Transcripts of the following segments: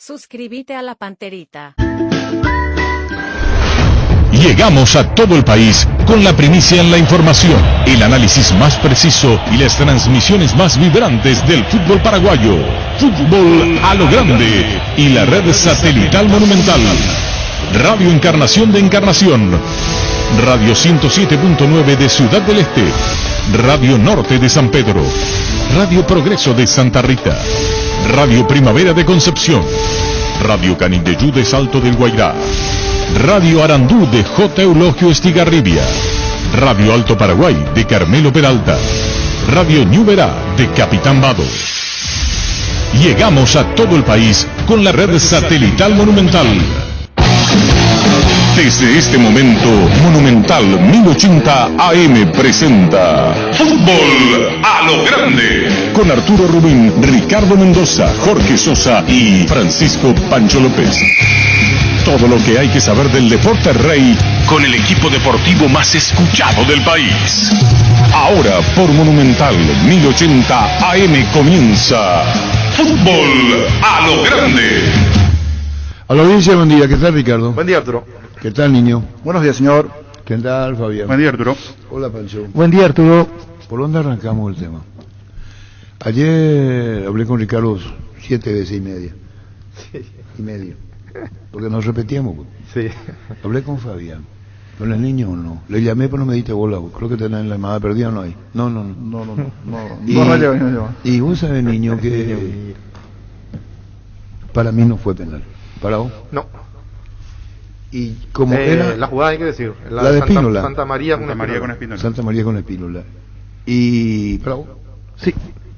Suscríbete a La Panterita. Llegamos a todo el país con la primicia en la información, el análisis más preciso y las transmisiones más vibrantes del fútbol paraguayo. Fútbol a lo grande y la red satelital Monumental. Radio Encarnación de Encarnación. Radio 107.9 de Ciudad del Este. Radio Norte de San Pedro. Radio Progreso de Santa Rita. Radio Primavera de Concepción. Radio Canindeyú de Salto del Guairá. Radio Arandú de J. Eulogio Estigarribia. Radio Alto Paraguay de Carmelo Peralta. Radio Ñuberá de Capitán Vado. Llegamos a todo el país con la red satelital Monumental. Desde este momento, Monumental 1080 AM presenta Fútbol a lo Grande, con Arturo Rubín, Ricardo Mendoza, Jorge Sosa y Francisco Pancho López. Todo lo que hay que saber del deporte rey con el equipo deportivo más escuchado del país. Ahora por Monumental 1080 AM comienza Fútbol a lo Grande. A la audiencia, buen día. ¿Qué tal, Ricardo? Buen día, Arturo. ¿Qué tal, niño? Buenos días, señor. ¿Qué tal, Fabián? Buen día, Arturo. Hola, Pancho. Buen día, Arturo. ¿Por dónde arrancamos el tema? Ayer hablé con Ricardo 7 veces y media. Y medio. Porque nos repetíamos. Sí. Hablé con Fabián. ¿Con el niño o no? Le llamé, pero no me diste bola. Creo que tenés la llamada perdida, ¿no hay? No. Y vos sabés, niño, que para mí no fue penal. ¿Para vos? No. Y como era la jugada, hay que decir, la de Espínola. Santa María con Espínola. Santa María con Espínola. Y para vos. Sí.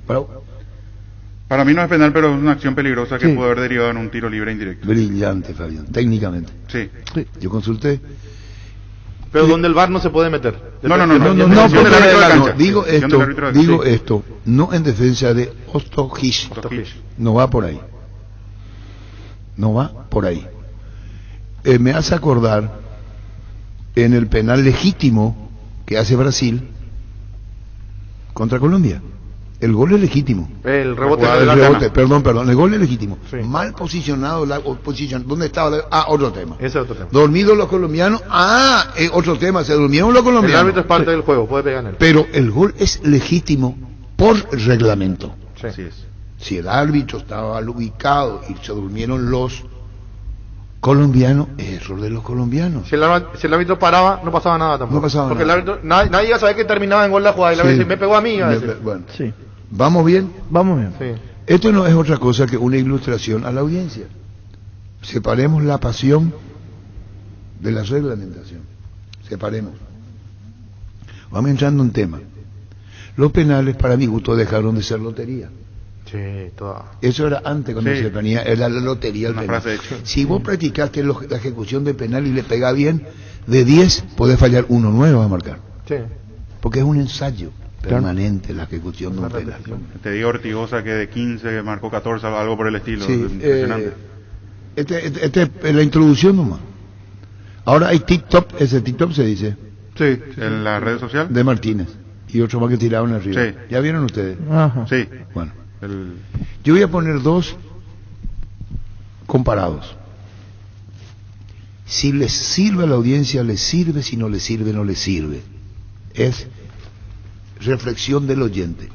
Para vos. Para mí no es penal, pero es una acción peligrosa que pudo haber derivado en un tiro libre indirecto. Brillante, Fabián, técnicamente. Sí. Yo consulté. Pero donde el VAR no se puede meter. No, digo esto, no en defensa de Ostojic. No va por ahí. Me hace acordar en el penal legítimo que hace Brasil contra Colombia. El gol es legítimo. El rebote, el gol es legítimo. Sí. Mal posicionado la oposición. ¿Dónde estaba? Otro tema. Ese es otro tema. Dormidos los colombianos. Otro tema. Se durmieron los colombianos. El árbitro es parte del juego, puede pegar en él. Pero el gol es legítimo por reglamento. Sí. Así es. Si el árbitro estaba al ubicado y se durmieron los colombianos, es error de los colombianos. Si el árbitro paraba, no pasaba nada tampoco. No pasaba porque nada. El árbitro, nadie iba a saber que terminaba en gol la jugada. Y la vez me pegó a mí. Bueno, sí. ¿Vamos bien? Vamos bien. Sí. Esto no es otra cosa que una ilustración a la audiencia. Separemos la pasión de la reglamentación. Separemos. Vamos entrando en tema. Los penales, para mi gusto, dejaron de ser lotería. Sí, toda. Eso era antes, cuando se ponía, era la lotería el penal. Si vos practicaste la ejecución de penal y le pegás bien, de 10 podés fallar 1, 9 vas a marcar. Sí. Porque es un ensayo permanente la ejecución de un penal. Te digo Ortigosa que de 15 marcó 14, algo por el estilo. Sí, impresionante. Este es la introducción nomás. Ahora hay TikTok, ese TikTok se dice. Sí. En las redes sociales. De Martínez. Y otro más que tiraron arriba. Sí. ¿Ya vieron ustedes? Ajá. Sí. Bueno. Yo voy a poner dos comparados. Si les sirve a la audiencia, les sirve; si no les sirve, no les sirve. Es reflexión del oyente.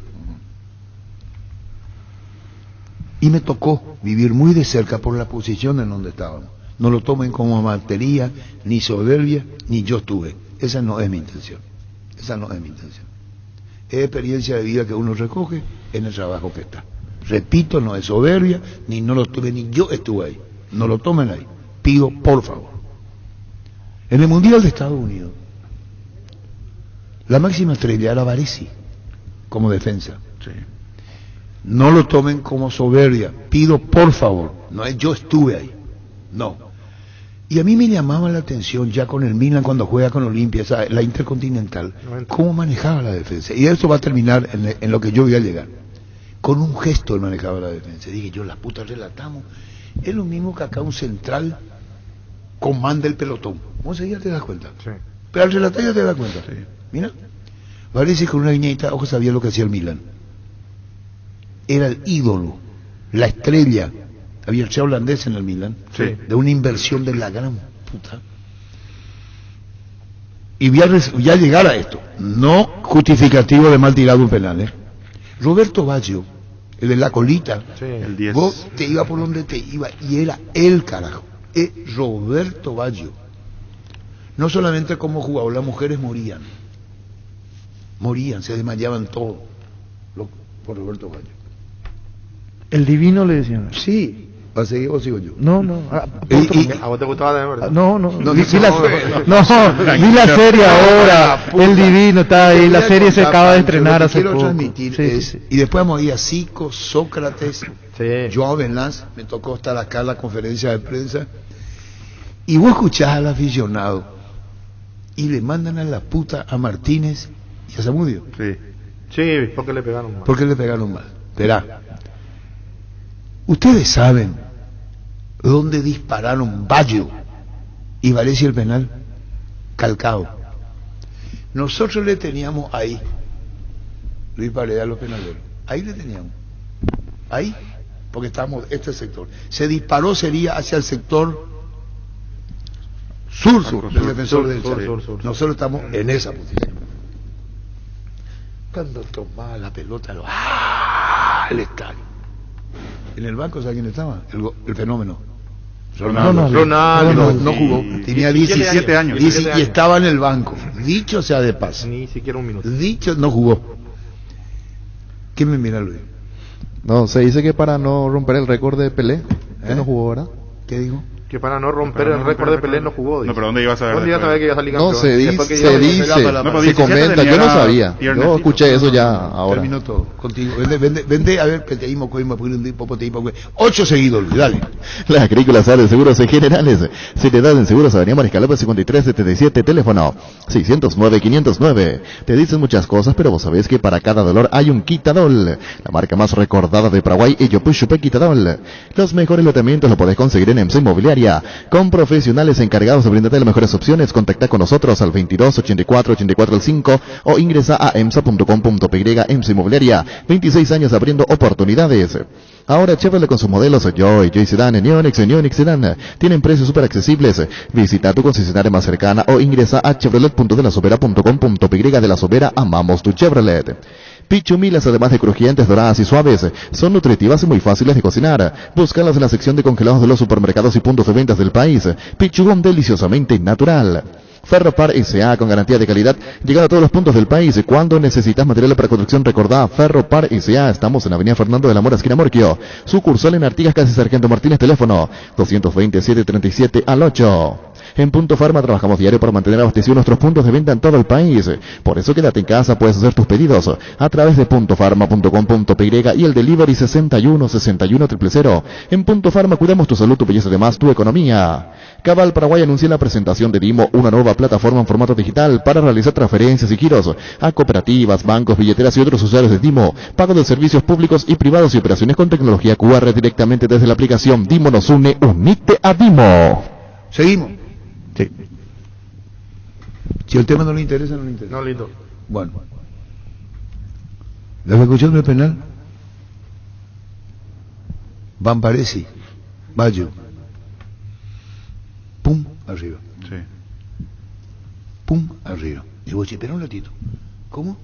Y me tocó vivir muy de cerca por la posición en donde estábamos. No lo tomen como amantería, ni soberbia, ni yo estuve. Esa no es mi intención. Es experiencia de vida que uno recoge en el trabajo que está. Repito, no es soberbia, ni no lo tuve, ni yo estuve ahí. No lo tomen ahí. Pido, por favor. En el Mundial de Estados Unidos, la máxima estrella era Baresi, como defensa. Sí. No lo tomen como soberbia. Pido, por favor. No es yo estuve ahí. No. Y a mí me llamaba la atención ya con el Milan cuando juega con Olimpia, la Intercontinental, cómo manejaba la defensa. Y esto va a terminar en lo que yo voy a llegar. Con un gesto él manejaba la defensa. Dije yo, las putas relatamos. Es lo mismo que acá un central comanda el pelotón. ¿Vos ya te das cuenta? Sí. Pero al relatar ya te das cuenta. Sí. Mira, parece que con una viñeta, ojo, sabía lo que hacía el Milan. Era el ídolo, la estrella, Había echado holandés en el Milan, Sí. de una inversión de la gran puta. Y voy a llegar a esto, no justificativo de mal tirado un penal, ¿eh? Roberto Baggio, el de la colita, Sí. El 10. vos te iba por donde te iba y era el carajo, Roberto Baggio. No solamente como jugador, las mujeres morían, se desmayaban todos por Roberto Baggio. El divino le decían. Sí, ¿va a seguir o sigo yo? No, no. ¿A vos te gustaba de verdad? No, no, No, vi, no, vi la, no, vi la serie ahora, el divino está ahí, la serie se acaba de estrenar Lo que hace quiero poco. transmitir Sí, es, sí, sí. y después vamos a ir a Zico, Sócrates, Sí. Joao Benaz, me tocó estar acá en la conferencia de prensa, y vos escuchás al aficionado, y le mandan a la puta a Martínez y a Zamudio, Sí. Sí, porque le pegaron más. ¿por qué le pegaron mal? Verá, ustedes saben dónde dispararon Baggio y Varese el penal, calcado. Nosotros le teníamos ahí, Luis Paredes a los penaleros, ahí le teníamos, ahí, porque estamos este sector. Se disparó, sería hacia el sector sur del defensor del sur, Chaco. sur. Nosotros estamos en esa posición. Cuando tomaba la pelota, el estadio. En el banco, ¿sabe quién estaba? El fenómeno. Ronaldo. Ronaldo. No jugó, Sí. tenía 17 años. 17 y estaba en el banco. Dicho sea de paso. Ni siquiera un minuto. Dicho, no jugó. ¿Quién me mira, Luis? No, se dice que para no romper el récord de Pelé, que no jugó, ¿verdad? ¿Qué dijo? Que para no romper el récord de Pelé no jugó. No, pero ¿dónde ibas a ver? ¿Dónde ibas a ver que iba a salir campeón? No, se Después que dice, iba a- dice, No, pero se 17 comenta, tenía yo no sabía, piernecito. yo escuché eso ya ahora. Terminó todo. Contigo. Vende, a ver, peteísmo, coima, popoteísmo, 8 seguidos, Luis, dale. La agrícola sale de seguros en generales. Seriedad en seguros, Avenida Mariscal López 5377, teléfono 609-509. Te dicen muchas cosas, pero vos sabés que para cada dolor hay un Quitadol. La marca más recordada de Paraguay, Yopuchupe Quitadol. Los mejores tratamientos lo podés conseguir en EMSA Inmobiliaria. Con profesionales encargados de brindarte las mejores opciones, contacta con nosotros al 22 84 84 5 o ingresa a emsa.com.py. EMSA Inmobiliaria, 26 años abriendo oportunidades. Ahora Chevrolet con sus modelos Joy Sedan, Neonix Sedan tienen precios súper accesibles. Visita tu concesionaria más cercana o ingresa a chevrolet.delasobera.com.py. De La Sobera, amamos tu Chevrolet. Pichumilas, además de crujientes, doradas y suaves, son nutritivas y muy fáciles de cocinar. Búscalas en la sección de congelados de los supermercados y puntos de ventas del país. Pichugón deliciosamente natural. Ferropar S.A. con garantía de calidad, llegando a todos los puntos del país. Cuando necesitas material para construcción, recordá Ferropar S.A. Estamos en Avenida Fernando de la Mora, esquina Morquio. Sucursal en Artigas, casi Sargento Martínez, teléfono 227-37 al 8. En Punto Farma trabajamos diario para mantener abastecidos nuestros puntos de venta en todo el país. Por eso quédate en casa, puedes hacer tus pedidos a través de puntofarma.com.py y el delivery 61 61 000. En Punto Farma cuidamos tu salud, tu belleza, además tu economía. Cabal Paraguay anuncia la presentación de Dimo, una nueva plataforma en formato digital para realizar transferencias y giros a cooperativas, bancos, billeteras y otros usuarios de Dimo, pago de servicios públicos y privados y operaciones con tecnología QR directamente desde la aplicación Dimo nos une, unite a Dimo. Seguimos. Sí. Si el tema no le interesa, no le interesa. No, lindo. Bueno. ¿La ejecución del penal? Van Paresi, Baggio. Pum, arriba. Sí. Pum, arriba. Y vos, espera un ratito. ¿Cómo?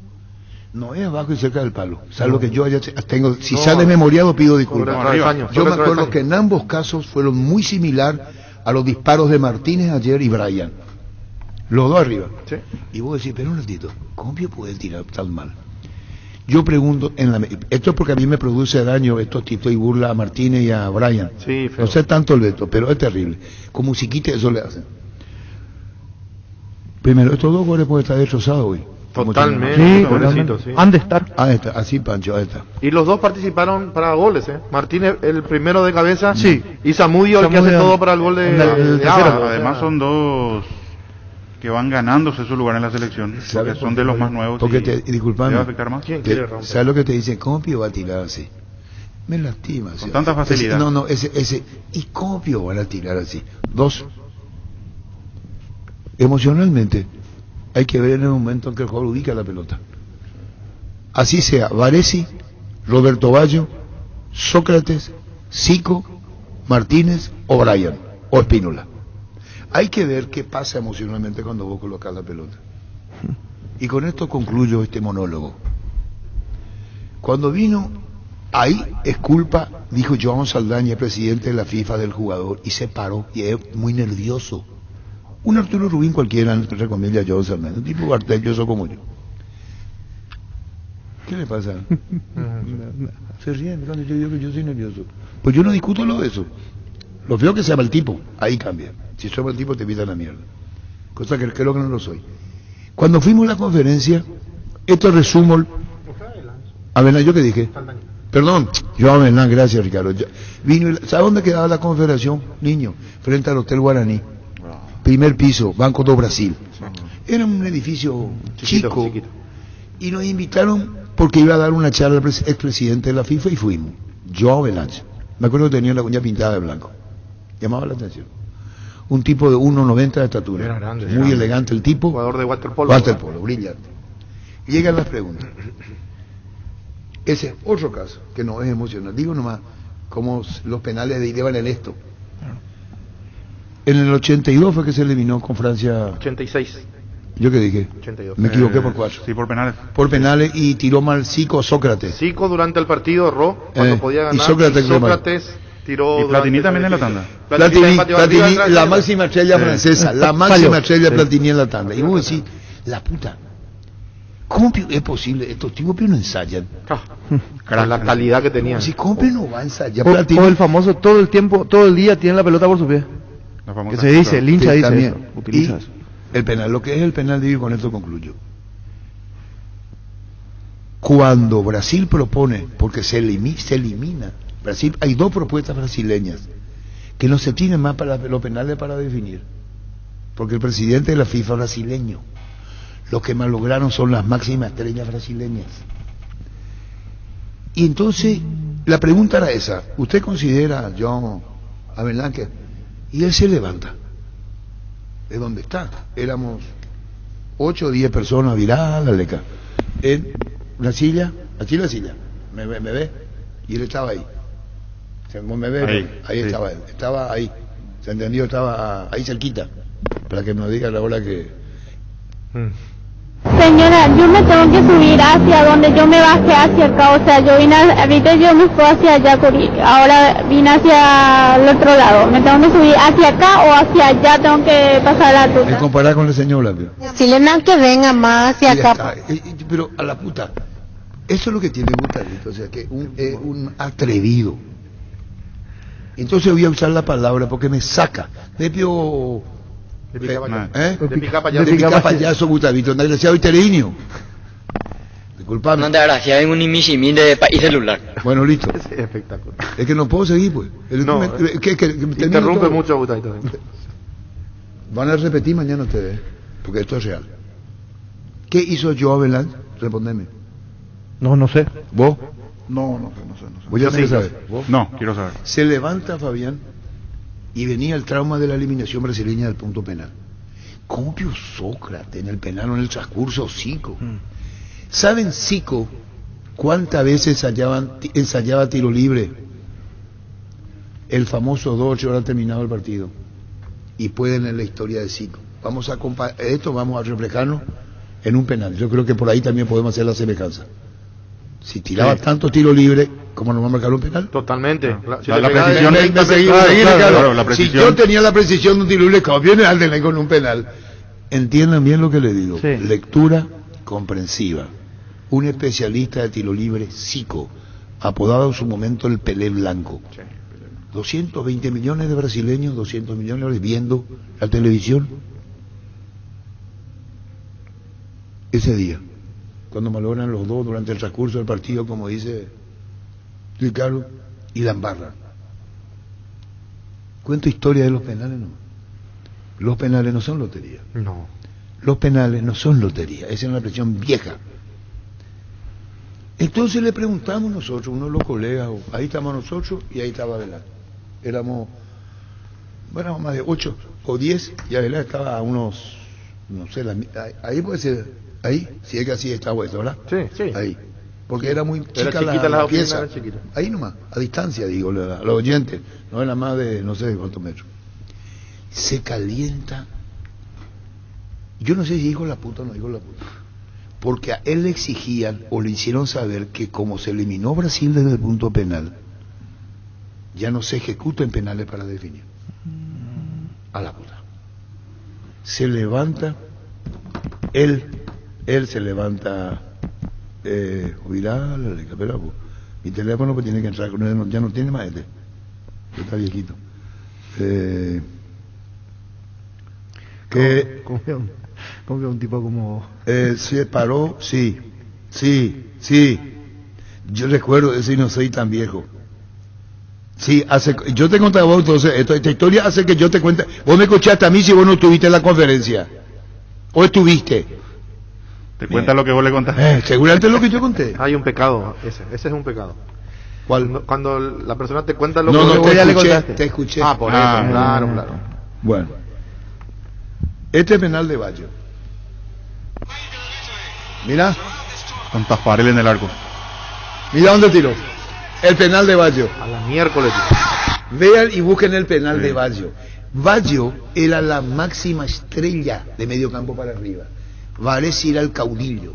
No es abajo y cerca del palo. Salvo que yo haya tengo, si No, sale memoriado pido disculpas. sobre el travesaño, Yo me sobre el acuerdo travesaño. que en ambos casos fueron muy similar a los disparos de Martínez ayer y Brian. Los dos arriba. Sí. Y vos decís, pero un ratito, ¿cómo yo puedo tirar tan mal? Yo pregunto, esto es porque a mí me produce daño estos títulos y burla a Martínez y a Brian. Sí, feo. No sé tanto el veto, pero es terrible. Con musiquita eso le hacen. Primero, estos dos goles pueden estar destrozados hoy. Totalmente. Sí, pobrecito, totalmente. sí. Han de estar. Ahí está, así Pancho, ahí está. Y los dos participaron para goles, ¿eh? Martínez, el primero de cabeza. Sí. Y Zamudio, el que hace Zamudio, todo para el gol de... el de tercero. Ábalo, o sea, Además son dos que van ganándose su lugar en la selección, porque ¿Sabes son por de qué? los más nuevos. Porque y disculpame. ¿te va a afectar más? ¿Quién quiere romper? ¿Sabes lo que te dicen? ¿Cómo Pío va a tirar así? Me lastima. Con tanta facilidad. ¿Y cómo Pío van a tirar así? Dos. Emocionalmente, hay que ver en el momento en que el jugador ubica la pelota. Así sea, Varesi, Roberto Baggio, Sócrates, Zico Martínez o Bryan o Espínola. Hay que ver qué pasa emocionalmente cuando vos colocas la pelota. Y con esto concluyo este monólogo. Cuando vino, ahí es culpa, dijo Joan Saldaña, presidente de la FIFA, del jugador, y se paró, y es muy nervioso. Un Arturo Rubín cualquiera, entre comillas, Joan Saldaña, un tipo bartelloso como yo. ¿Qué le pasa? Se ríen cuando yo digo que yo soy nervioso. Pues yo no discuto lo de eso. Lo feo que se llama el tipo, ahí cambia. Si soy el tipo te pita la mierda. Cosa que creo que no lo soy. Cuando fuimos a la conferencia, esto resumo. A ver, ¿yo qué dije? Perdón, yo a Belán, gracias Ricardo. ¿Sabe dónde quedaba la confederación, niño? Frente al Hotel Guaraní. Primer piso, Banco do Brasil. Era un edificio chico. Y nos invitaron porque iba a dar una charla al expresidente de la FIFA y fuimos. Joao Velanza. Me acuerdo que tenía la uña pintada de blanco. Llamaba la atención. Un tipo de 1,90 de estatura. Era grande, muy grande. elegante el tipo. Jugador de waterpolo. Waterpolo, brillante. Llegan las preguntas. Ese es otro caso que no es emocional. Digo nomás cómo los penales llevan el esto. En el 82 fue que se eliminó con Francia. 86. ¿Yo qué dije? 82. Me equivoqué por 4. Sí, por penales. Por penales y tiró mal Zico Sócrates. Zico durante el partido erró cuando podía ganar. y Sócrates tiró. Y Platini durante también en la el- tanda. Platini, la máxima estrella francesa, la máxima Falló. estrella Platini en la tanda. Y vos decís, la puta, ¿cómo es posible? Estos tipos no ensayan. Con la calidad que tenían. Si Compre no va a ensayar. O Platini, el famoso todo el tiempo, todo el día tiene la pelota por su pie. La Que famosa se dice, el hincha sí, dice también. eso, utiliza Y eso. el penal, lo que es el penal, digo, y con esto concluyo. Cuando Brasil propone, porque se elimina, Brasil, hay dos propuestas brasileñas que no se tienen más para los penales para definir, porque el presidente de la FIFA es brasileño. Los que más lograron son las máximas estrellas brasileñas. Y entonces la pregunta era esa: ¿usted considera, John Abelanque? Y él se levanta de donde está. Éramos 8 o 10 personas, Viral, Aleca, en una silla, aquí la silla, me ve, y él estaba ahí. ¿Se me ve? Ahí sí. estaba él, estaba ahí, ¿se entendió? Estaba ahí cerquita, para que me diga la hora que... Señora, yo me tengo que subir hacia donde yo me bajé hacia acá, o sea, yo vine, ahorita yo me fui hacia Yacuri, ahora vine hacia el otro lado, me tengo que subir hacia acá o hacia allá, tengo que pasar la Me ruta. comparar con la señora, pero... Decirle que venga más hacia Y ya está. Pero a la puta, eso es lo que tiene Gustavito, o sea, que un atrevido. Entonces voy a usar la palabra porque me saca. De pio... De pica payaso. ¿Eh? De pica De payaso. pica payaso, Gustavito, un desgraciado itereño. Disculpame. No te gracias en un imishimi de país celular. Bueno, listo. Es espectacular. Es que no puedo seguir, pues. No, que termino interrumpe todo. mucho Gustavito. Van a repetir mañana ustedes, porque esto es real. ¿Qué hizo Joao Velanza? Respondeme. No sé. ¿Vos? No sé. Vos ya Yo tenés sí, que yo saber. ¿Vos? No, quiero saber. Se levanta Fabián y venía el trauma de la eliminación brasileña del punto penal. ¿Cómo vio Sócrates en el penal o en el transcurso Zico? ¿Saben Zico cuántas veces ensayaba tiro libre? El famoso 2-8 horas terminado el partido. Y pueden en la historia de Zico. Vamos a vamos a reflejarnos en un penal. Yo creo que por ahí también podemos hacer la semejanza. Si tiraba tanto tiro libre, ¿cómo nos va a marcar un penal? Totalmente. La precisión Me seguí, claro. la Si precisión. yo tenía la precisión de un tiro libre, como viene Alden con un penal. Entiendan bien lo que le digo. Sí. Lectura comprensiva. Un especialista de tiro libre, Zico, apodado en su momento el Pelé Blanco. 220 millones de brasileños, 200 millones viendo la televisión. Ese día, cuando malogran los dos durante el transcurso del partido, como dice Ricardo, y la embarran. Cuento historia de los penales, no. Los penales no son lotería. No. Los penales no son lotería, esa es una expresión vieja. Entonces le preguntamos nosotros, uno de los colegas, ahí estamos nosotros y ahí estaba Abelardo. Éramos, bueno, más de 8 o 10 y Abelardo estaba a unos, no sé, ahí puede ser, ahí, si es que así está esto, ¿verdad? Sí, sí. Ahí. porque era muy Era chica chiquita la la oficina, pieza. era chiquita. Ahí nomás, a distancia, digo, a los oyentes, no era más de no sé de cuántos metros. Se calienta. Yo no sé si dijo la puta o no dijo la puta. Porque a él le exigían o le hicieron saber que como se eliminó Brasil desde el punto penal, ya no se ejecuta en penales para definir. A la puta. Se levanta, él se levanta, pero mi teléfono pues tiene que entrar, ya no tiene más este, está viejito. Como que un tipo como... Se paró, sí. Yo recuerdo eso y no soy tan viejo. Sí, yo te contaba vos, entonces, esta historia hace que yo te cuente. Vos me escuchaste a mí si vos no estuviste en la conferencia. ¿O estuviste? Te cuenta lo que vos le contaste. Seguramente lo que yo conté. Hay un pecado, ese es un pecado. ¿Cuál? Cuando la persona te cuenta lo No, que te ya le escuché, contaste. te escuché. Ah, por eso, claro. Bueno. Este penal de Baggio. Mira. Con Tafarel en el arco. Mira dónde tiró. El penal de Baggio. A la miércoles. Vean y busquen el penal de Baggio. Baggio era la máxima estrella de medio campo para arriba. Varese era el caudillo.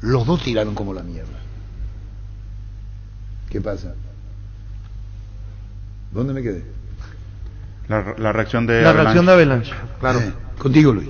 Los dos tiraron como la mierda. ¿Qué pasa? ¿Dónde me quedé? La reacción de La reacción de Avalanche. Claro. Contigo, Luis.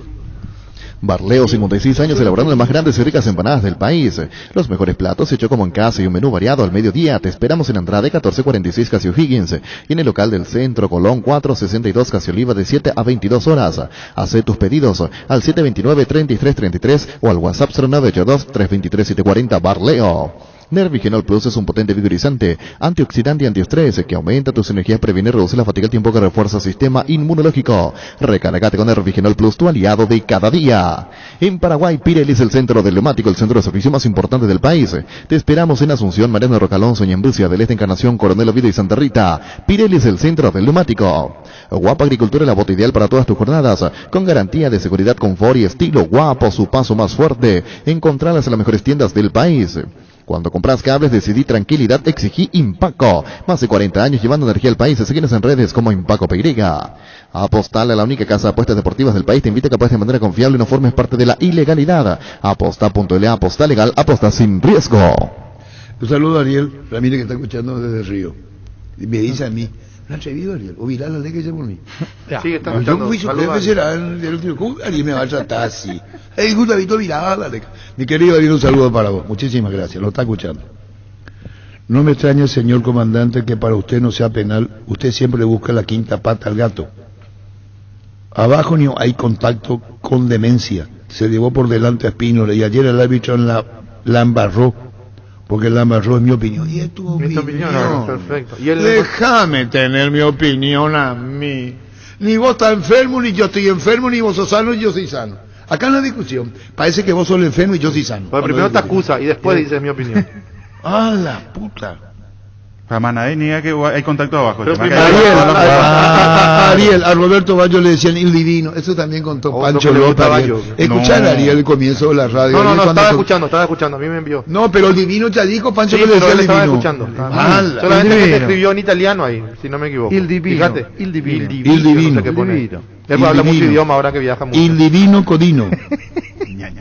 Barleo, 56 años, elaborando las más grandes y ricas empanadas del país. Los mejores platos hechos como en casa y un menú variado al mediodía. Te esperamos en Andrade 1446 Casio Higgins y en el local del Centro Colón 462 Casio Oliva de 7 a 22 horas. Haz tus pedidos al 729-3333 o al WhatsApp 0982-323-740 Barleo. Nervigenol Plus es un potente vigorizante, antioxidante y antiestrés que aumenta tus energías, previene y reduce la fatiga al tiempo que refuerza el sistema inmunológico. Recárgate con Nervigenol Plus, tu aliado de cada día. En Paraguay, Pirelli es el centro del neumático, el centro de servicio más importante del país. Te esperamos en Asunción, Mariano Roca Alonso, Ñembucia del Este, Encarnación, Coronel Oviedo y Santa Rita. Pirelli es el centro del neumático. Guapa Agricultura, la bota ideal para todas tus jornadas, con garantía de seguridad, confort y estilo. Guapo, su paso más fuerte. Encontrarlas en las mejores tiendas del país. Cuando compras cables, decidí tranquilidad, exigí Impaco. Más de 40 años llevando energía al país. Síguenos en redes como Impaco PY. Apostale a la única casa de apuestas deportivas del país. Te invita a que apuestes de manera confiable y no formes parte de la ilegalidad. Aposta.la, aposta legal, aposta sin riesgo. Un saludo a Ariel Ramírez, que está escuchando desde el Río. Y me dice a mí, ¿no ha atrevido Ariel? ¿O viral la ley que hice por mí? Sí, está Yo escuchando. fui su Saluda, jefe, será el último. ¿Cómo Ariel me va a tratar así? Gustavito Viral. Mi querido Ariel, un saludo para vos. Muchísimas gracias, lo está escuchando. No me extraña, señor comandante, que para usted no sea penal. Usted siempre le busca la quinta pata al gato. Abajo ni hay contacto con demencia. Se llevó por delante a Espínola y ayer el árbitro la embarró. Porque la embarró es mi opinión. Y es tu opinión. No, perfecto. Y él Déjame tener mi opinión a mí. Ni vos estás enfermo, ni yo estoy enfermo, ni vos sos sano, y yo soy sano. Acá en la discusión, parece que vos sos el enfermo y yo soy sano. Pero primero te acusa y después dices mi opinión. ¡Ah, la puta! Jamás nadie niega que hay contacto abajo. Pero Se me primero- cae- Ariel, a Roberto Baggio le decían el divino. Eso también contó Otro Pancho que le gusta López. Ariel. Baggio. Escuchar No. a Ariel el comienzo de la radio. No, Ariel, cuando estaba escuchando, a mí me envió. No, pero el divino ya dijo Pancho Sí, que le pero decía él el estaba divino. escuchando. Mala. Solamente que se divino. escribió en italiano ahí, si no me equivoco. Il divino, Fíjate. il divino. Il divino. No sé qué pone. Il divino. Él Il habla mucho divino. idioma ahora que viaja mucho. El divino Codino.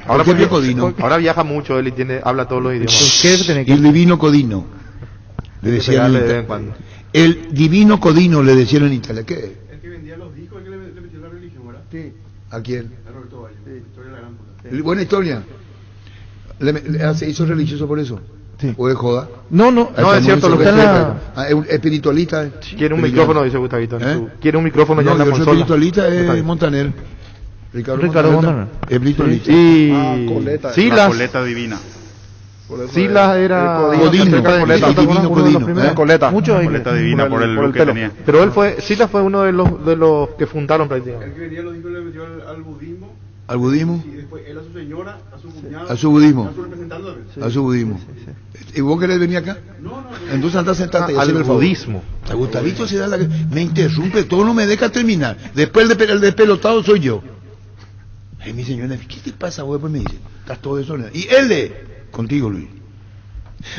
Ahora ¿Por qué porque- Codino? Ahora viaja mucho, él y habla todos los idiomas. ¿Qué tenés que El divino Codino. Le Hay que decían pegarle en de vez en Italia. cuando. El divino Codino le decían en Italia. ¿Qué? El que vendía los discos, el que le metió la religión, ¿verdad? Sí. ¿A quién? A Roberto Valle. Historia de la gran puta. Buena historia. ¿Se hizo religioso por eso? Sí. ¿O es joda? No, no. No, es cierto lo que está en dice. la- Ah, es un espiritualista. Quiere un micrófono, dice Gustavito. ¿Eh? Quiere un micrófono ya No, en la yo soy consola. espiritualista, Está es bien. Montaner. Ricardo Montaner. Espiritualista. Y Coleta. La Silas. coleta divina. Silas era Codino, Coleta, el divino uno de los Codino, primeros. ¿eh? Coleta. Mucho ahí. Coleta divina por el look que pelo. tenía. Pero él fue, Silas fue uno de los que fundaron prácticamente. que vendía los discos le metió al budismo Al budismo. y después él a su señora, a su cuñado, A su budismo. a su representante. A su budismo. ¿Y vos querés venir acá? No. Entonces andá sentate y Al haceme el favor. budismo. A Gustavito se da la... Me interrumpe todo, no me deja terminar. Después el despelotado soy yo. Ay, mi señora, ¿qué te pasa, güey? Pues me dice, estás todo desorden. Y él contigo, Luis.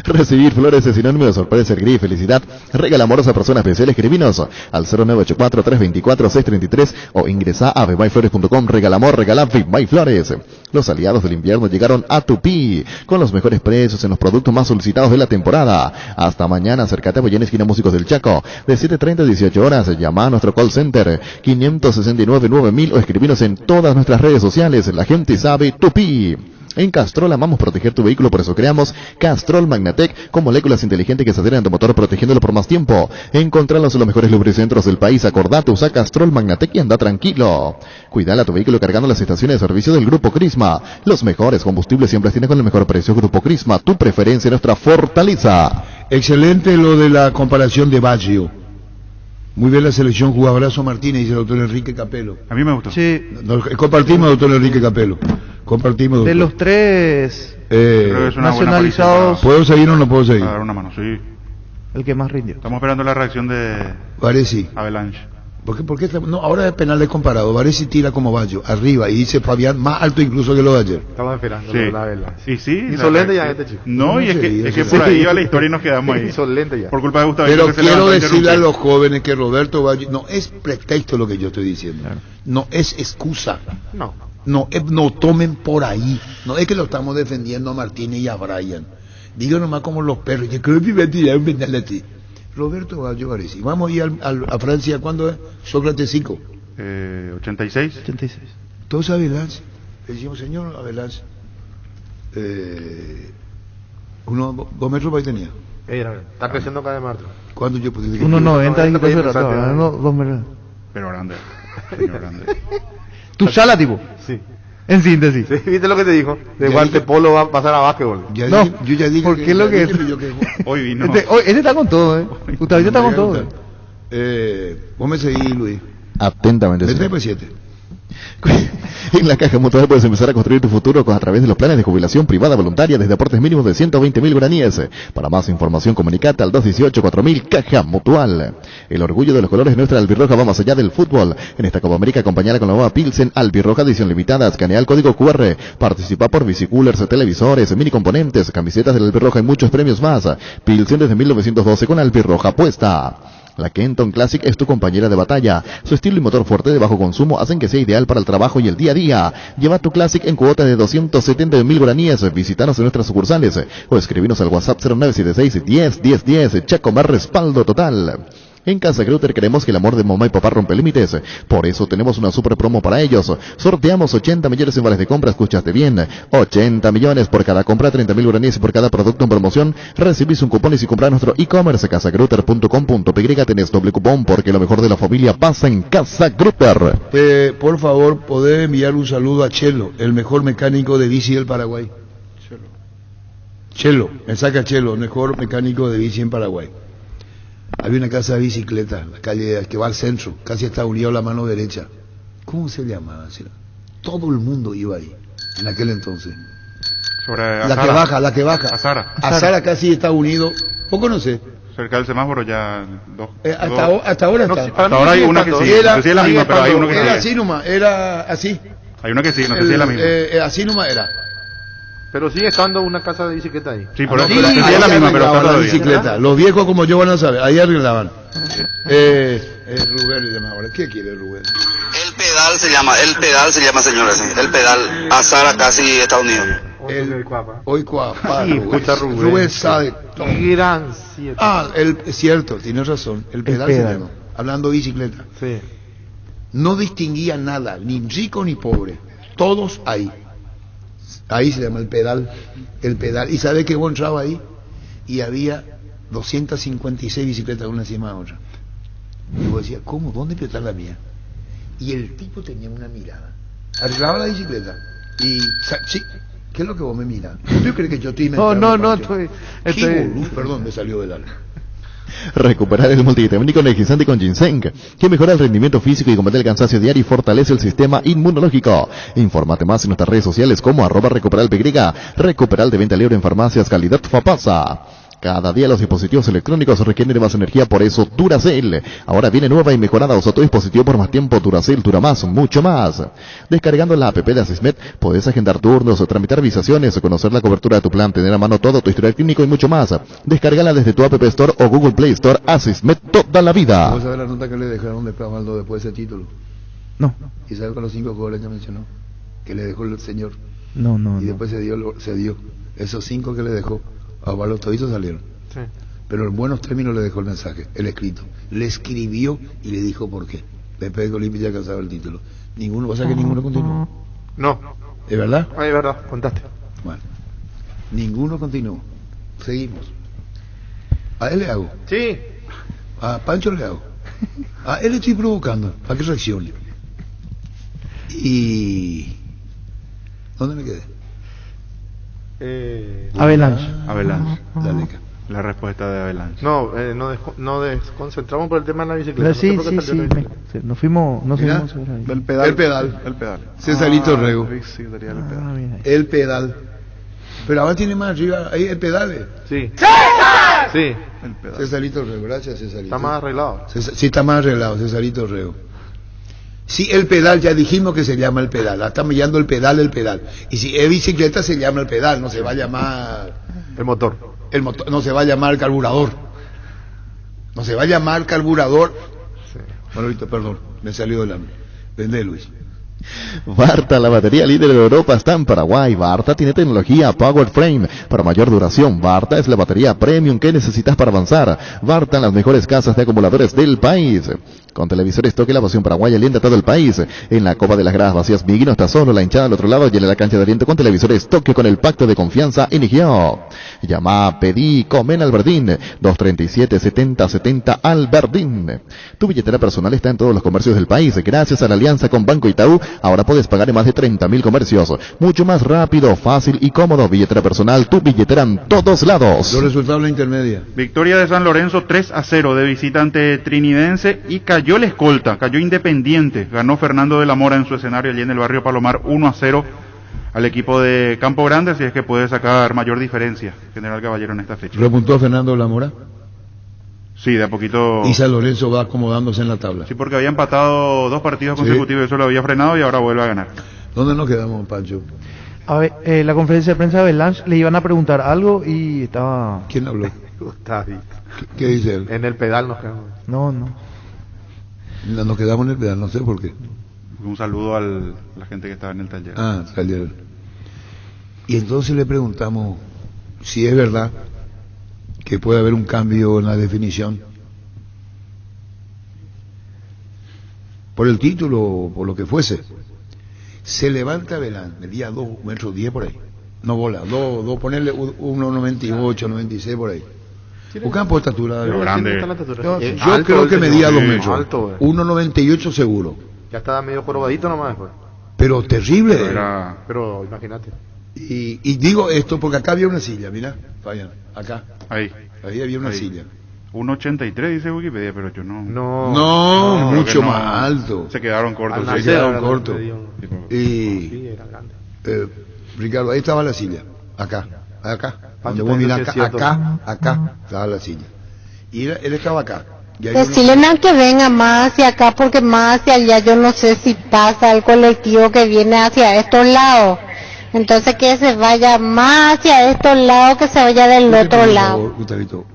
Recibir flores es sinónimo de sorpresa, alegría y felicidad. Regala amorosa a personas especiales. Escribinos al 0984-324-633 o ingresa a vivayflores.com. Regala amor, regala Vivay Flores. Los aliados del invierno llegaron a Tupí con los mejores precios en los productos más solicitados de la temporada. Hasta mañana, acércate a Boyén, esquina Músicos del Chaco, de 7:30 a 18 horas. Llama a nuestro call center 569-9000 o escribinos en todas nuestras redes sociales. La gente sabe Tupí. En Castrol amamos proteger tu vehículo, por eso creamos Castrol Magnatec con moléculas inteligentes que se adhieren a tu motor protegiéndolo por más tiempo. Encontralos en los mejores lubricentros del país. Acordate, usa Castrol Magnatec y anda tranquilo. Cuidala a tu vehículo cargando las estaciones de servicio del Grupo Crisma. Los mejores combustibles siempre tienen con el mejor precio. Grupo Crisma, tu preferencia, nuestra fortaleza. Excelente lo de la comparación de Baggio. Muy bien la selección, jugó Abrazo Martínez, dice el doctor Enrique Capello. A mí me gustó. Sí, Compartimos, doctor Enrique Capello. Compartimos, doctor. de los tres Creo que es una buena nacionalizados, ¿Puedo seguir o no puedo seguir? Para dar una mano, sí. el que más rindió. Estamos esperando la reacción de Varesi. Avalanche. ¿Por qué no, ahora es penal de comparado. Varesi tira como Baggio, arriba, y dice Fabián, más alto incluso que lo de ayer. Estaba esperando, Sí. la verdad. Y sí. Insolente la- ya este chico. No, y es que por ahí va la historia y nos quedamos ahí. Insolente ya. Por culpa de Gustavo. Pero que se quiero levantó a decirle a interrumpir. los jóvenes que Roberto Baggio, no es pretexto lo que yo estoy diciendo, no es excusa. No. No tomen por ahí. No es que lo estamos defendiendo a Martínez y a Brian. Digo nomás como los perros. Yo creo que me tirar un penal a ti. Roberto Baggio Varesi. Vamos a ir a Francia, ¿cuándo es? Sócrates 5. 86. 86. Todos a Avalanche. Le decimos, señor Avalanche. 2 metros ahí tenía. Está creciendo cada vez más. ¿Cuándo yo pude decir? 1.90 dijiste hace rato, pensaste, ahora no, 2 metros. Pero grande. Señor grande. Tu sala, tipo. Sí. En síntesis. Sí, ¿viste lo que te dijo? De Ya guantepolo va a pasar a básquetbol. Ya No, dije- yo ya dije ¿por qué lo que- yo que- Hoy vino. Este está con todo, Gustavito está con todo. Vos me seguís, Luis. Atentamente, señor. 7. En la Caja Mutual puedes empezar a construir tu futuro a través de los planes de jubilación privada voluntaria desde aportes mínimos de 120.000 guaraníes. Para más información, comunicate al 218-4000 Caja Mutual. El orgullo de los colores nuestra albirroja va más allá del fútbol. En esta Copa América, acompañala con la nueva Pilsen Albirroja edición limitada. Escanea el código QR. Participa por bicicoolers, televisores, mini componentes, camisetas del Albirroja y muchos premios más. Pilsen desde 1912 con Albirroja puesta. La Kenton Classic es tu compañera de batalla. Su estilo y motor fuerte de bajo consumo hacen que sea ideal para el trabajo y el día a día. Lleva tu Classic en cuota de 270.000 guaraníes. Visítanos en nuestras sucursales o escribinos al WhatsApp 0976 101010. Chacomar respaldo total. En Casa Grutter queremos que el amor de mamá y papá rompe límites. Por eso tenemos una super promo para ellos. Sorteamos 80 millones en vales de compra, escuchaste bien. 80 millones por cada compra, 30.000 guaraníes y por cada producto en promoción. Recibís un cupón y si compras nuestro e-commerce, casagrutter.com.py, tenés doble cupón porque lo mejor de la familia pasa en Casa Grutter. Por favor, podés enviar un saludo a Chelo, el mejor mecánico de bici del Paraguay. Chelo, me saca Chelo, el mejor mecánico de bici en Paraguay. Había una casa de bicicleta, la calle que va al centro, casi está unido a la mano derecha. ¿Cómo se llamaba? Todo el mundo iba ahí, en aquel entonces. Sobre La que baja. Azara. Azara casi está unido. ¿Vos conocés? Cerca del semáforo ya. Hasta ahora No, está. para mí Ahora hay sigue una que estando. sí. No sé si es la misma, pero hay uno que Era sí. así nomás, era así. Hay una que sí, no sé si es la misma. Así nomás era. Pero sigue estando una casa de bicicleta ahí. Sí, por eso. Sí, No sé si ahí es la misma, pero está arreglaban la todavía. bicicleta. Los viejos como yo van a saber, ahí arreglaban. Rubén le llama ahora. ¿Qué quiere Rubén? El pedal se llama señores, el pedal, Azara casi Estados Unidos. Hoy cuapa. Sí, escucha Rubén. Rubén sabe todo. Gran siete. Es cierto, tienes razón. El pedal se llama. Hablando de bicicleta. Sí. No distinguía nada, ni rico ni pobre. Todos ahí. Ahí se llama el pedal. El pedal. ¿Y sabe que vos entraba ahí? Y había 256 bicicletas una encima de otra. Y vos decías, ¿cómo? ¿Dónde está la mía? Y el tipo tenía una mirada. Arreglaba la bicicleta. Y, sí, ¿qué es lo que vos me miras? ¿Tú crees que yo estoy inventando? No, Pancho? estoy... Qué boludo, perdón, me salió del alma. Recuperar el multivitamínico energizante con ginseng, que mejora el rendimiento físico y combate el cansancio diario y fortalece el sistema inmunológico. Infórmate más en nuestras redes sociales como @recuperalpy, Recuperal de venta libre en farmacias, calidad Fapasa. Cada día los dispositivos electrónicos requieren de más energía, por eso Duracell. Ahora viene nueva y mejorada. Usa tu dispositivo por más tiempo. Duracell dura más, mucho más. Descargando la app de Asismed, podés agendar turnos, o tramitar visaciones, o conocer la cobertura de tu plan, tener a mano todo tu historial clínico y mucho más. Descárgala desde tu App Store o Google Play Store. Asismed, toda la vida. ¿Vos sabés la nota que le dejaron de Pravaldo después de ese título? No. ¿Y sabes con los 5 goles que mencionó? Que le dejó el señor. No. Y después se dio. Esos 5 que le dejó, a Osvaldo toditos salieron. Sí. Pero en buenos términos le dejó el mensaje, el escrito. Le escribió y le dijo por qué. Después de Olimpia ya alcanzaba el título. Ninguno, o sea que ninguno continuó. No. ¿Es verdad? Ah, es verdad, contaste. Bueno, ninguno continuó. Seguimos. A él le hago. Sí. A Pancho le hago. A él le estoy provocando para que reaccione. Y... ¿dónde me quedé? Avalanche. Avalanche. Dale acá. La respuesta de Avalanche. No, nos desconcentramos por el tema de la bicicleta. Pero sí, No sé por qué salió la bicicleta. nos fuimos Mirá, sobre ahí. El pedal. El pedal. El pedal. Cesarito Rego. Sí, sería el pedal. Mira. El pedal. Pero ahora tiene más arriba, ahí el pedal. Sí. Sí. El pedal. Cesarito Rego, gracias Cesarito. Está más arreglado. Sí, está más arreglado, Cesarito Rego. Sí, el pedal, ya dijimos que se llama el pedal. Ahora estamos llamando el pedal. Y si es bicicleta se llama el pedal, no se va a llamar El motor. el motor, no se va a llamar carburador. No se va a llamar carburador. Sí. Bueno, ahorita, perdón, me salió del hambre. Vende, Luis. Varta, la batería líder de Europa, está en Paraguay. Varta tiene tecnología Power Frame para mayor duración. Varta es la batería premium que necesitas para avanzar. Varta en las mejores casas de acumuladores del país. Con televisores Toque, la pasión paraguaya alienta a todo el país. En la Copa de las Gradas Vacías, Migui no está solo, la hinchada al otro lado y en la cancha de Oriente con televisores Toque con el pacto de confianza inició. Llama, pedí, comen Alberdín, 237-7070 Alberdín. Tu billetera personal está en todos los comercios del país. Gracias a la alianza con Banco Itaú, ahora puedes pagar en más de 30.000 comercios. Mucho más rápido, fácil y cómodo. Billetera personal, tu billetera en todos lados. Los resultados de la intermedia. Victoria de San Lorenzo 3-0 de visitante trinidense y cayó el escolta, cayó Independiente, ganó Fernando de la Mora en su escenario allí en el barrio Palomar 1-0 al equipo de Campo Grande, así es que puede sacar mayor diferencia General Caballero en esta fecha. ¿Repuntó Fernando Lamora? Sí, de a poquito. Y San Lorenzo va acomodándose en la tabla. Sí, porque había empatado 2 partidos Sí. consecutivos y eso lo había frenado y ahora vuelve a ganar. ¿Dónde nos quedamos, Pancho? A ver, la conferencia de prensa de Avalanche le iban a preguntar algo y estaba... ¿Quién habló? Gustavito. ¿Qué dice él? En el pedal nos quedamos. No. Nos quedamos en el pedal, no sé por qué. Un saludo a la gente que estaba en el taller. Ah, taller. Y entonces le preguntamos si es verdad que puede haber un cambio en la definición. Por el título o por lo que fuese. Se levanta Belán, medía 2 metros 10 por ahí. No bola, ponerle 1,98, 96 por ahí. Un campo de estatura. Pero grande. Yo creo que medía 2 metros. Alto, 1,98 seguro. Ya estaba medio jorobadito nomás después. Pero terrible. Pero imagínate. Y digo esto porque acá había una silla, mira, Fabián, acá. Ahí Había una Ahí. silla. 1.83 dice Wikipedia, pero yo no. No, creo mucho que no. más alto. Se quedaron cortos. Al sí. nacer, quedaron era cortos. lo que dio. Y Sí, era grande. Ricardo, ahí estaba la silla, acá. Donde Pancho, vos mirás, sí es cierto. acá estaba la silla. Y él estaba acá. Y hay uno- Decirle a que venga más hacia acá porque más hacia allá yo no sé si pasa el colectivo que viene hacia estos lados. Entonces que se vaya más hacia estos lados que se vaya del Escúcheme, otro por lado. favor, Gustavito,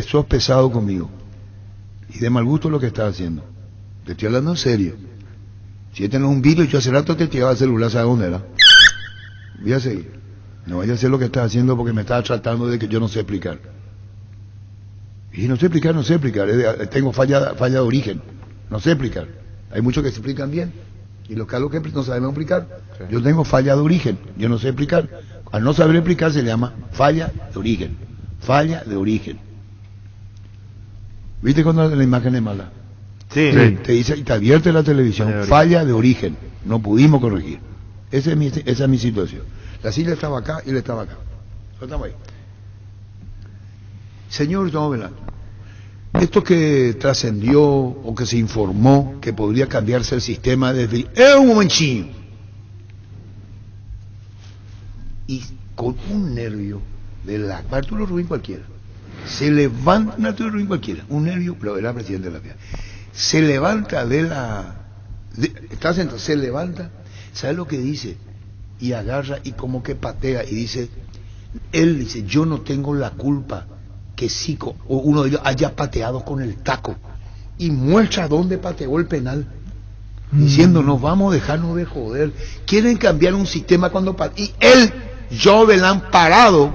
sos pesado conmigo. Y de mal gusto lo que estás haciendo. Te estoy hablando en serio. Si este no es un virus, yo hace rato te tiraba el celular, ¿sabes dónde era? Voy a seguir. No vaya a hacer lo que estás haciendo porque me estás tratando de que yo no sé explicar. Y no sé explicar. Tengo falla de origen. No sé explicar. Hay muchos que se explican bien. Y los que no sabemos explicar. Sí. Yo tengo falla de origen. Yo no sé explicar. Al no saber explicar se le llama falla de origen. Falla de origen. ¿Viste cuando la imagen es mala? Sí. Te dice y te advierte la televisión, falla de origen. No pudimos corregir. Esa es mi situación. La silla estaba acá y él estaba acá. Estamos ahí. Señor Noveland, esto que trascendió o que se informó que podría cambiarse el sistema de... un momentinho. Y con un nervio Arturo Rubín cualquiera. Se levanta, un Arturo Rubín cualquiera, un nervio, pero era presidente de la FIA. Se levanta está sentado, se levanta, ¿sabe lo que dice? Y agarra y como que patea y dice, él dice, yo no tengo la culpa que Zico o uno de ellos haya pateado con el taco, y muestra dónde pateó el penal, diciendo, no vamos a dejarnos de joder, quieren cambiar un sistema cuando y él, Jovelán parado,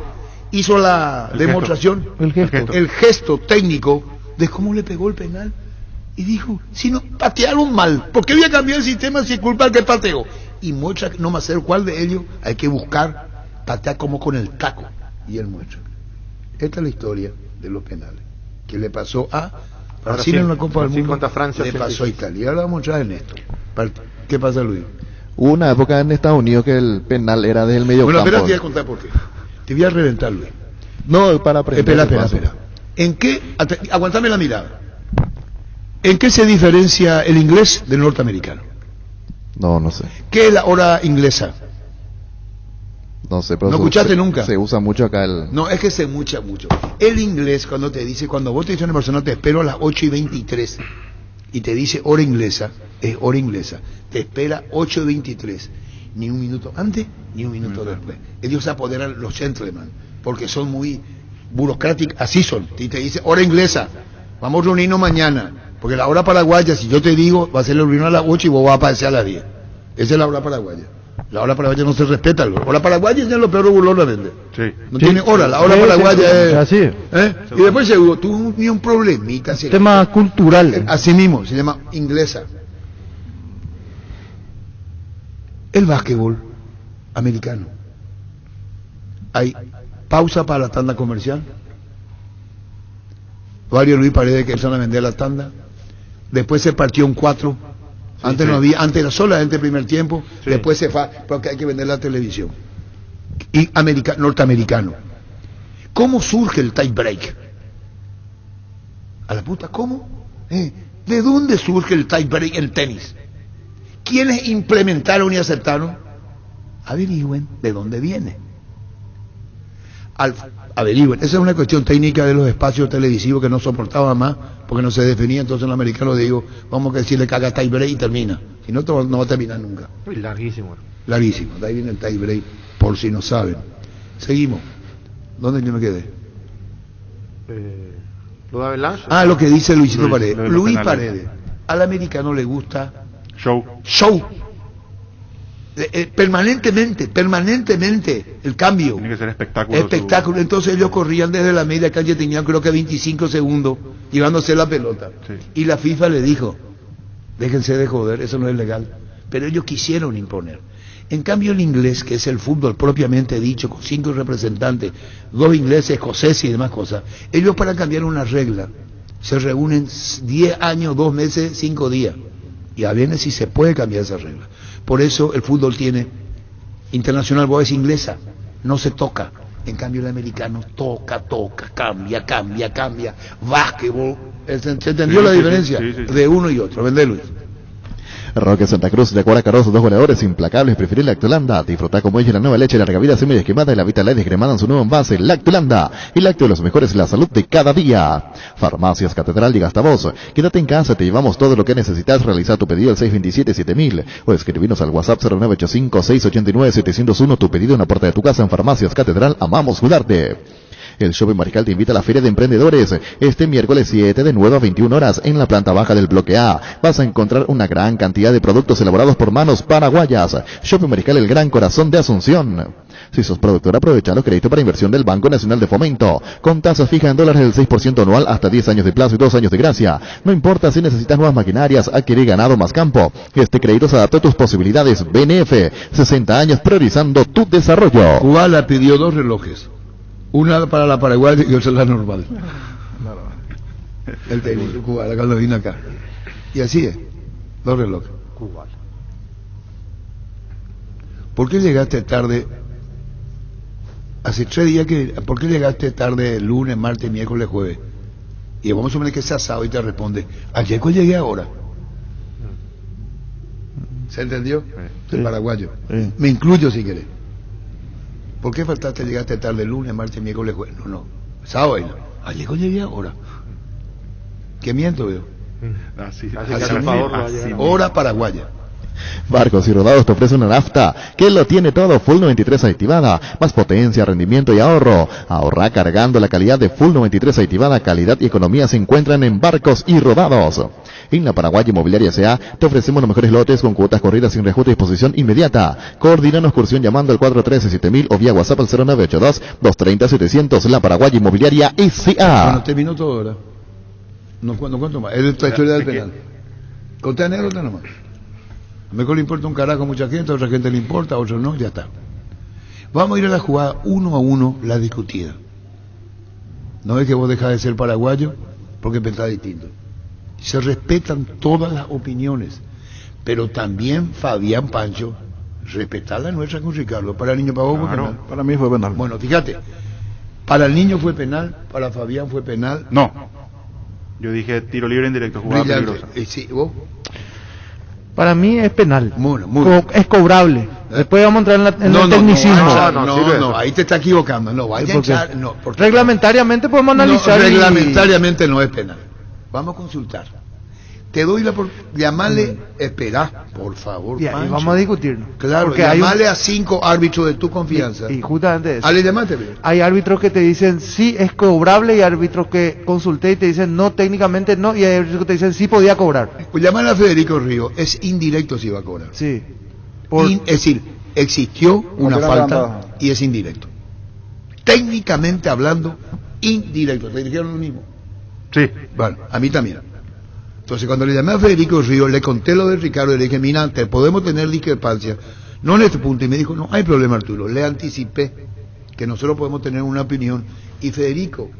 hizo la demostración, el gesto técnico de cómo le pegó el penal, y dijo, si no, patearon mal, ¿por qué voy a cambiar el sistema si es culpa del que pateó? Y muestra, no me sé cuál de ellos, hay que buscar, patear como con el taco, y él muestra. Esta es la historia de los penales, que le pasó a Brasil en la Copa del Mundo, contra Francia, le pasó a Italia. Ahora vamos a entrar en esto. ¿Qué pasa, Luis? Hubo una época en Estados Unidos que el penal era del medio Bueno, campo. espera, te voy a contar por qué. Te voy a reventar, Luis. No, para aprender. Espera. ¿En qué? Aguantame la mirada. ¿En qué se diferencia el inglés del norteamericano? No sé. ¿Qué es la hora inglesa? No sé, pero ¿No escuchaste nunca? Se usa mucho acá No, es que se mucha mucho. El inglés, cuando vos te dices a una persona, te espero a las 8:23, y te dice hora inglesa, es hora inglesa, te espera 8:23, ni un minuto antes, ni un minuto después. Ellos se apoderan los gentlemen, porque son muy burocráticos, así son, y te dice hora inglesa, vamos a reunirnos mañana, porque la hora paraguaya, si yo te digo, va a ser la reunión a las 8 y vos vas a aparecer a las 10. Esa es la hora paraguaya. La hora paraguaya no se respeta. La hora paraguaya ya lo peor burlón la vende. Sí. No tiene hora. La hora paraguaya es así. Y después tuvo un problemita. Tema cultural. Así mismo, se llama inglesa. El básquetbol americano. Hay pausa para la tanda comercial. Varios Luis Paredes que empezaron a vender la tanda. Después se partió en 4. Antes no había, antes era solamente el primer tiempo, después se fue, porque hay que vender la televisión. Y norteamericano. ¿Cómo surge el tie break? A la puta, ¿cómo? ¿De dónde surge el tie break en tenis? ¿Quiénes implementaron y aceptaron? Averigüen de dónde viene. Averigüen. Esa es una cuestión técnica de los espacios televisivos que no soportaba más, porque no se definía. Entonces el americano digo, vamos a decirle que haga tie break y termina. Si no, no va a terminar nunca. Larguísimo. Larguísimo. De ahí viene el tie break, por si no saben. Seguimos. ¿Dónde yo me quedé? Lo de Avalanche. Lo que dice Luisito Paredes. Luis Paredes. Al americano le gusta show. Permanentemente el cambio. Tiene que ser espectáculo. Entonces ellos corrían desde la media calle, tenían creo que 25 segundos llevándose la pelota. Sí. Y la FIFA le dijo, déjense de joder, eso no es legal. Pero ellos quisieron imponer. En cambio el inglés, que es el fútbol propiamente dicho, con 5 representantes, 2 ingleses, escoceses y demás cosas, ellos para cambiar una regla se reúnen 10 años, 2 meses, 5 días. Y a ver si se puede cambiar esa regla. Por eso el fútbol tiene internacional, vos es inglesa, no se toca. En cambio el americano toca, cambia. Básquetbol. ¿Se entendió la diferencia de uno y otro? Vende, Luis. Roque Santa Cruz, de Acuara Carrozo, 2 goleadores implacables, preferir Lactolanda. Disfruta como ella la nueva leche, larga vida, semi desquemada y la Vita Light descremada en su nuevo envase, Lactolanda. Y lácteo de los mejores, la salud de cada día. Farmacias Catedral, llega hasta vos. Quédate en casa, te llevamos todo lo que necesitas. Realiza tu pedido al 627-7000 o escribinos al WhatsApp 0985-689-701. Tu pedido en la puerta de tu casa en Farmacias Catedral. Amamos cuidarte. El Shopping Mariscal te invita a la Feria de Emprendedores. Este miércoles 7 de 9 a 21 horas en la planta baja del bloque A. Vas a encontrar una gran cantidad de productos elaborados por manos paraguayas. Shopping Mariscal, el gran corazón de Asunción. Si sos productor, aprovecha los créditos para inversión del Banco Nacional de Fomento. Con tasa fija en dólares del 6% anual hasta 10 años de plazo y 2 años de gracia. No importa si necesitas nuevas maquinarias, adquirir ganado más campo. Este crédito se adapta a tus posibilidades. BNF, 60 años priorizando tu desarrollo. Cubala pidió 2 relojes. Una para la paraguaya y otra la normal. El técnico cubano cuando vino acá. Y así es. 2 relojes. Cubano. ¿Por qué llegaste tarde? Hace 3 días ¿por qué llegaste tarde lunes, martes, miércoles, jueves? Y vamos a suponer que es asado y te responde, ayer cuando llegué ahora. ¿Se entendió? Soy paraguayo. Me incluyo si querés. ¿Por qué faltaste? Llegaste tarde, lunes, martes, miércoles, jueves. No. Sábado y no. Llegué ahora. ¿Qué miento veo? Así Hora paraguaya. Barcos y Rodados te ofrece una nafta que lo tiene todo. Full 93 activada, más potencia, rendimiento y ahorro. Ahorra cargando. La calidad de Full 93 activada, calidad y economía se encuentran en Barcos y Rodados. En la Paraguaya Inmobiliaria S.A. te ofrecemos los mejores lotes con cuotas corridas sin reajuste y disposición inmediata. Coordínanos cursión llamando al 413-7000 o vía WhatsApp al 0982-230-700. La Paraguaya Inmobiliaria S.A. Bueno, terminó todo ahora. No cuento más. Es la historia del penal. Conté anécdota nomás. A mejor le importa un carajo a mucha gente, a otra gente le importa, a otros no, ya está. Vamos a ir a la jugada 1 a 1, la discutida. No es que vos dejás de ser paraguayo porque pensás distinto. Se respetan todas las opiniones, pero también Fabián, Pancho, respetar la nuestra con Ricardo. Para el niño, para vos fue penal. Para mí fue penal. Bueno, fíjate, para el niño fue penal, para Fabián fue penal. No. Yo dije tiro libre en directo, jugada peligrosa. Sí, ¿vos? Para mí es penal. Muy. Es cobrable. Después vamos a entrar en el tecnicismo. No, ahí te está equivocando. No, vaya a echar. Reglamentariamente podemos analizar. Reglamentariamente no es penal. Vamos a consultar. Te doy llamarle, esperá, por favor. Y ahí vamos a discutirnos. Claro, porque llamarle a 5 árbitros de tu confianza. Y justamente eso. Llamate. Hay árbitros que te dicen sí es cobrable y árbitros que consulté y te dicen no, técnicamente no, y hay árbitros que te dicen sí podía cobrar. Pues llamar a Federico Río es indirecto si va a cobrar. Sí. Es decir, existió una falta y es indirecto. Técnicamente hablando, indirecto. ¿Te dijeron lo mismo? Sí. Bueno, a mí también. Entonces, cuando le llamé a Federico Río, le conté lo de Ricardo y le dije, mira, podemos tener discrepancias, no en este punto. Y me dijo, no hay problema, Arturo. Le anticipé que nosotros podemos tener una opinión. Y Federico,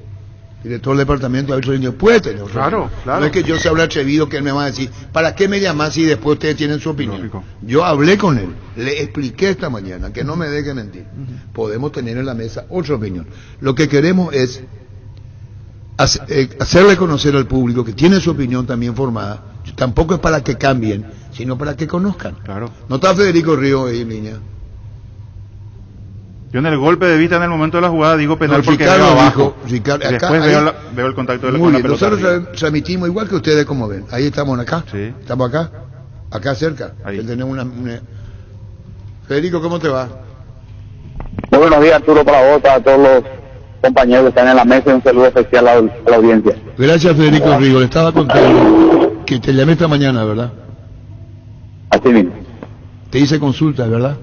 director del departamento de árbitros, puede tener otra opinión. Claro. No es que yo se habrá atrevido que él me va a decir, ¿para qué me llamas si después ustedes tienen su opinión? Lógico. Yo hablé con él, le expliqué esta mañana, que no me deje mentir. Podemos tener en la mesa otra opinión. Lo que queremos es hacerle conocer al público que tiene su opinión también formada. Tampoco es para que cambien, sino para que conozcan. Claro. ¿No está Federico Río ahí en línea? Yo en el golpe de vista en el momento de la jugada digo penal porque Ricardo veo abajo. Acá, después veo el contacto de la, muy con la bien, pelota. nosotros transmitimos igual que ustedes, como ven. Ahí estamos acá. Sí. Estamos acá cerca. Ahí. Tenemos Federico, ¿cómo te va? Muy buenos días, Arturo, para vos, para todos los compañeros que están en la mesa, y un saludo especial a la audiencia. Gracias, Federico Rigo. Le estaba contando que te llamé esta mañana, ¿verdad? Así mismo. Te hice consultas, ¿verdad?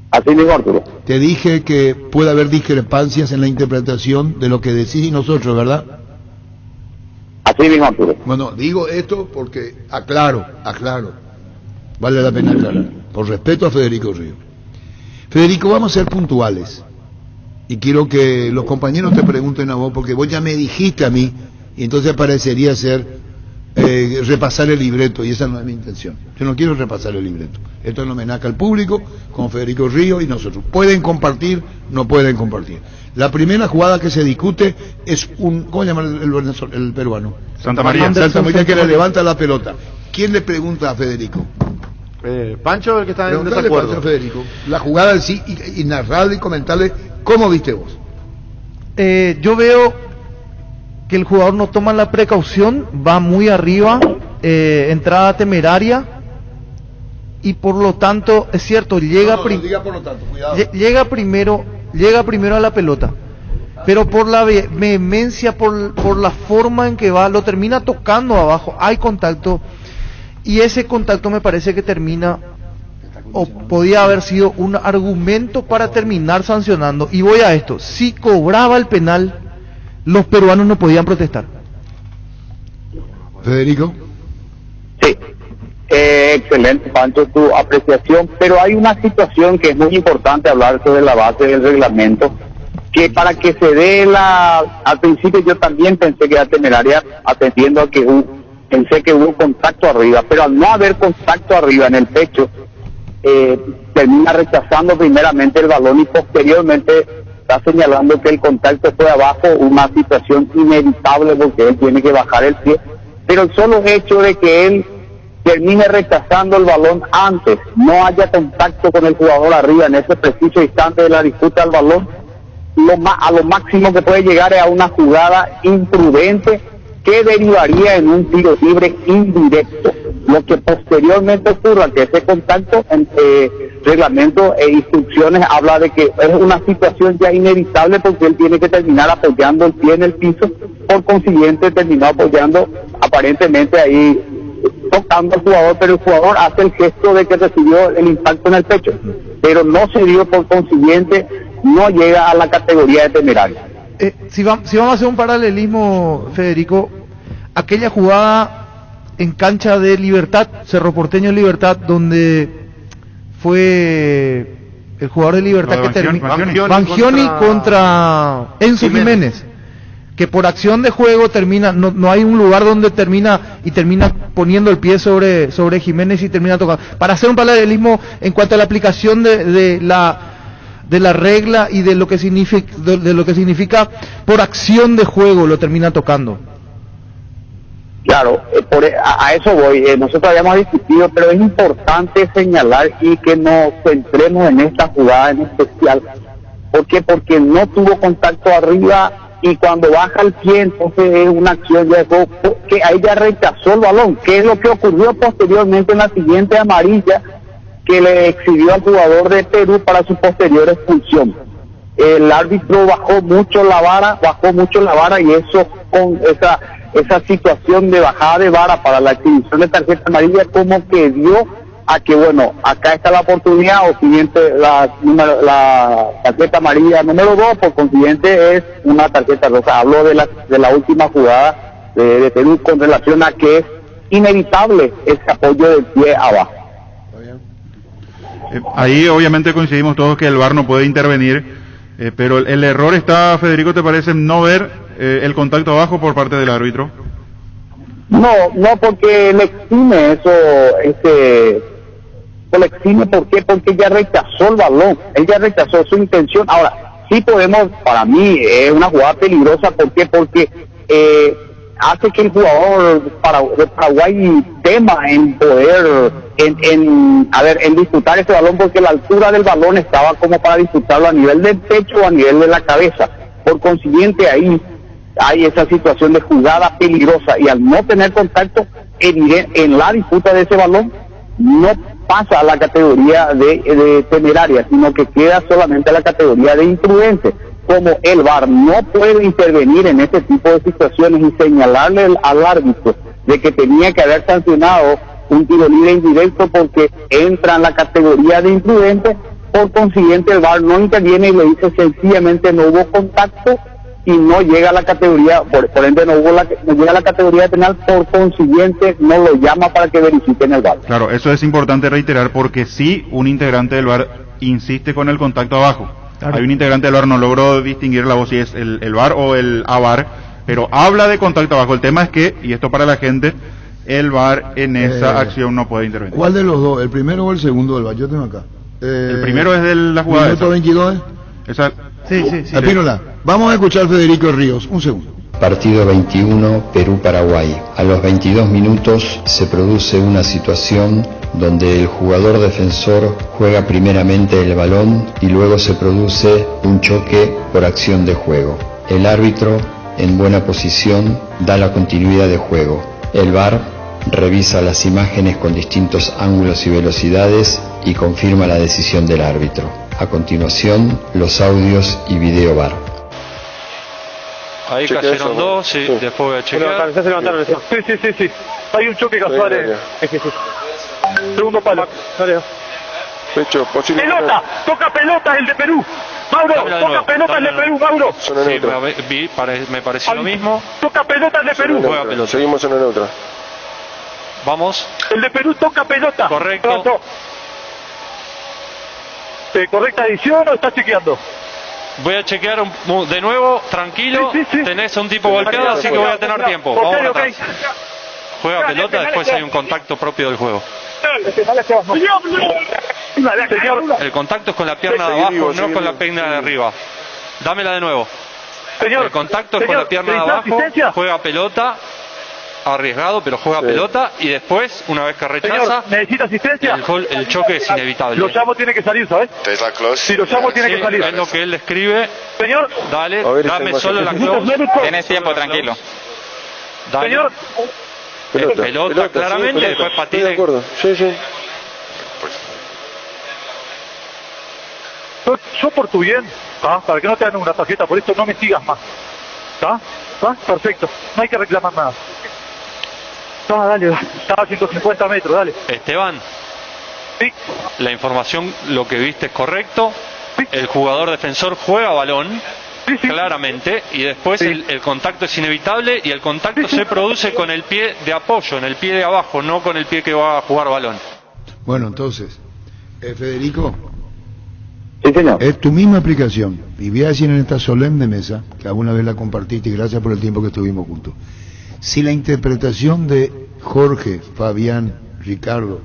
Así mismo, Arturo. Te dije que puede haber discrepancias en la interpretación de lo que decís y nosotros, ¿verdad? Así mismo, Arturo. Bueno, digo esto porque aclaro. Vale la pena aclarar. Por respeto a Federico Río. Federico, vamos a ser puntuales. Y quiero que los compañeros te pregunten a vos, porque vos ya me dijiste a mí, y entonces parecería ser repasar el libreto, y esa no es mi intención. Yo no quiero repasar el libreto. Esto es un homenaje al público, con Federico Río y nosotros. Pueden compartir, no pueden compartir. La primera jugada que se discute es ¿cómo se llama el peruano? Santa María. Santa María, que le levanta la pelota. ¿Quién le pregunta a Federico? Pancho, el que está en desacuerdo. A Federico, la jugada en sí, y narrarle y comentarle cómo viste vos. Yo veo que el jugador no toma la precaución, va muy arriba, entrada temeraria, y por lo tanto, es cierto, llega primero a la pelota, pero por la vehemencia, por la forma en que va, lo termina tocando abajo, hay contacto, y ese contacto me parece que termina, o podía haber sido un argumento para terminar sancionando. Y voy a esto, si cobraba el penal, los peruanos no podían protestar. Federico. Sí, excelente, Pancho, tu apreciación, pero hay una situación que es muy importante hablar sobre la base del reglamento, que para que se dé al principio yo también pensé que era temeraria, atendiendo a que pensé que hubo contacto arriba, pero al no haber contacto arriba en el pecho, termina rechazando primeramente el balón y posteriormente está señalando que el contacto fue abajo, una situación inevitable porque él tiene que bajar el pie, pero el solo hecho de que él termine rechazando el balón antes, no haya contacto con el jugador arriba en ese preciso instante de la disputa del balón, a lo máximo que puede llegar es a una jugada imprudente que derivaría en un tiro libre indirecto. Lo que posteriormente ocurra, que ese contacto entre reglamento e instrucciones habla de que es una situación ya inevitable porque él tiene que terminar apoyando el pie en el piso, por consiguiente terminó apoyando aparentemente ahí tocando al jugador, pero el jugador hace el gesto de que recibió el impacto en el pecho, pero no se dio, por consiguiente no llega a la categoría de temerario. Si vamos a hacer un paralelismo, Federico, aquella jugada en cancha de Libertad, Cerro Porteño Libertad, donde fue el jugador de Libertad que terminó, Bangioni contra Enzo Jiménez, que por acción de juego termina, no hay un lugar donde termina poniendo el pie sobre Jiménez y termina tocando. Para hacer un paralelismo en cuanto a la aplicación de la regla y de lo que significa por acción de juego lo termina tocando. Claro, a eso voy. Nosotros habíamos discutido, pero es importante señalar y que nos centremos en esta jugada en especial. ¿Por qué? Porque no tuvo contacto arriba y cuando baja el pie, entonces es una acción de juego que ahí ya rechazó el balón, que es lo que ocurrió posteriormente en la siguiente amarilla que le exhibió al jugador de Perú para su posterior expulsión. El árbitro bajó mucho la vara y eso con esa situación de bajada de vara para la exhibición de tarjeta amarilla como que dio a que bueno, acá está la oportunidad, o siguiente la tarjeta amarilla número 2, por consiguiente es una tarjeta roja. Hablo de la última jugada de Perú con relación a que es inevitable ese apoyo del pie abajo. Ahí obviamente coincidimos todos que el VAR no puede intervenir, pero el error está, Federico, ¿te parece no ver el contacto abajo por parte del árbitro? No, porque le exime eso, le exime, ¿por qué? Porque ya rechazó el balón, él ya rechazó su intención. Ahora, sí podemos, para mí es una jugada peligrosa, ¿por qué? Porque hace que el jugador de Paraguay tema en poder, en disputar ese balón, porque la altura del balón estaba como para disputarlo a nivel del pecho o a nivel de la cabeza. Por consiguiente, ahí hay esa situación de jugada peligrosa y al no tener contacto en la disputa de ese balón, no pasa a la categoría de temeraria, sino que queda solamente a la categoría de imprudente. Como el VAR no puede intervenir en este tipo de situaciones y señalarle al árbitro de que tenía que haber sancionado un tiro libre indirecto porque entra en la categoría de imprudente, por consiguiente el VAR no interviene y le dice sencillamente no hubo contacto y no llega a la categoría, por ende no llega a la categoría penal, por consiguiente no lo llama para que verifiquen el VAR. Claro, eso es importante reiterar porque si un integrante del VAR insiste con el contacto abajo, claro. Hay un integrante del VAR, no logró distinguir la voz si es el VAR o el AVAR, pero habla de contacto abajo. El tema es que, y esto para la gente, el VAR en esa acción no puede intervenir. ¿Cuál de los dos? ¿El primero o el segundo del VAR? Yo tengo acá. El primero es de la jugada. ¿Minuto 22? Esa. Sí. Apínola. Vamos a escuchar a Federico Ríos. Un segundo. Partido 21, Perú-Paraguay. A los 22 minutos se produce una situación donde el jugador defensor juega primeramente el balón y luego se produce un choque por acción de juego. El árbitro, en buena posición, da la continuidad de juego. El VAR revisa las imágenes con distintos ángulos y velocidades y confirma la decisión del árbitro. A continuación, los audios y video VAR. Ahí cayeron dos, sí, después voy a chequear. Ya se levantaron. Sí. Hay un choque casual. Segundo palo. Pecho, posible. ¡Pelota! ¡Toca pelota el de Perú! ¡Mauro! ¡Toca pelota el de Perú, Mauro! Sí, me pareció lo mismo. ¡Toca pelota el de Perú! Juega pelota. Seguimos en la neutra. Vamos. El de Perú toca pelota. Correcto. ¿Correcta edición o estás chequeando? Voy a chequear de nuevo, tranquilo. Sí. Tenés un tipo golpeado, así que voy a tener tiempo. Vamos atrás. Juega pelota, después hay un contacto propio del juego. El contacto es con la pierna de abajo, no con la pierna de arriba. Dámela de nuevo. El contacto es con la pierna de abajo, juega pelota. arriesgado, pero juega pelota y después, una vez que rechaza, Señor, ¿necesita asistencia? el choque es inevitable. Lo llamo, tiene que salir, ¿sabes? Si lo llamo, tiene que salir. Es lo que él describe. Señor. Dale, dame solo la close. Tienes tiempo, tranquilo. Dale. Señor. Pelota, claramente, sí, después estoy patine. de acuerdo, sí. Yo por tu bien, para que no te den una tarjeta, por esto no me sigas más. ¿Está? Perfecto, no hay que reclamar nada. Dale, estaba a 150 metros, dale. Esteban, sí. La información, lo que viste es correcto. Sí. El jugador defensor juega balón, claramente, y después el contacto es inevitable y el contacto se produce con el pie de apoyo, en el pie de abajo, no con el pie que va a jugar balón. Bueno, entonces, Federico. Sí, señor. Es tu misma aplicación. Y voy a decir en esta solemne mesa, que alguna vez la compartiste y gracias por el tiempo que estuvimos juntos. Si la interpretación de Jorge, Fabián, Ricardo,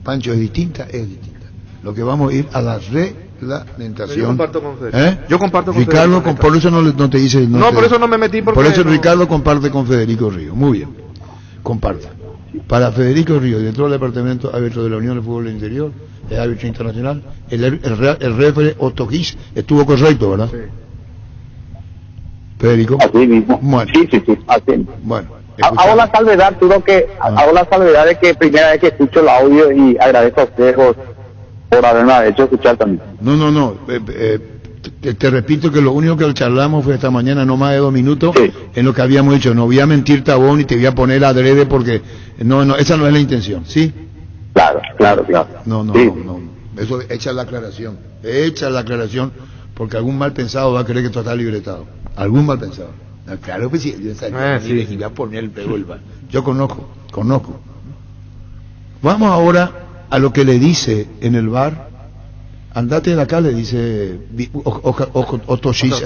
Pancho es distinta, es distinta. Lo que vamos a ir a la reglamentación. Yo comparto con Federico. Yo comparto con Ricardo, Federico. por eso no te dice... por eso no me metí. Por eso Ricardo comparte con Federico Río. Muy bien. Comparte. Para Federico Río, dentro del departamento árbitro de la Unión de Fútbol del Interior, el árbitro internacional, el referee Otto Gish estuvo correcto, ¿verdad? Sí. Federico. Así mismo. Bueno. Sí, así mismo. Bueno. Hago la salvedad, Arturo, hago la salvedad de que primera vez que escucho el audio y agradezco a ustedes por haberme hecho escuchar también. No. Te repito que lo único que charlamos fue esta mañana, no más de 2 minutos, en lo que habíamos dicho. No voy a mentirte a vos ni te voy a poner adrede porque no, esa no es la intención, ¿sí? Claro. No. Eso, echa la aclaración, porque algún mal pensado va a creer que tú estás libretado. Algún mal pensado. No, claro, pues sí, yo sabía que iba a poner el pego el bar. Yo conozco. Vamos ahora a lo que le dice en el bar. Andate de acá, le dice Otto Gish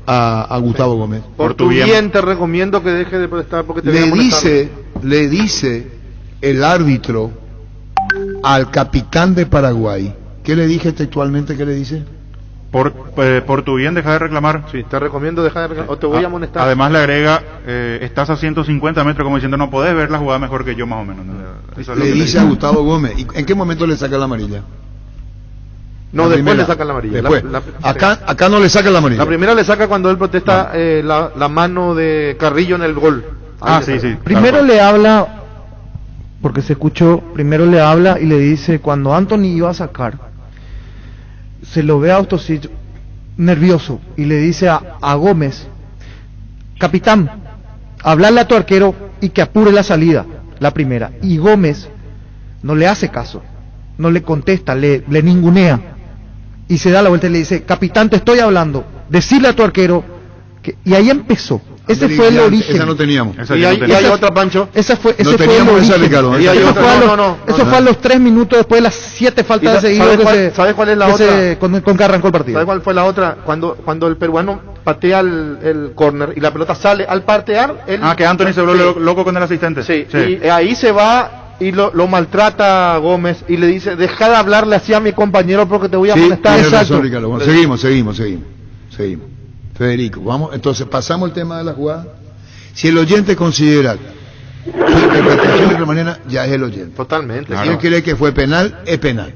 a Gustavo Gómez. Por tu bien te recomiendo que deje de protestar porque te voy a molestar. Le dice el árbitro al capitán de Paraguay. ¿Qué le dije textualmente? ¿Qué le dice? Por tu bien, deja de reclamar. Sí, te recomiendo dejar de reclamar o te voy a amonestar. Además le agrega, estás a 150 metros, como diciendo, no podés ver la jugada mejor que yo, más o menos. Eso le dice a Gustavo Gómez. ¿Y en qué momento le saca la amarilla? No, después le saca la amarilla. Después. Acá no le saca la amarilla. La primera le saca cuando él protesta la mano de Carrillo en el gol. Sí. Primero le habla, porque se escuchó, primero le habla y le dice, cuando Anthony iba a sacar, se lo ve a Autosich nervioso y le dice a Gómez, capitán, hablarle a tu arquero y que apure la salida, la primera. Y Gómez no le hace caso, no le contesta, le ningunea y se da la vuelta y le dice, capitán, te estoy hablando, decirle a tu arquero que... Y ahí empezó. Ese fue el origen. Esa no teníamos. Y hay otra, Pancho. Ese fue el origen. Ricardo. Eso fue a los 3 minutos después de las 7 faltas de seguido. ¿Sabes cuál es la otra? Con que arrancó el partido. ¿Sabes cuál fue la otra? Cuando el peruano patea el córner y la pelota sale al patear. Que Anthony se volvió loco con el asistente. Sí. Y ahí se va y lo maltrata a Gómez y le dice, deja de hablarle así a mi compañero porque te voy a molestar. Exacto. Bueno, seguimos. Federico, vamos, entonces pasamos el tema de la jugada. Si el oyente considera que la interpretación de otra manera, ya es el oyente. Totalmente. Si él cree que fue penal, es penal.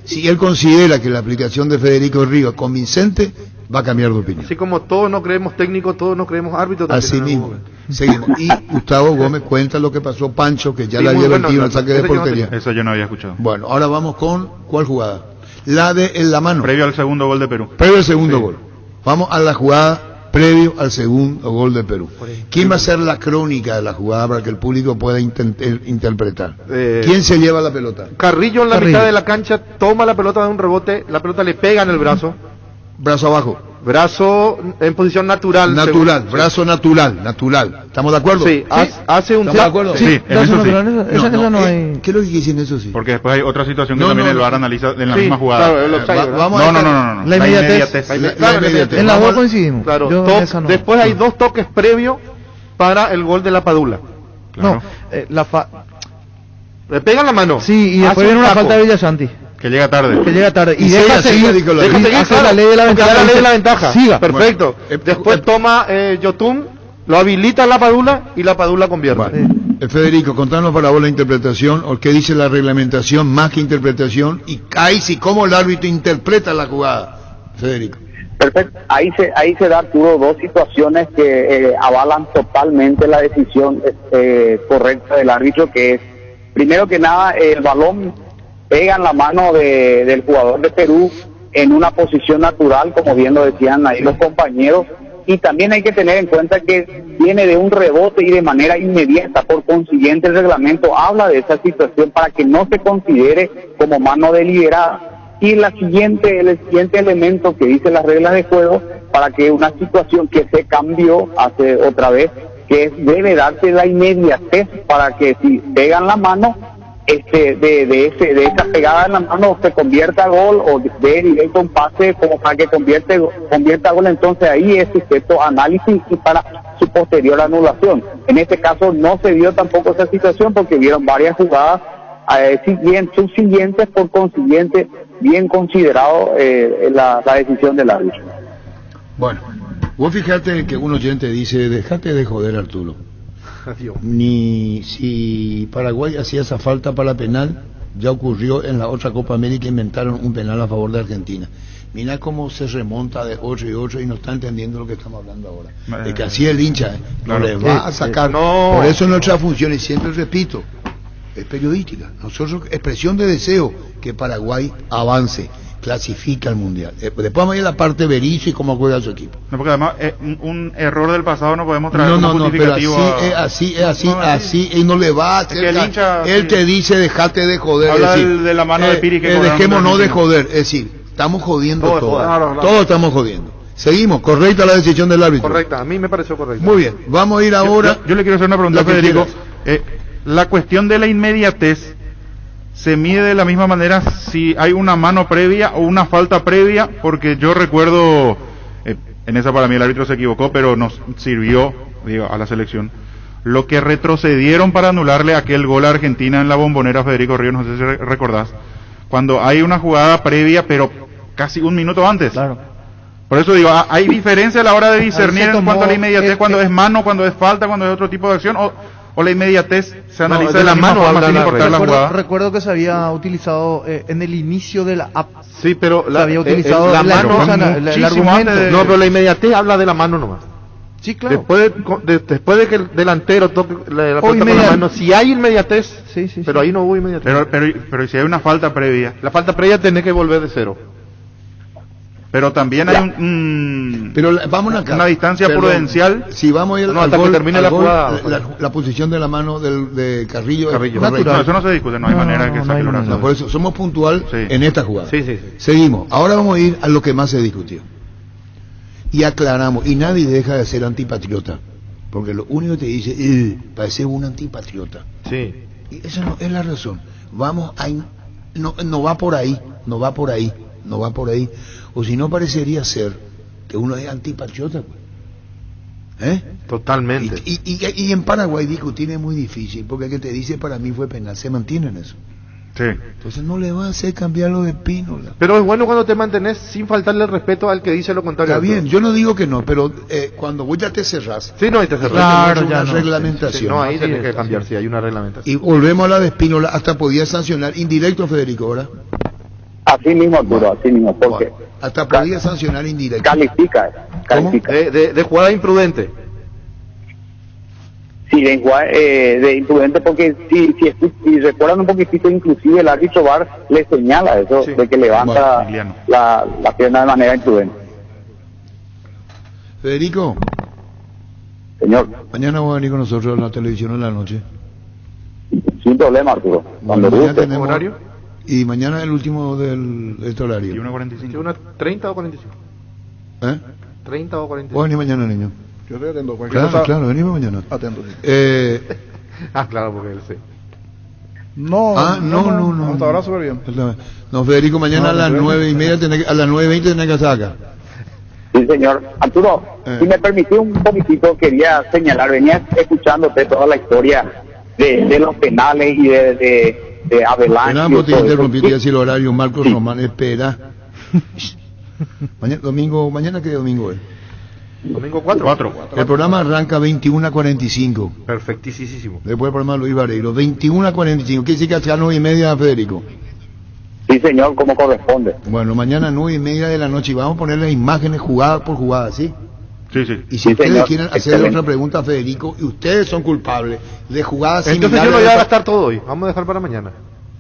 Si él considera que la aplicación de Federico Río es convincente, va a cambiar de opinión. Así como todos no creemos técnicos, todos no creemos árbitros. Así mismo. Seguimos. Y Gustavo Gómez cuenta lo que pasó Pancho, que ya le había vertido el saque de portería. Eso yo no había escuchado. Bueno, ahora vamos con, ¿cuál jugada? La de en la mano. Previo al segundo gol de Perú. Previo al segundo gol. Vamos a la jugada previo al segundo gol de Perú. ¿Quién va a hacer la crónica de la jugada para que el público pueda interpretar? ¿Quién se lleva la pelota? Carrillo en la mitad de la cancha toma la pelota de un rebote, la pelota le pega en el brazo. Brazo abajo. Brazo en posición natural. Brazo natural. ¿Estamos de acuerdo? Sí, hace un... ¿Estamos de acuerdo? Sí, en eso sí. Esa no hay... ¿Qué es lo que dicen eso sí? Porque después hay otra situación que también el VAR analiza en la misma jugada. No. La inmediatez. En las dos coincidimos. Claro. Después hay 2 toques previos para el gol de la Padula. Claro. Le pegan la mano. Sí, y después viene una falta de Villasanti. Que llega tarde. Y deja seguir la ley de la ventaja. Siga. Perfecto. Después toma Yotun Lo habilita la Padula y la Padula convierte. Federico, contanos para vos la interpretación, o qué dice la reglamentación más que interpretación, y ahí sí, cómo el árbitro interpreta la jugada, Federico. Perfecto, ahí se da, Arturo, dos situaciones que avalan totalmente la decisión correcta del árbitro, que es, primero que nada, el balón pega en la mano del jugador de Perú en una posición natural, como bien lo decían ahí los compañeros, y también hay que tener en cuenta que viene de un rebote y de manera inmediata, por consiguiente el reglamento habla de esa situación para que no se considere como mano deliberada. Y el siguiente elemento que dice las reglas de juego, para que una situación que se cambió hace otra vez, que debe darse la inmediatez para que si pegan la mano, de esa pegada en la mano se convierta a gol, o de directo un pase como para que convierta a gol. Entonces ahí es sujeto a análisis y para su posterior anulación. En este caso no se dio tampoco esa situación, porque vieron varias jugadas subsiguientes, por consiguiente bien considerado la decisión del árbitro. Bueno, vos fíjate que un oyente dice, déjate de joder, Arturo. Ni si Paraguay hacía esa falta para penal, ya ocurrió en la otra Copa América, inventaron un penal a favor de Argentina. Mira cómo se remonta de otro y otro y no está entendiendo lo que estamos hablando ahora. De que así el hincha no le va a sacar. Por eso nuestra función, y siempre repito, es periodística. Nosotros, expresión de deseo que Paraguay avance, clasifica al Mundial. Después vamos a ir a la parte Berizzo y cómo juega su equipo. No, porque además un error del pasado no podemos traer como justificativo. Pero así, y no le va a hacer. Él te dice, dejate de joder. Habla de la mano de Piri que dejémonos de joder. Es decir, estamos jodiendo todo. Todos estamos jodiendo. Seguimos, correcta la decisión del árbitro. Correcta, a mí me pareció correcta. Muy bien, vamos a ir ahora. Yo le quiero hacer una pregunta a Federico. La cuestión de la inmediatez se mide de la misma manera si hay una mano previa o una falta previa, porque yo recuerdo, en esa para mí el árbitro se equivocó, pero nos sirvió, a la selección, lo que retrocedieron para anularle aquel gol a Argentina en la Bombonera, Federico Ríos, no sé si recordás, cuando hay una jugada previa, pero casi un minuto antes. Claro. Por eso digo, hay diferencia a la hora de discernir en cuanto a la inmediatez, cuando es mano, cuando es falta, cuando es otro tipo de acción, o la inmediatez se analiza de la misma forma sin importar la jugada. Recuerdo que se había utilizado en el inicio de la app. Sí, pero se había utilizado la mano, el argumento. No, pero la inmediatez habla de la mano nomás. Sí, claro. Después de que el delantero toque la pelota con la mano, si hay inmediatez, pero ahí no hubo inmediatez. Pero si hay una falta previa. La falta previa tenés que volver de cero. Pero también hay vamos acá. Una distancia prudencial. Si vamos a ir hasta que termine la jugada. La posición de la mano de Carrillo. No, eso no se discute, no hay manera de que saque el brazo. Por eso somos puntual en esta jugada. Sí. Seguimos. Ahora vamos a ir a lo que más se discutió. Y aclaramos. Y nadie deja de ser antipatriota. Porque lo único que te dice, parece un antipatriota. Sí. Y esa no es la razón. Vamos a... No va por ahí. No va por ahí. O si no, parecería ser que uno es antipatriota, pues. Totalmente. Y en Paraguay discutir es muy difícil, porque el que te dice para mí fue penal, se mantiene en eso. Sí. Entonces no le va a hacer cambiar lo de Pínola. Pero es bueno cuando te mantenés sin faltarle el respeto al que dice lo contrario. Está bien, yo no digo que no, pero cuando vos ya te cerrás. Sí, no, ahí te cerrás. Claro, ya una reglamentación. No, ahí tenés que cambiar, sí, hay una reglamentación. Y volvemos a la de Pínola, hasta podía sancionar indirecto, Federico, ¿verdad? Así mismo, Arturo, así mismo, porque hasta podía sancionar indirecto. Califica. De jugada imprudente. Sí, de imprudente, porque si recuerdan un poquitito, inclusive el árbitro VAR le señala eso, de que levanta la pierna de manera imprudente. Federico. Señor. Mañana voy a venir con nosotros a la televisión en la noche. Sin problema, Arturo. Cuando mañana tenemos horario. Y mañana el último de este horario. ¿Y 1:45? ¿Una 30 o 45? 30 o 45. Voy a venir mañana, niño. Yo estoy atento. Claro, venimos mañana. Atento. Claro, porque él sí. No. Hasta ahora súper bien. No, Federico, mañana a las 9:30, a las 9:20 tenés que estar acá. Sí, señor. Arturo, si me permitís un poquitito, quería señalar, venía escuchándote toda la historia de los penales y de Avalanche. Te interrumpí, te decir el horario, Marcos Román, espera. Mañana ¿qué domingo es? Domingo 4. 4. El programa arranca 21:45. Perfectísimo. Después el programa Luis Vareiro, 21:45. ¿Qué dice que hasta 9:30, Federico? Sí, señor, como corresponde. Bueno, mañana 9:30 de la noche y vamos a poner las imágenes jugada por jugada, ¿sí? Sí, sí. Y si Sí, ustedes señor. quieren hacerle Excelente. otra pregunta a Federico, y ustedes son culpables de jugadas Entonces similares. yo lo voy a gastar todo hoy. Vamos a dejar para mañana.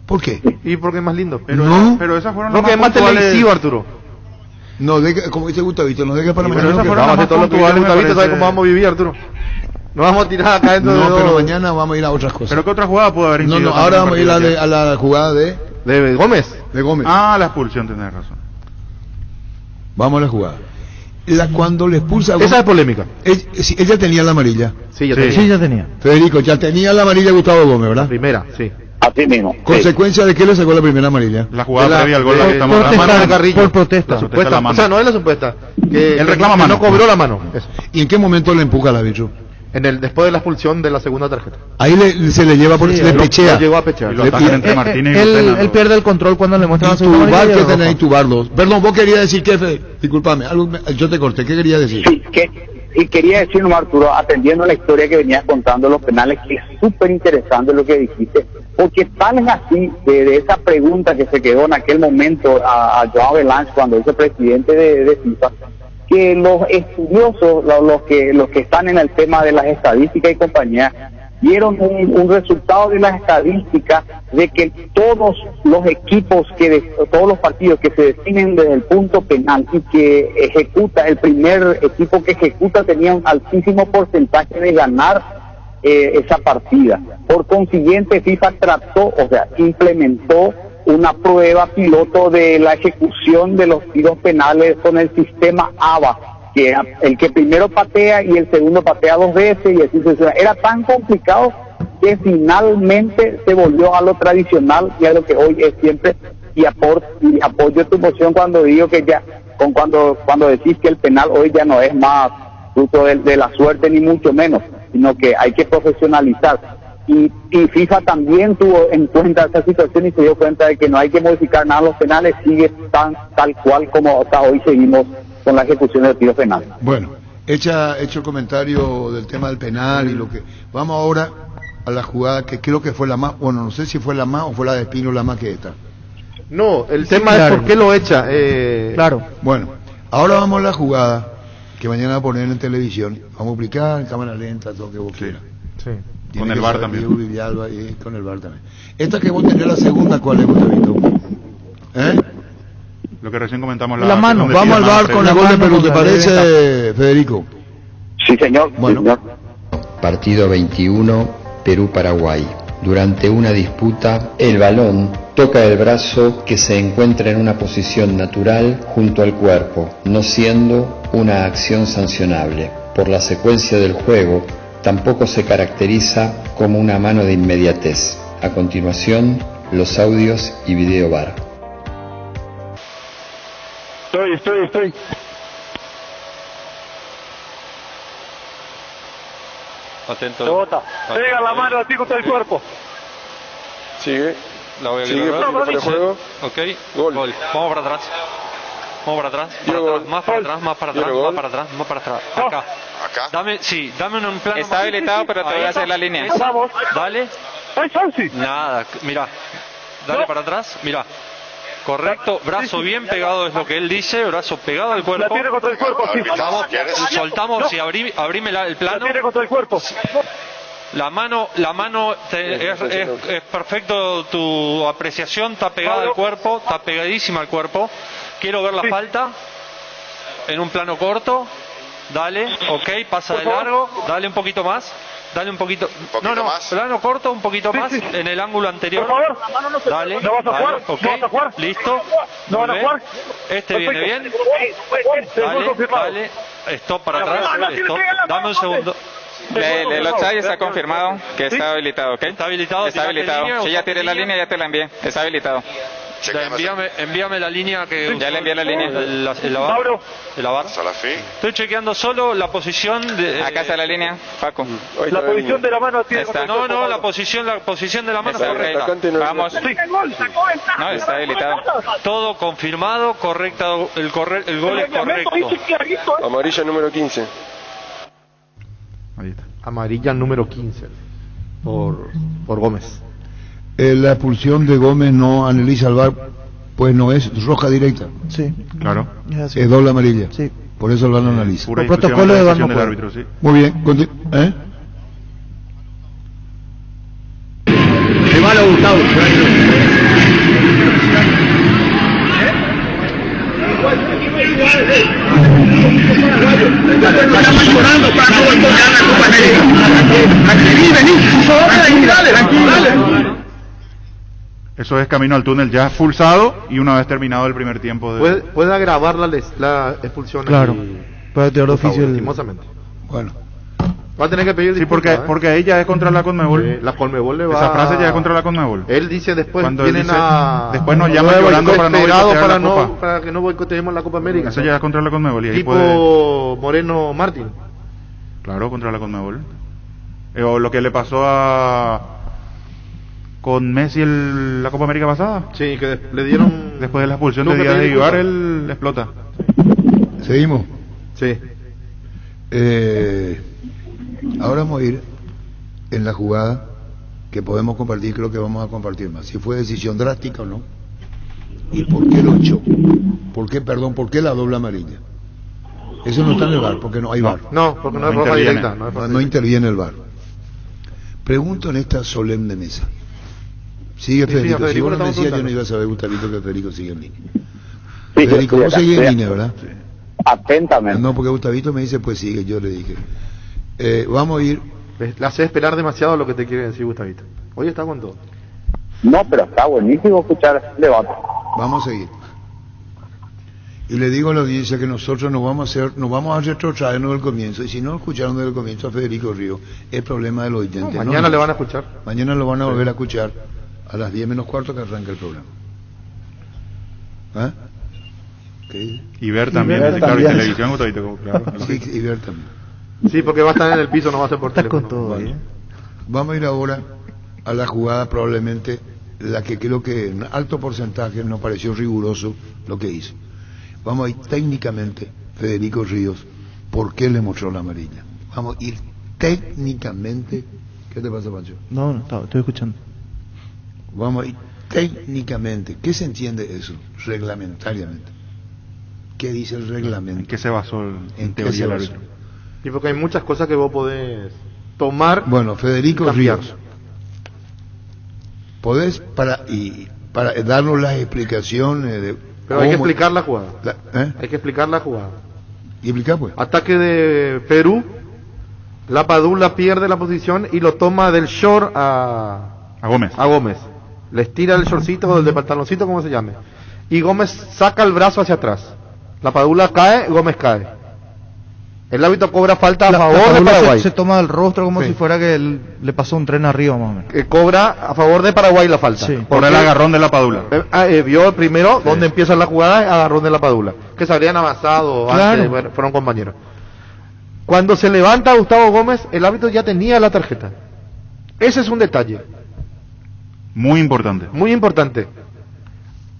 ¿Por qué? Y porque es más lindo. Pero, No. pero esas fueron No, las que es más puntuales. televisivo, Arturo. No, como dice Gustavito, no dejes para Sí, mañana. pero lo esas que- fueron Vamos a las hacer todo lo que puntuales, vale, me Gustavito, ¿sabes parece. cómo vamos a vivir, Arturo? Nos vamos a tirar acá dentro de No, pero dos- mañana vamos a ir a otras cosas. Pero ¿qué otra jugada pudo haber No, incidido? no, ahora vamos a ir también en el a la jugada de de Gómez. Gómez. Ah, la expulsión, tenés razón. Vamos a la jugada. Cuando le expulsa a Esa es Gómez, polémica. ella tenía la amarilla. Sí, yo Sí. tenía. Sí, ya tenía. Federico, ya tenía la amarilla Gustavo Gómez, ¿verdad? Primera, sí. Así mismo. Sí. ¿Consecuencia de qué le sacó la primera amarilla? La jugada De la- previa al gol de- que estamos por hablando. mano de Carrillo. Por protesta. La supuesta Supuesta, la mano. o sea, no es la supuesta. Él reclama que mano. no cobró la mano. Eso. ¿Y en qué momento le empuja al árbitro? Después de la expulsión de la segunda tarjeta. Ahí se le lleva por Sí, le lo- pechea. lo llegó a pechar. Y lo Le atajan pide- entre Martínez y Él, Lucena. él pierde el control cuando le muestran Y a su tu amarilla bar y que el tenés rojo. tu bar 2. Perdón, vos querías decir qué, Fede? Disculpame, yo te corté. ¿Qué querías decir? Sí, y quería decir, nomás, Arturo, atendiendo a la historia que venías contando los penales, que es súper interesante lo que dijiste, porque tal es así de esa pregunta que se quedó en aquel momento a Joao Belange cuando es el presidente de FIFA, que los estudiosos, los que están en el tema de las estadísticas y compañía, dieron un resultado de las estadísticas de que todos los equipos, todos los partidos que se definen desde el punto penal y que ejecuta, el primer equipo que ejecuta tenía un altísimo porcentaje de ganar esa partida. Por consiguiente, FIFA implementó una prueba piloto de la ejecución de los tiros penales con el sistema ABA, que era el que primero patea y el segundo patea 2 veces y así sucesivamente. Era tan complicado que finalmente se volvió a lo tradicional y a lo que hoy es siempre, y apoyo tu moción cuando digo que ya, cuando decís que el penal hoy ya no es más fruto de la suerte ni mucho menos, sino que hay que profesionalizar. Y FIFA también tuvo en cuenta esa situación y se dio cuenta de que no hay que modificar nada los penales, sigue tal cual como hasta hoy seguimos con la ejecución del tiro penal. Bueno, hecho el comentario del tema del penal y lo que... Vamos ahora a la jugada que creo que fue la más... Bueno, no sé si fue la más o fue la de Espino la más que esta. No, el Sí, tema claro. es por qué lo echa. Claro. Bueno, ahora vamos a la jugada que mañana va a poner en televisión. Vamos a publicar en cámara lenta, todo lo que vos quieras. Sí. Tiene Con el que VAR saber también. Diego Villalba y con el VAR también. Esta que vos tenés la segunda, ¿cuál es, Gustavito? ¿Eh? Lo que recién comentamos. La mano. donde Vamos tira al VAR mano con el previa. gol de Perú, ¿te con la parece, Federico? Sí, señor. Bueno. Sí, señor. Partido 21, Perú-Paraguay. Durante una disputa, el balón toca el brazo que se encuentra en una posición natural junto al cuerpo, no siendo una acción sancionable. Por la secuencia del juego, tampoco se caracteriza como una mano de inmediatez. A continuación, los audios y video VAR. Estoy. Atento. Rebota. Pega la mano así contra el cuerpo. Sigue. La voy a Sigue, quitar. fuera de juego. Ok. Gol. Vamos para atrás. Vamos para atrás. Quiero Para atrás. gol. Más para atrás. Más para atrás. Quiero Más gol. para atrás. Más para atrás. Acá. Dame un plano. Está habilitado, pero te voy a hacer la línea. Esa. Vamos. Dale. ¡Ay, Chelsea! Nada. Mira. Dale para atrás. Mira. Correcto, brazo bien pegado es lo que él dice, brazo pegado al La cuerpo. tiene contra el cuerpo, sí. Vamos, soltamos y abrime el La plano. tiene contra el cuerpo. La mano es perfecto tu apreciación, está pegada al cuerpo, está pegadísima al cuerpo. Quiero ver la falta en un plano corto. Dale, ok, pasa de largo, dale un poquito más. Dale un poquito. Plano corto, un poquito más en el ángulo anterior. Por favor, la mano no se... Dale, ¿No vas a jugar? ok, ¿No vas a jugar? listo. ¿No van a Muy jugar? bien. Este viene bien. Dale, stop para atrás. Stop. Dame un segundo. El offside está confirmado que está habilitado, ¿ok? Está habilitado. Está ¿tiraste habilitado. línea o Si ya sacaste tiré la línea, ya te la envié. Está habilitado. Envíame la línea que... Ya le envié la línea. El VAR. Estoy chequeando solo la posición de... Acá está la línea, Paco. La posición de la mano tiene... No, la posición de la mano Está correcta. Vamos. No, está habilitado. Todo confirmado, correcta, el gol es correcto. Amarilla número 15. Ahí está. Amarilla número 15 por Gómez. La expulsión de Gómez no analiza el VAR, pues no es roja directa. Sí. Claro. Es doble amarilla. Sí. Por eso el VAR no analiza. Pura Por protocolo de VAR no del puede. árbitro, sí. Muy bien. ¿Eh? Se va a Gustavo. Eso es camino al túnel ya expulsado y una vez terminado el primer tiempo de... Puede agravar la expulsión. Claro. Aquí, Puede tener Gustavo, oficio. lastimosamente. Bueno. Va a tener que pedir Sí, disculpas, porque ahí ya es contra la Conmebol. La Conmebol le va... Esa frase ya es contra la Conmebol. Él dice después Cuando vienen él dice, a... después nos llaman llorando para no boicotear la Copa. para que no boicoteemos la Copa América. Eso ya es contra la Conmebol y ahí Tipo puede... Moreno Martín. Claro, contra la Conmebol. O lo que le pasó con Messi la Copa América pasada. Sí, que le dieron... Después de la expulsión Tuvo de que Díaz de pedir Vivar, disculpas. él explota. Seguimos. Sí. Ahora vamos a ir en la jugada que podemos compartir, creo que vamos a compartir más. Si fue decisión drástica o no. ¿Y por qué lo echó? ¿Por qué la doble amarilla? Eso no está en el VAR, porque no hay VAR. No, porque no es roja interviene. directa. No interviene el VAR. Pregunto en esta solemne mesa. Sigue Federico. Si Federico vos no me le decías, estamos yo no iba a saber, Gustavito, que Federico sigue en línea. Sí, Federico, vos seguís en línea, ¿verdad? Atentamente. No, porque Gustavito me dice, pues sigue, yo le dije. Vamos a ir. Le hace esperar demasiado lo que te quiere decir Gustavito. Hoy está con todo. No, pero está buenísimo escuchar el debate. Vamos a seguir. Y le digo a la audiencia que nosotros nos vamos a retrotraernos del comienzo. Y si no escucharon desde el comienzo a Federico Río, es problema de los oyentes. Mañana le van a escuchar. Mañana lo van a volver a escuchar a las 10 menos cuarto que arranca el programa. ¿Ah? ¿Qué dice? Y ver también, ver claro, también. y televisión, Gustavito, claro. Sí, y ver también. Sí, porque va a estar en el piso, no va a ser por Estás teléfono. con todo, Bueno, vamos a ir ahora a la jugada, probablemente la que creo que en alto porcentaje nos pareció riguroso lo que hizo. Vamos a ir técnicamente, Federico Ríos, ¿por qué le mostró la amarilla? Vamos a ir técnicamente. ¿Qué te pasa, Pancho? No, estoy escuchando. Vamos a ir técnicamente. ¿Qué se entiende eso? Reglamentariamente. ¿Qué dice el reglamento? ¿En qué se basó en qué teoría se el basó? árbitro? Y porque hay muchas cosas que vos podés tomar. Bueno, Federico cambiar. Ríos, ¿podés para darnos las explicaciones de Pero hay que cómo- explicar la jugada. ¿Eh? Hay que explicar la jugada. ¿Y explicar pues? Ataque de Perú. La Padula pierde la posición y lo toma del short a Gómez. Le estira el shortcito o del pantaloncito, como se llame. Y Gómez saca el brazo hacia atrás. La Padula cae, Gómez cae. El árbitro cobra falta a favor de Padula Paraguay. se toma el rostro como Sí. si fuera que le pasó un tren arriba, más o menos. Cobra a favor de Paraguay la falta. Sí. Por el agarrón de la Padula. Vio primero donde empieza la jugada, agarrón de la Padula. Que se habrían avanzado Claro. antes, bueno, fueron compañeros. Cuando se levanta Gustavo Gómez, el árbitro ya tenía la tarjeta. Ese es un detalle Muy importante. muy importante.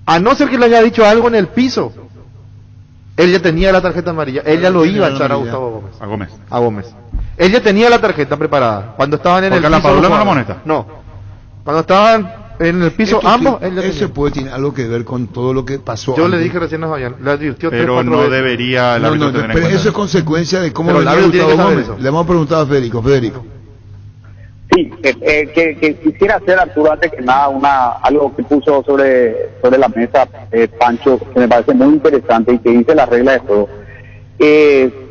A no ser que le haya dicho algo en el piso, él ya tenía la tarjeta amarilla. Él ya lo iba a echar a Gustavo Gómez. A Gómez. Él ya tenía la tarjeta preparada. Cuando estaban en Porque el la piso. Padula no la jugaban. amonesta. No. Cuando estaban en el piso, Esto ambos, que- él ya ese tenía. puede tener algo que ver con todo lo que pasó. Yo le antes. dije recién a Fabián, le advirtió Pero 3-4 no veces. debería el No, árbitro no, tener en pero cuenta eso es consecuencia de cómo Pero el venía árbitro tiene Gustavo que saber Gómez. eso. Le hemos preguntado a Federico. Sí, que quisiera hacer, Arturo, antes que nada, algo que puso sobre la mesa Pancho, que me parece muy interesante y que dice la regla de juego.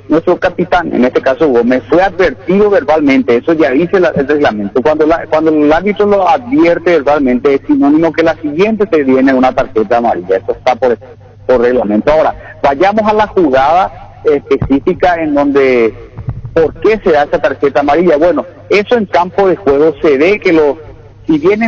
Nuestro capitán, en este caso Gómez, fue advertido verbalmente, eso ya dice el reglamento. Cuando el árbitro lo advierte verbalmente, es sinónimo que la siguiente te viene una tarjeta amarilla, eso está por reglamento. Ahora, vayamos a la jugada específica en donde, ¿por qué se da esa tarjeta amarilla? Bueno, eso en campo de juego se ve que si bien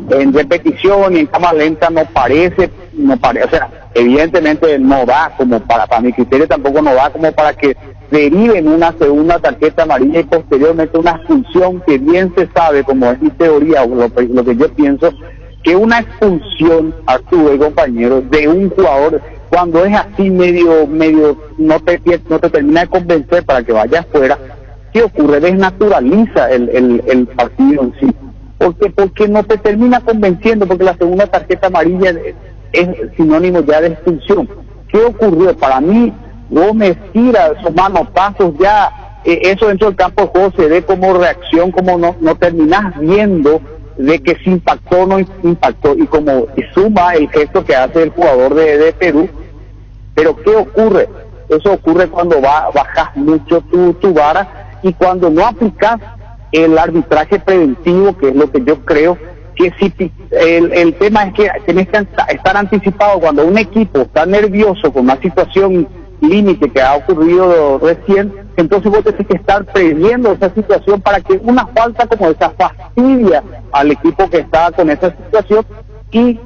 en repetición y en cámara lenta no parece, o sea, evidentemente no da como para mi criterio tampoco no da como para que derive en una segunda tarjeta amarilla y posteriormente una expulsión, que bien se sabe, como es mi teoría, o lo que yo pienso, que una expulsión, Arturo y compañeros, de un jugador, cuando es así medio no te termina de convencer para que vaya afuera, ¿qué ocurre? Desnaturaliza el partido en sí. Porque no te termina convenciendo, porque la segunda tarjeta amarilla es sinónimo ya de expulsión. ¿Qué ocurrió? Para mí, Gómez tira sus manotazos ya, eso dentro del campo de juego se ve como reacción, como no terminás viendo de que si impactó o no impactó, y como suma el gesto que hace el jugador de Perú. Pero ¿qué ocurre? Eso ocurre cuando bajas mucho tu vara y cuando no aplicas el arbitraje preventivo, que es lo que yo creo que si el tema es que tenés que estar anticipado cuando un equipo está nervioso con una situación límite que ha ocurrido recién, entonces vos tenés que estar previendo esa situación para que una falta como esa fastidia al equipo que está con esa situación, y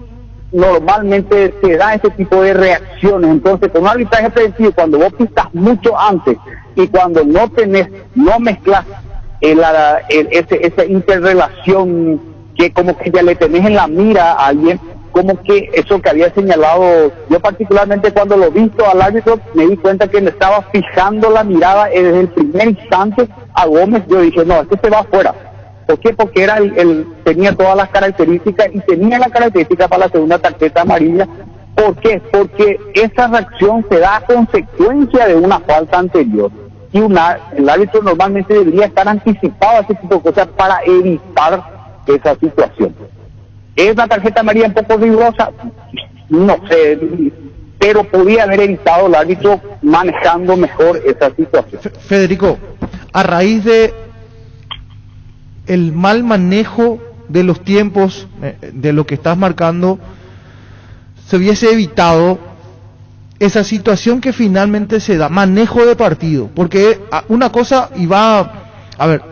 normalmente se da ese tipo de reacciones. Entonces, con un arbitraje preventivo, cuando vos pistas mucho antes y cuando no mezclas esa interrelación que como que ya le tenés en la mira a alguien, como que eso que había señalado, yo particularmente cuando lo visto al árbitro me di cuenta que le estaba fijando la mirada desde el primer instante a Gómez. Yo dije, no, este se va afuera. ¿Por qué? Porque era tenía todas las características y tenía la característica para la segunda tarjeta amarilla. ¿Por qué? Porque esa reacción se da a consecuencia de una falta anterior. Y el árbitro normalmente debería estar anticipado a ese tipo de cosas para evitar esa situación. ¿Es una tarjeta amarilla un poco rigurosa? No sé, pero podía haber evitado el árbitro manejando mejor esa situación. Federico, a raíz de el mal manejo de los tiempos, de lo que estás marcando, se hubiese evitado esa situación que finalmente se da, manejo de partido, porque una cosa,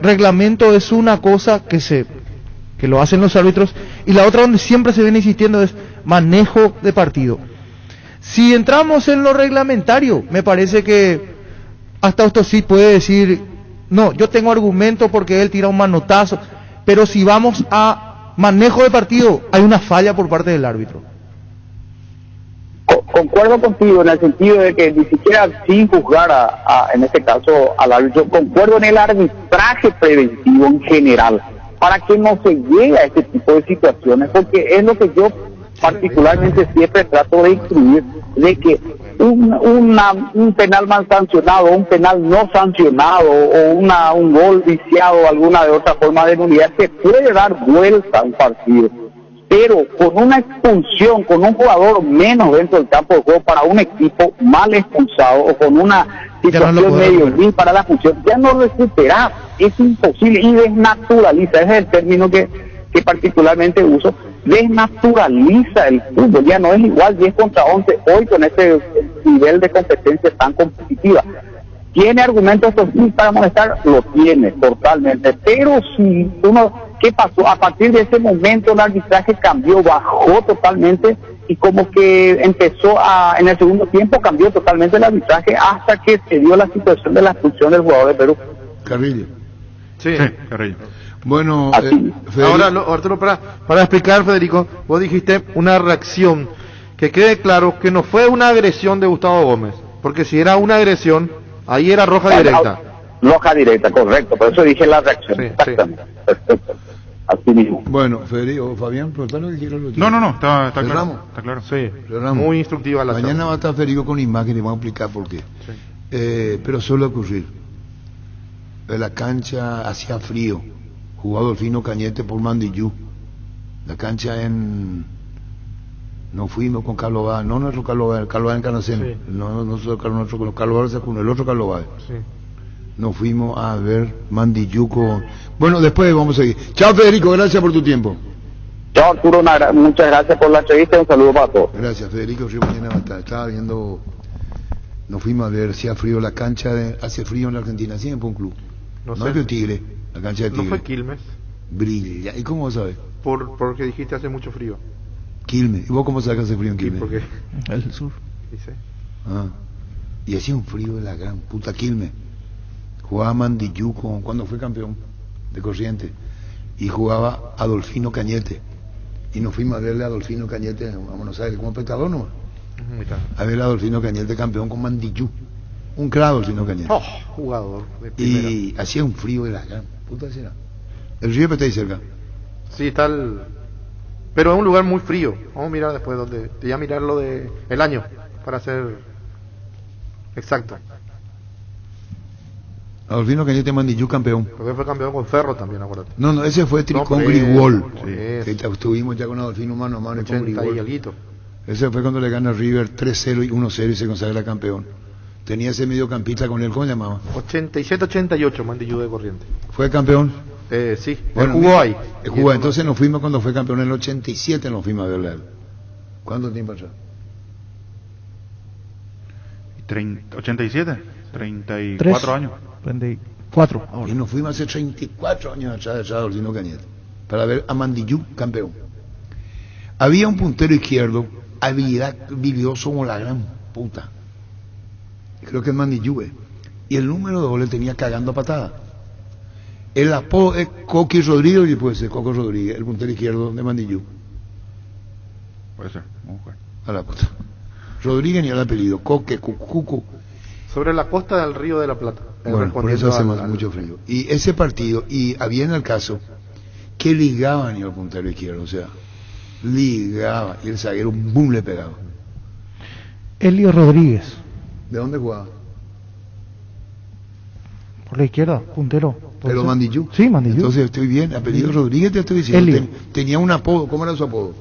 reglamento es una cosa que lo hacen los árbitros, y la otra donde siempre se viene insistiendo es manejo de partido. Si entramos en lo reglamentario, me parece que hasta esto sí puede decir, no, yo tengo argumento porque él tira un manotazo, pero si vamos a manejo de partido, hay una falla por parte del árbitro. Concuerdo contigo en el sentido de que ni siquiera sin juzgar en este caso al árbitro, concuerdo en el arbitraje preventivo en general, para que no se llegue a este tipo de situaciones, porque es lo que yo particularmente siempre trato de incluir, de que un penal mal sancionado, un penal no sancionado, o un gol viciado, alguna de otra forma de nulidad, se puede dar vuelta a un partido. Pero con una expulsión, con un jugador menos dentro del campo de juego para un equipo mal expulsado, o con una situación medio bien para la expulsión, ya no recuperás, es imposible y desnaturaliza, ese es el término que particularmente uso, desnaturaliza el fútbol, ya no es igual 10 contra 11 hoy con este nivel de competencia tan competitiva. ¿Tiene argumentos para molestar? Lo tiene, totalmente, pero si ¿qué pasó? A partir de ese momento el arbitraje cambió, bajó totalmente, y como que empezó en el segundo tiempo cambió totalmente el arbitraje hasta que se dio la situación de la expulsión del jugador de Perú. Carrillo. Sí, Carrillo. Bueno, ahora Arturo, para explicar, Federico, vos dijiste una reacción, que quede claro que no fue una agresión de Gustavo Gómez, porque si era una agresión, ahí era roja directa. Roja directa, correcto, por eso dije la reacción. Sí, exactamente. Sí. Perfecto. Así mismo. Bueno, Federico, Fabián, preguntar lo que quieran los No, está claro. Está claro. Sí, muy instructiva la mañana va a estar Federico con imágenes y vamos a explicar por qué. Sí. Pero suele ocurrir. La cancha hacía frío. Jugado Fino Cañete por Mandillú. La cancha no fuimos con Carlos Báez, no nuestro Carlos Báez, Carlos Báez en Canaceno. Sí. No nuestro Carlos Báez, el otro Carlos Báez. Sí. Nos fuimos a ver Mandillú con... Bueno, después vamos a seguir. Chao, Federico, gracias por tu tiempo. Chao, Arturo, muchas gracias por la entrevista y un saludo para todos. Gracias, Federico. Río mañana va a estar. Estaba viendo... Nos fuimos a ver si hacía frío la cancha, hace frío en la Argentina, siempre un club. No es de Tigre, la cancha de Tigre. ¿No fue Quilmes? Brilla. ¿Y cómo sabes? porque dijiste hace mucho frío. Quilmes. ¿Y vos cómo sacas ese frío en Quilmes? Porque El sur. dice. Ah. Y hacía un frío de la gran puta. Quilmes. Jugaba Mandillú cuando fue campeón de Corrientes. Y jugaba Adolfino Cañete. Y nos fuimos a verle a Adolfino Cañete a Buenos Aires como espectador nomás. A ver a Adolfino Cañete campeón con Mandillú. Un crack Adolfino Cañete. Oh, jugador de primera. Y hacía un frío de la gran puta. ¿Será? El río está ahí cerca. Sí, está el... Pero es un lugar muy frío. Vamos a mirar después donde... Te voy a mirar lo de... el año, para ser exacto. Adolfino Cañete Mandillú campeón. Porque fue campeón con Ferro también, acuérdate. No, ese fue Tricón No, Grigol. sí. Que estuvimos ya con Adolfino mano a mano y con 80 y Grigol. alguito. Ese fue cuando le gana a River 3-0 y 1-0 y se consagra campeón. Tenía ese mediocampista con él, ¿cómo se llamaba? 87-88, Mandillú de Corriente. ¿Fue campeón? Sí, Bueno, jugó ahí. Jugó, entonces nos fuimos cuando fue campeón en el 87, nos fuimos a verle a él. ¿Cuánto tiempo atrás? 87, 34 años. 34 ahora. Y nos fuimos hace 34 años atrás de Adolfino Cañete para ver a Mandillú campeón. Había un puntero izquierdo habilidoso como la gran puta. Creo que es Mandillú. Y el número 2 le tenía cagando a patada. El apodo es Coqui Rodríguez y puede ser Coco Rodríguez, el puntero izquierdo de Mandillú. Puede ser, vamos a jugar. A la puta. Rodríguez ni el apellido, Coque, Cucu. Sobre la costa del Río de la Plata. Bueno, por eso hace mucho frío. Y ese partido, y había en el caso que ligaban y al puntero izquierdo, o sea, ligaba y el zaguero boom le pegaba. Elio Rodríguez, ¿De dónde jugaba? por la izquierda, puntero. Pero Mandillú. Sí, Mandillú. Entonces estoy bien, apellido Rodríguez te estoy diciendo. Elio. Tenía un apodo, ¿cómo era su apodo?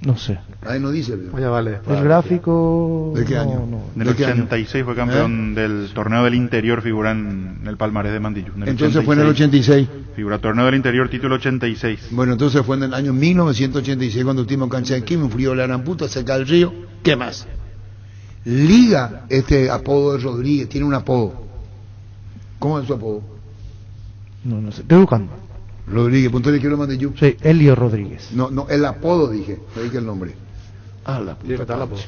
No sé. Ahí no dice. Oye, vale. El gráfico... ¿De qué año? En el 86 fue campeón del torneo del interior, figura en el palmarés de Mandillú. Entonces fue en el 86. Figura torneo del interior, título 86. Bueno, entonces fue en el año 1986 cuando tuvimos cancha de Quilmes, un frío de la gran puta, cerca del río. ¿Qué más? Liga este apodo de Rodríguez, tiene un apodo. ¿Cómo es su apodo? No sé. Estoy buscando. Rodríguez, punto de quiero Mandillú. Sí, Elio Rodríguez. No, el apodo dije, no dije el nombre. Ah, la puta. Está el apodo.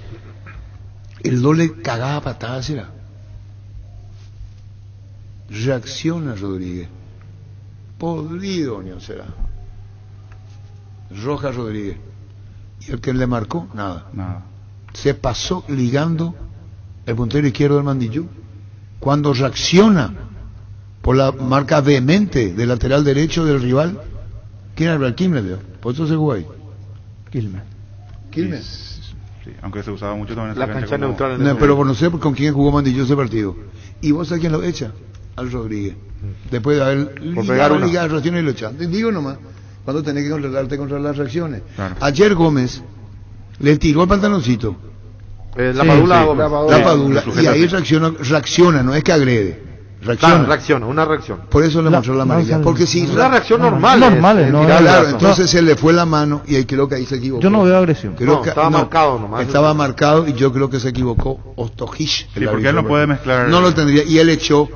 El 2 le cagaba patadas, será. Reacciona Rodríguez. Podrido, ni será. Roja Rodríguez. Y el que le marcó, nada. Se pasó ligando el puntero izquierdo del Mandillú. Cuando reacciona por la marca vehemente del lateral derecho del rival, ¿quién era el Quilmes? Por eso se jugó ahí. Quilmes. Sí, aunque se usaba mucho también La cancha neutral. No, pero no sé con quién jugó Mandillú ese partido. ¿Y vos sabés quién lo echa? Al Rodríguez. Después de haber ligado reacciones y lo echan. Digo nomás, cuando tenés que controlarte contra las reacciones. Claro. Ayer Gómez le tiró el pantaloncito. La Padula. La Padula. Y ahí reacciona, no es que agrede. Reacciona, una reacción. Por eso le mostró la amarilla. Porque si es una reacción normal. Claro, entonces se le fue la mano y ahí creo que ahí se equivocó. Yo no veo agresión. Estaba marcado nomás. Estaba marcado y yo creo que se equivocó Ostojic. Sí, porque él no puede mezclar. No lo tendría. Y él echó.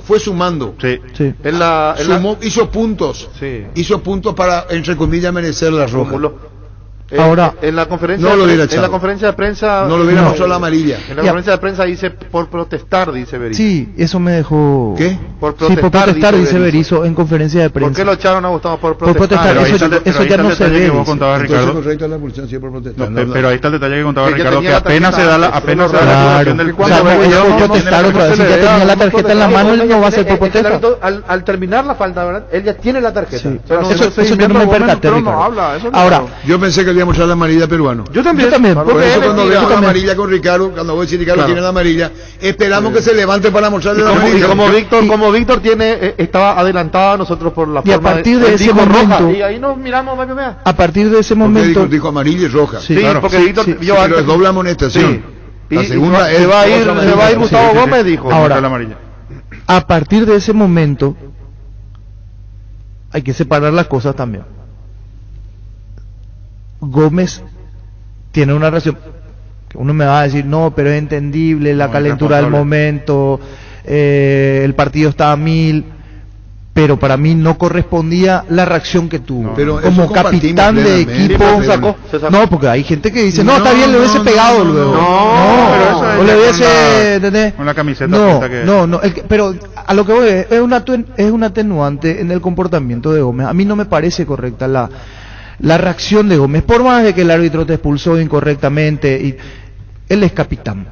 Fue sumando. Sí. Sumó, hizo puntos. Sí. Hizo puntos para, entre comillas, merecer la roja. Ahora, en la conferencia no lo hubiera en la conferencia de prensa no lo hubiera mostrado la amarilla. En la conferencia de prensa dice por protestar, dice Berizzo. Sí, eso me dejó. ¿Qué? Por protestar, dice Berizzo en conferencia de prensa. ¿Por qué lo echaron a Gustavo por protestar? Por protestar, eso ya no se ve. Que vos contabas, Ricardo. Correcto la expulsión, sí, por protestar. Pero ahí está el detalle que contaba Que Ricardo, que tenía apenas se da la situación del protestar otra vez. Si ya tenía la tarjeta en la mano, él no va a ser por protesta. Al terminar la falta, ¿verdad? Él ya tiene la tarjeta. Eso yo no me percaté, Ahora, yo pensé que le iba a mostrar la amarilla peruano. Yo también. Por eso cuando vemos la amarilla con Ricardo, cuando voy a decir Ricardo tiene la amarilla, esperamos que se levante para mostrarle la amarilla. Como Víctor estaba adelantado a nosotros por la y forma a partir de ese momento, y ahí nos miramos, a partir de ese momento dijo amarilla y roja. Sí, porque Víctor vio antes. Pero es doble amonestación. La segunda se va a ir Gustavo Gómez, dijo. Ahora, la amarilla. A partir de ese momento hay que separar las cosas también. Gómez tiene una reacción que uno me va a decir, no, pero es entendible, la calentura del momento, el partido está a 1000, pero para mí no correspondía la reacción que tuvo. Pero como eso capitán de plenamente. equipo, Sí, se sacó. no, porque hay gente que dice, No, está bien, le hubiese no, pegado no, luego. pero eso es o le ya hubiese, ¿entendés? con la camiseta No, puesta que- no, pero a lo que voy es un atenuante en el comportamiento de Gómez. A mí no me parece correcta la reacción de Gómez, por más de que el árbitro te expulsó incorrectamente, y él es capitán.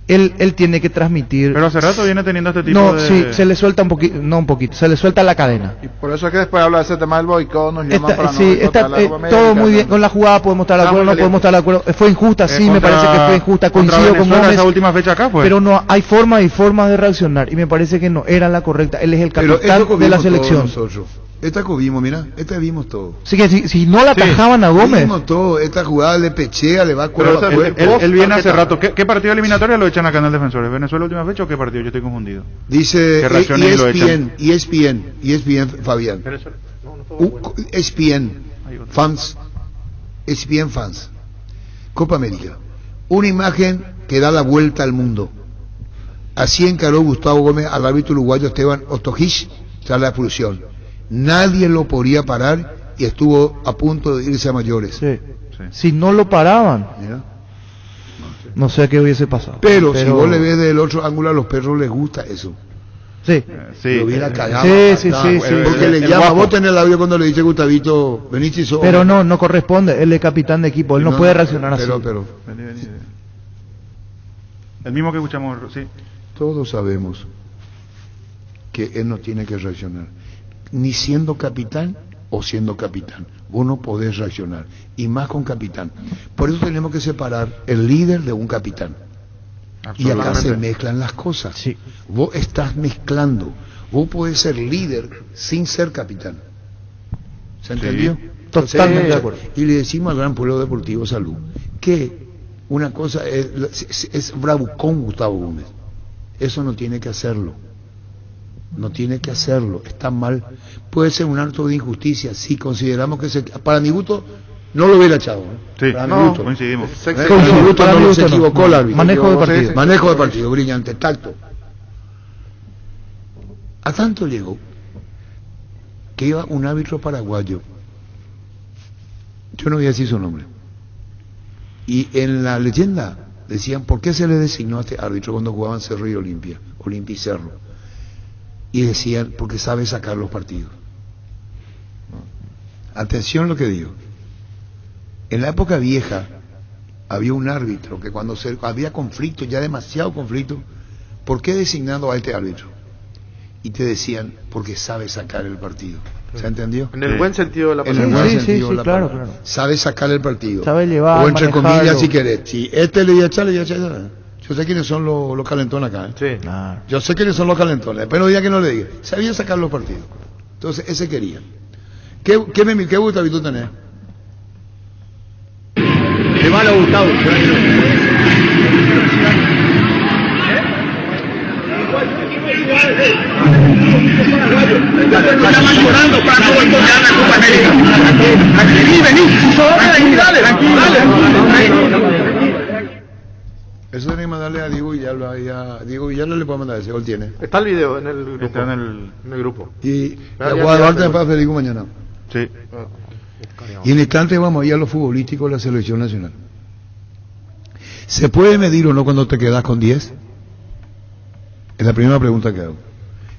Él tiene que transmitir. Pero hace rato viene teniendo este tipo No, de... sí, se le suelta se le suelta la cadena. Y por eso es que después habla de ese tema del boicot, nos llaman para no Sí, boicotar la Copa América, todo muy bien, ¿no? con la jugada podemos estar de acuerdo, no podemos estar de acuerdo. Fue injusta, sí, me parece que fue injusta, coincido con Venezuela Gómez. esa última fecha acá, pues. Pero no, hay formas y formas de reaccionar, y me parece que no era la correcta. Él es el Pero capitán esto de la vimos selección. todos nosotros. Esta vimos, mira, esta vimos todo. Así que si no la atajaban a Gómez. Vimos todo, esta jugada le pechea, le va a Pero cuerpo a cuerpo. él viene hace rato. ¿Qué partido eliminatorio lo echan acá en el Defensores? ¿Venezuela última fecha o qué partido? Yo estoy confundido. Dice ¿Qué reacciones lo echan? ESPN, Fabián. ESPN fans. Copa América. Una imagen que da la vuelta al mundo. Así encaró Gustavo Gómez al árbitro uruguayo Esteban Ostojich tras la expulsión. Nadie lo podía parar y estuvo a punto de irse a mayores. Sí. Si no lo paraban, Mira. no sé qué hubiese pasado. Pero si vos le ves del otro ángulo, a los perros les gusta eso. Sí. Lo hubiera cagado. Sí. Porque le llama, vos tenés el audio cuando le dice Gustavito, venís y sos. Pero no corresponde, él es capitán de equipo, él no puede reaccionar así. Pero Vení. El mismo que escuchamos, sí. todos sabemos que él no tiene que reaccionar. Ni siendo capitán o siendo capitán. Vos no podés reaccionar. Y más con capitán. Por eso tenemos que separar el líder de un capitán. Y acá se mezclan las cosas. Vos estás mezclando. Vos podés ser líder sin ser capitán. ¿Se entendió? Totalmente de acuerdo. Y le decimos al Gran Pueblo Deportivo Salud que una cosa es bravucón Gustavo Gómez. Eso no tiene que hacerlo. No tiene que hacerlo. Está mal. Puede ser un acto de injusticia. Si consideramos que para mi gusto no lo hubiera echado. Sí, para mi gusto. coincidimos. Para mi gusto no se equivocó el árbitro. Manejo de partido. Manejo de partido, brillante, tacto. A tanto llegó que iba un árbitro paraguayo. Yo no voy a decir su nombre. Y en la leyenda decían, ¿por qué se le designó a este árbitro cuando jugaban Cerro y Olimpia y Cerro? Y decían, porque sabe sacar los partidos. Atención lo que digo. En la época vieja había un árbitro que cuando había conflicto, ya demasiado conflicto, ¿por qué designando a este árbitro? Y te decían, porque sabe sacar el partido. ¿Se entendió? En el buen sentido de la palabra. En el buen sentido de la palabra. Claro. Sabe sacar el partido. Sabe llevar, o entre manejarlo. comillas, si querés. Si este le iba a echar, le iba a echar. Yo sé quiénes son los calentones acá. Sí. Yo sé quiénes son los calentones. Pero no diga que no le diga. Sabía sacar los partidos. Entonces, ese quería. ¿Qué Gustavito tenés? Qué malo Gustavo. Estaban llorando para no boicotear la Copa América. Dale. Eso tiene que mandarle a Diego Villalba. Diego Villalba le puede mandar ese, él tiene. Está el video en el grupo. Está en el grupo. Y a Guadalajara para Federico mañana. Sí. Y en el instante vamos a ir a lo futbolístico de la selección nacional. ¿Se puede medir o no cuando te quedas con 10? Es la primera pregunta que hago.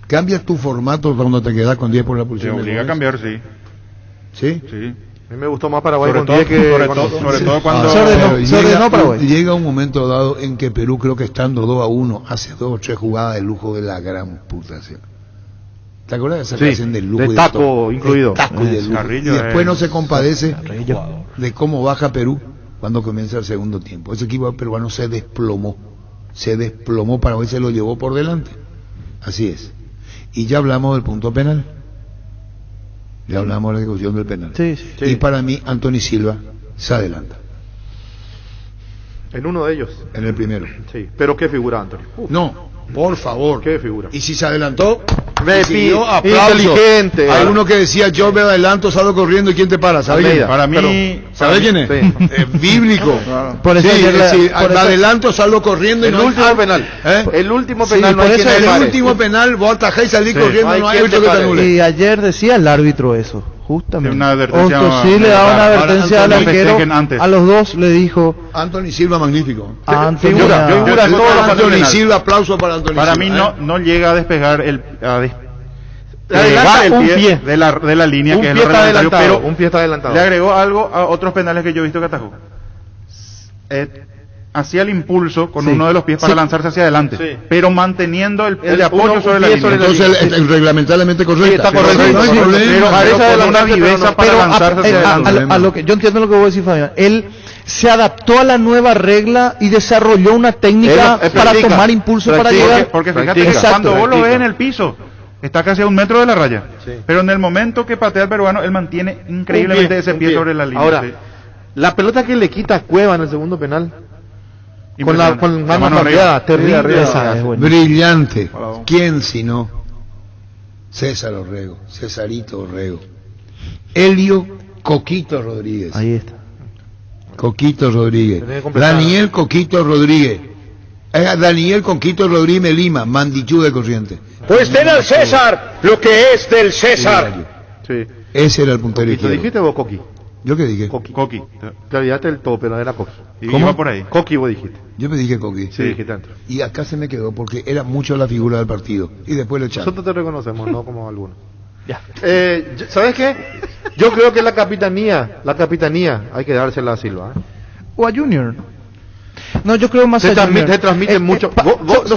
¿Cambias tu formato cuando te quedas con 10 por la Te pulsión? obliga a cambiar, sí. ¿Sí? Sí. A mí me gustó más Paraguay Sobre con 10 que... sobre todo cuando... Llega un momento dado en que Perú, creo que estando 2-1, hace 2 o 3 jugadas de lujo de la gran puta. ¿Sí? ¿Te acuerdas de esa canción del lujo? De taco incluido. De taco y de lujo. Carrillo Y después no es- se compadece de cómo baja Perú cuando comienza el segundo tiempo. Ese equipo peruano se desplomó. Paraguay se lo llevó por delante. Así es. Y ya hablamos del punto penal. Ya hablamos de la ejecución del penal. Sí. Y para mí, Anthony Silva se adelanta. En uno de ellos. En el primero. Sí. Pero qué figura, Antonio. No, por favor. Qué figura. Y si se adelantó, inteligente. Hay uno que decía, yo me adelanto, salgo corriendo, ¿y quién te para? ¿Sabes quién? Para mí, ¿Sabes quién es? Sí. Bíblico. Por eso Sí, ayer es decir, por me eso- adelanto, salgo corriendo. El y no hay- último penal. El último penal, no hay por quien eso te El pare. último penal, vos atajás y salís Sí. corriendo, No hay no hay quien árbitro te que te pare. anule. Y ayer decía el árbitro eso, justamente. Una advertencia Sí le daba una Ahora, advertencia al Anthony arquero, festejen antes. a los dos le dijo Anthony Silva, magnífico. a Anthony. Figura, a- figura en todos los Anthony penales. Silva, aplauso para Anthony Para Silva. mí no llega a despegar Adelanta el un pie. pie de la línea, Un que es pie lo está reglamentario, adelantado, pero un pie está adelantado. le agregó algo a otros penales que yo he visto que atajó. Hacía el impulso con Sí. uno de los pies para Sí. lanzarse hacia adelante, Sí. pero manteniendo el de uno- apoyo un sobre la pie línea. sobre la Entonces, el reglamentariamente correcto. Sí, está correcto, No hay correcto. problema. Pero parece con una adelantarte, pero viveza no- para pero lanzarse hacia adelante. a lo que yo entiendo lo que vos decís, Fabián. Él se adaptó a la nueva regla y desarrolló una técnica Él para practica, tomar impulso para practica, llegar. Porque fíjate Practica. que Exacto, cuando vos lo ves practica. en el piso, está casi a 1 metro de la raya. Sí. Pero en el momento que patea el peruano, él mantiene increíblemente ese un pie sobre la línea. Ahora, sí. la pelota que le quita a Cueva en el segundo penal, con Impresionante. mano arriba. cambiada, terrible. arriba, esa, es bueno. Brillante. ¿Quién si no? César Orrego, Cesarito Orrego. Elio Coquito Rodríguez. Ahí está. Coquito Rodríguez. Tenés que completar. Daniel Coquito Rodríguez. Daniel Coquito Rodríguez Lima, Mandichú de Corriente. Pues den al César lo que es del César. Sí. Ese era el puntero ¿Lo izquierdo. dijiste vos, Coqui? ¿Yo qué dije? Coqui. Te olvidaste del tope, no era Coqui. Y ¿Cómo? iba por ahí. Coqui vos dijiste. Yo me dije Coqui. Sí, dijiste antes. Y acá se me quedó porque era mucho la figura del partido. Y después lo echaron. Nosotros te reconocemos, no como algunos. ¿Sabes qué? Yo creo que la capitanía hay que dársela a Silva. O a Junior. No, yo creo más Se a Junior. transmite mucho.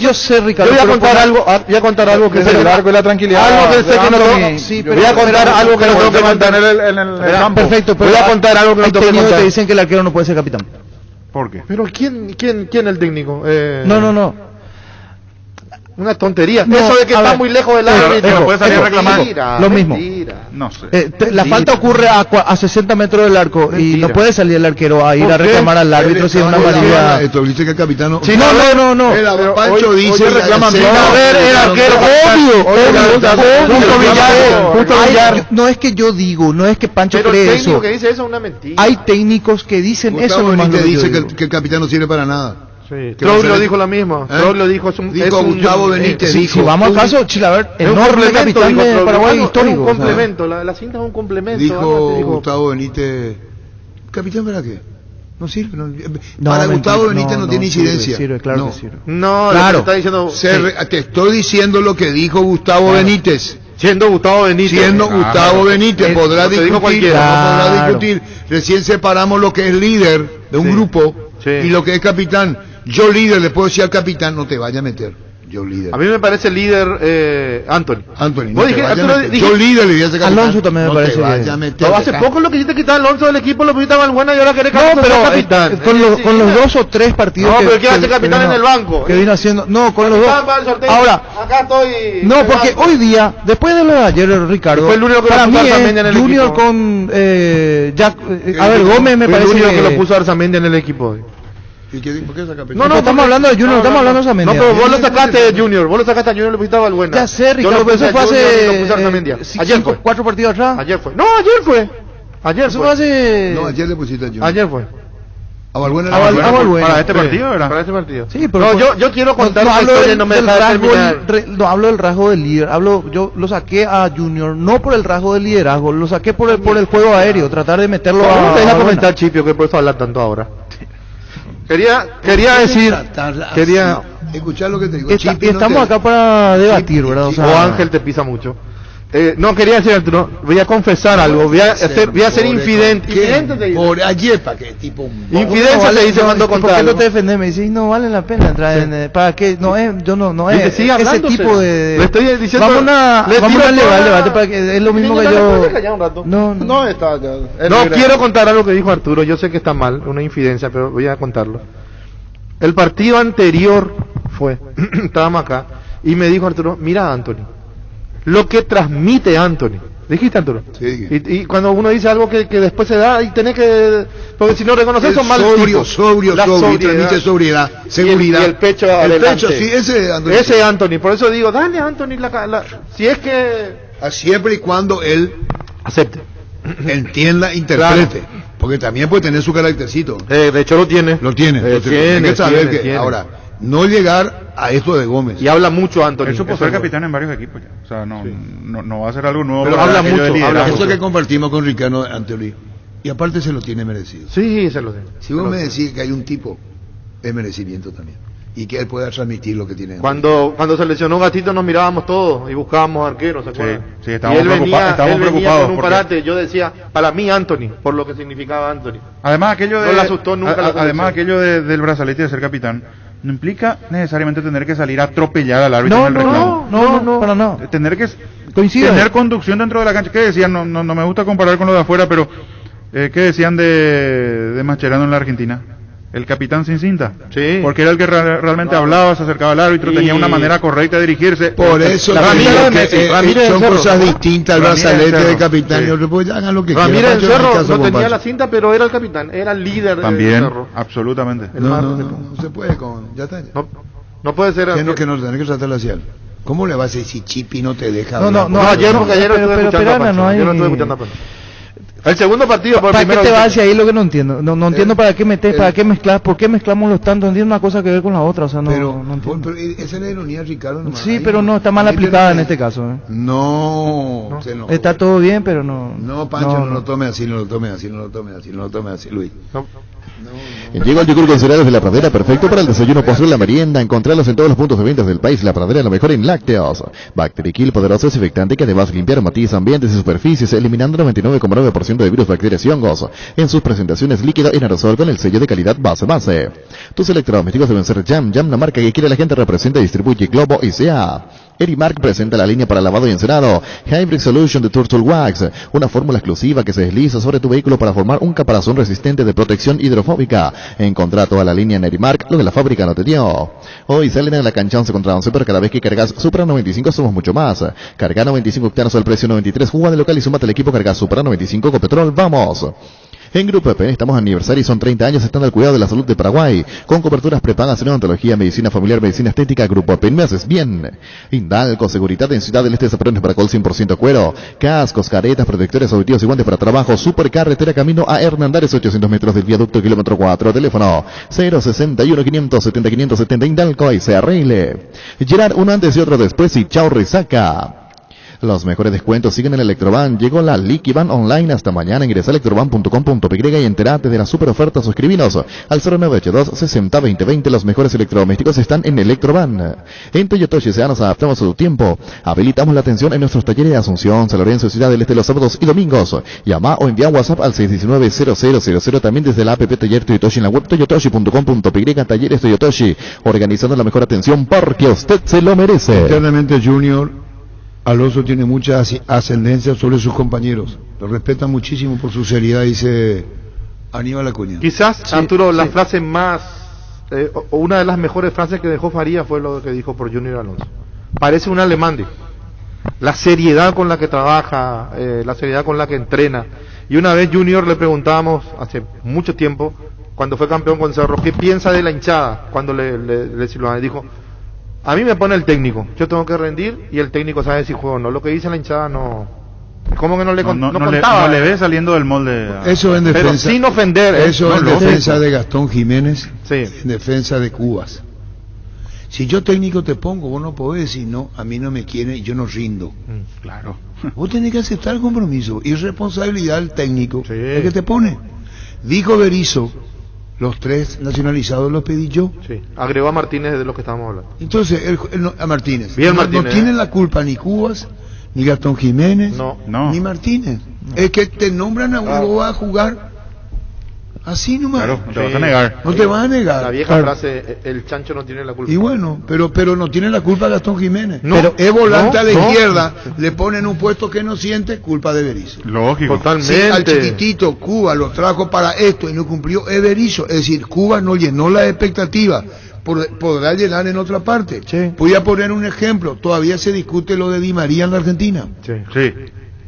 Yo sé, Ricardo. Yo voy a pero contar por- algo, voy a contar algo que Desde el arco y la tranquilidad. Algo que sé que no tengo. Sí, Voy a contar algo que no tengo que mantener mantener. en el Verá, campo. Perfecto, pero Voy a contar algo que no hay tengo que técnicos contar. que dicen que el arquero no puede ser capitán. ¿Por qué? Pero ¿quién es el técnico? No. Una tontería. No, Eso de que a está ver. muy lejos del Pero- árbitro. pero puede salir Ejo, reclamando. Mentira, lo mismo. mentira. No sé. La falta ocurre a 60 metros del arco y Mentira. no puede salir el arquero a ir ¿Por a qué? reclamar al árbitro si es una amarilla. Esto dice que el capitán. Sí, no. El Pero Pancho hoy- dice. hoy reclaman que- bien. A ver, el arquero. No es que yo digo, no es que Pancho Pero el cree técnico eso. que dice eso es una mentira. Hay técnicos que dicen eso. Gustavo nomás Benítez lo que yo dice digo. que el capitán no sirve para nada. Sí. Que Troglio no se- dijo lo mismo. ¿Eh? Troglio dijo es un. Dijo es un- Gustavo Benítez. Si dijo, vamos al un- caso, Chilaver, es un enorme complemento, capitán dijo de Troglio. Paraguay Es histórico. un o sea. complemento, la cinta es un complemento. algo Dijo así dijo. Gustavo Benítez. ¿Capitán para qué? No sirve. No, para mentira, Gustavo Benítez no tiene sirve, incidencia. Sirve, claro No. que sirve. No, Claro. lo que está diciendo. Te estoy diciendo lo que dijo Gustavo Benítez. Siendo Gustavo Benítez. Siendo Gustavo Benítez, podrá lo que dijo discutir, cualquiera. no podrá Claro. discutir. Recién separamos lo que es líder de un Sí. grupo Sí. y lo que es capitán. Yo líder le puedo decir al capitán, no te vaya a meter. Yo líder. A mí me parece líder Anthony. Anthony, Vos no te dijiste- vaya a Arturo, meter. dijiste- Yo líder le voy a hacer capitán. Alonso también me no parece te vaya que- a meter. No, hace poco lo que hiciste quitar a Alonso del equipo, lo pusiste a Valbuena y ahora querés No, cambiar pero capitán. con los 2 o 3 partidos. No, pero ¿qué hace capitán vino- en el banco? Que vino haciendo. No, con los Capitán dos. para el sorteo. Ahora, acá estoy. no, de porque banco. hoy día, después de lo de ayer, Ricardo, Fue el único que para lo mí puso es Arzamendi en el Junior equipo. con Jack. A ver, Gómez me Fue el parece único que. que lo puso a Arzamendi en el equipo. ¿Y por qué esa capitán? No, estamos hablando de Junior, estamos hablando de Arzamendi. No, pero vos lo sacaste de Junior, vos lo sacaste a Junior y lo pusiste a Valbuena. Ya sé, Yo Ricardo, lo pero puse eso a fue Junior y lo puse a hace Arzamendi. Ayer fue. 4 partidos atrás. Ayer fue. No, ayer fue. Ayer Eso fue fue. hace. No, ayer le pusiste a Junior. Ayer fue. A Valbuena. A Valbuena. Para este Sí, partido, ¿verdad? Para este partido. Sí, pero No, fue- yo quiero contar una hablo historia y no me del deja de rasgo terminar. no hablo del rasgo del líder, yo lo saqué a Junior no por el rasgo del liderazgo, lo saqué por el juego aéreo, tratar de meterlo ¿Cómo a te deja Valbuena. comentar, Chipio, que por eso hablar tanto ahora? Quería decir, quería... Escuchar lo que te digo. Está- Chipi, no estamos te- acá para debatir, ¿verdad? O sea, O Ángel te pisa mucho. No, quería decir, Arturo, voy a confesar algo, voy a ser infidente. Infidente te dice. Por ayer, ¿para qué? Tipo. Infidencia no vale, te dice no, cuando ¿por contar qué no algo. te defendés? Me decís, no vale la pena entrar en... ¿Para qué? No es, yo no Dice, es sigue ese hablándose. tipo de... Le estoy diciendo... Vamos a le tiro elevar toda- el debate para que es lo mismo que Niño, yo... ¿me puedes callar un rato? No, No, está ya. No quiero contar algo que dijo Arturo, yo sé que está mal, una infidencia, pero voy a contarlo. El partido anterior fue, estábamos acá, y me dijo Arturo, mira Anthony, lo que transmite Anthony. ¿Dijiste, Arturo? Sí, dije. Y cuando uno dice algo que después se da y tenés que... Porque si no reconoces son mal sobrio, tipos. sobrio, La sobrio, sobriedad. transmite sobriedad, seguridad. Y el pecho el adelante. pecho, sí, ese Anthony. Ese Anthony, por eso digo, dale Anthony si es que siempre y cuando él acepte, entienda, interprete, porque también puede tener su caractercito. De hecho lo tiene. Lo tiene. Tiene, hay que saber que tiene. ahora no llegar a esto de Gómez. Y habla mucho Anthony. Él supo ser capitán en varios equipos ya. O sea, no va a ser algo nuevo. Pero para habla aquello mucho, de liderazgo. eso que compartimos con Ricardo Anthony. Y aparte se lo tiene merecido. Sí, se lo tiene. Si vos me decís que hay un tipo, es merecimiento también. Y que él pueda transmitir lo que tiene. Cuando se lesionó Gatito nos mirábamos todos y buscábamos arqueros, ¿se acuerdan? Sí, y estábamos él venía preocupados. con un parate, yo decía, para mí Anthony, por lo que significaba Anthony. Además, aquello No le asustó nunca la además aquello del brazalete de ser capitán no implica necesariamente tener que salir a atropellar al árbitro en el reclamo. No, para nada. Tener que Coincido. tener conducción dentro de la cancha. ¿Qué decían? No me gusta comparar con lo de afuera, pero ¿qué decían de Mascherano en la Argentina? El capitán sin cinta. Sí. Porque era el que realmente hablaba, se acercaba al árbitro, tenía una manera correcta de dirigirse. Por eso son cosas distintas al brazalete de capitán y otro, pues hagan lo que quieran. Ramírez del Cerro no tenía la cinta, pero era el capitán, era el líder También, del Cerro. absolutamente. No se puede ya está. No puede ser. ¿Qué es lo que no tenés que tratar hacia él? ¿Cómo le vas a decir Chipi no te deja? Ayer estuve escuchando a Pancho. El segundo partido por ¿Para qué primera te vez. vas hacia ahí lo que no entiendo? No entiendo para qué metes, para qué mezclas, por qué mezclamos los tantos, no tiene una cosa que ver con la otra, o sea, no entiendo. Pero esa es la ironía, Ricardo. Sí, pero no, está mal aplicada en este caso. No. Está todo bien, pero no. No, Pancho, no lo tome así, no lo tome así, Luis. Llegó el yogur con cereales de La Pradera, perfecto para el desayuno, postre, la merienda. Encontralos en todos los puntos de ventas del país. La Pradera, lo mejor en lácteos. Bacterikill, poderoso desinfectante que además limpia, aromatiza ambientes y superficies, eliminando 99,9% de virus, bacterias y hongos. En sus presentaciones líquido en aerosol con el sello de calidad base. Tus electrodomésticos deben ser Jam, la marca que quiere la gente, representa y distribuye Globo y sea. Erimark presenta la línea para lavado y encerado Hybrid Solution de Turtle Wax, una fórmula exclusiva que se desliza sobre tu vehículo para formar un caparazón resistente de protección hidrofóbica. Encontrá toda la línea en Erimark, lo que la fábrica no te dio. Hoy salen en la cancha 11 contra 11, pero cada vez que cargas Supra 95 somos mucho más. Carga 95 octanos al precio 93, juega de local y súmate al equipo, carga Supra 95 con petrol, vamos. En Grupo EP estamos aniversario y son 30 años estando al cuidado de la salud de Paraguay, con coberturas prepagas en odontología, medicina familiar, medicina estética. Grupo EP, me haces bien. Indalco, seguridad en Ciudad del Este, Zaparones para Col 100% cuero, cascos, caretas, protectores auditivos y guantes para trabajo. Supercarretera camino a Hernandares, 800 metros del viaducto, kilómetro 4, teléfono 061 570 570. Indalco y se arregle. Gerard, uno antes y otro después y chao resaca. Los mejores descuentos siguen en Electroban. Llegó la Liquiban Online hasta mañana. Ingresa a electroban.com.py y enterate de la super oferta. Suscribinos al 0982 60 20 20. Los mejores electrodomésticos están en Electroban. En Toyotoshi nos adaptamos a su tiempo. Habilitamos la atención en nuestros talleres de Asunción, San Lorenzo, Ciudad del Este los sábados y domingos. Llama o envía WhatsApp al 619-0000. También desde la app Taller Toyotoshi en la web toyotoshi.com.py. Talleres Toyotoshi, organizando la mejor atención porque usted se lo merece. Internamente Junior Alonso tiene mucha ascendencia sobre sus compañeros. Lo respetan muchísimo por su seriedad, dice Aníbal Acuña. Quizás, Arturo, la frase más, o una de las mejores frases que dejó Faría fue lo que dijo por Junior Alonso. Parece un alemán, dijo. La seriedad con la que trabaja, la seriedad con la que entrena. Y una vez Junior le preguntábamos, hace mucho tiempo, cuando fue campeón con Cerro, ¿qué piensa de la hinchada? Cuando le silbaban, dijo: a mí me pone el técnico, yo tengo que rendir y el técnico sabe si juego o no. Lo que dice la hinchada no. ¿Cómo que no le contaba? No le ve saliendo del molde. Eso en defensa. Pero sin ofender. Eso en defensa de Gastón Jiménez, sí. En defensa de Cubas. Si yo técnico te pongo, vos no podés decir no, a mí no me quiere, yo no rindo. Claro. Vos tenés que aceptar el compromiso y responsabilidad del técnico, sí. El que te pone. Dijo Berizzo, los 3 nacionalizados los pedí yo. Sí. Agregó a Martínez de lo que estábamos hablando. Entonces, a Martínez. Bien, no Martínez. tienen la culpa ni Cubas, ni Gastón Jiménez, no. ni Martínez. Es que te nombran a uno a jugar así nomás. Claro, no te vas a negar. No te vas a negar. La vieja frase, el chancho no tiene la culpa. Y bueno, pero no tiene la culpa Gastón Jiménez. No, pero es volante a la izquierda, le ponen un puesto que no siente, culpa de Berizzo. Lógico. Totalmente. Sí, al chiquitito Cuba lo trajo para esto y no cumplió, es Berizzo. Es decir, Cuba no llenó la expectativa. Podrá llenar en otra parte. Sí. Voy a poner un ejemplo. Todavía se discute lo de Di María en la Argentina. Sí.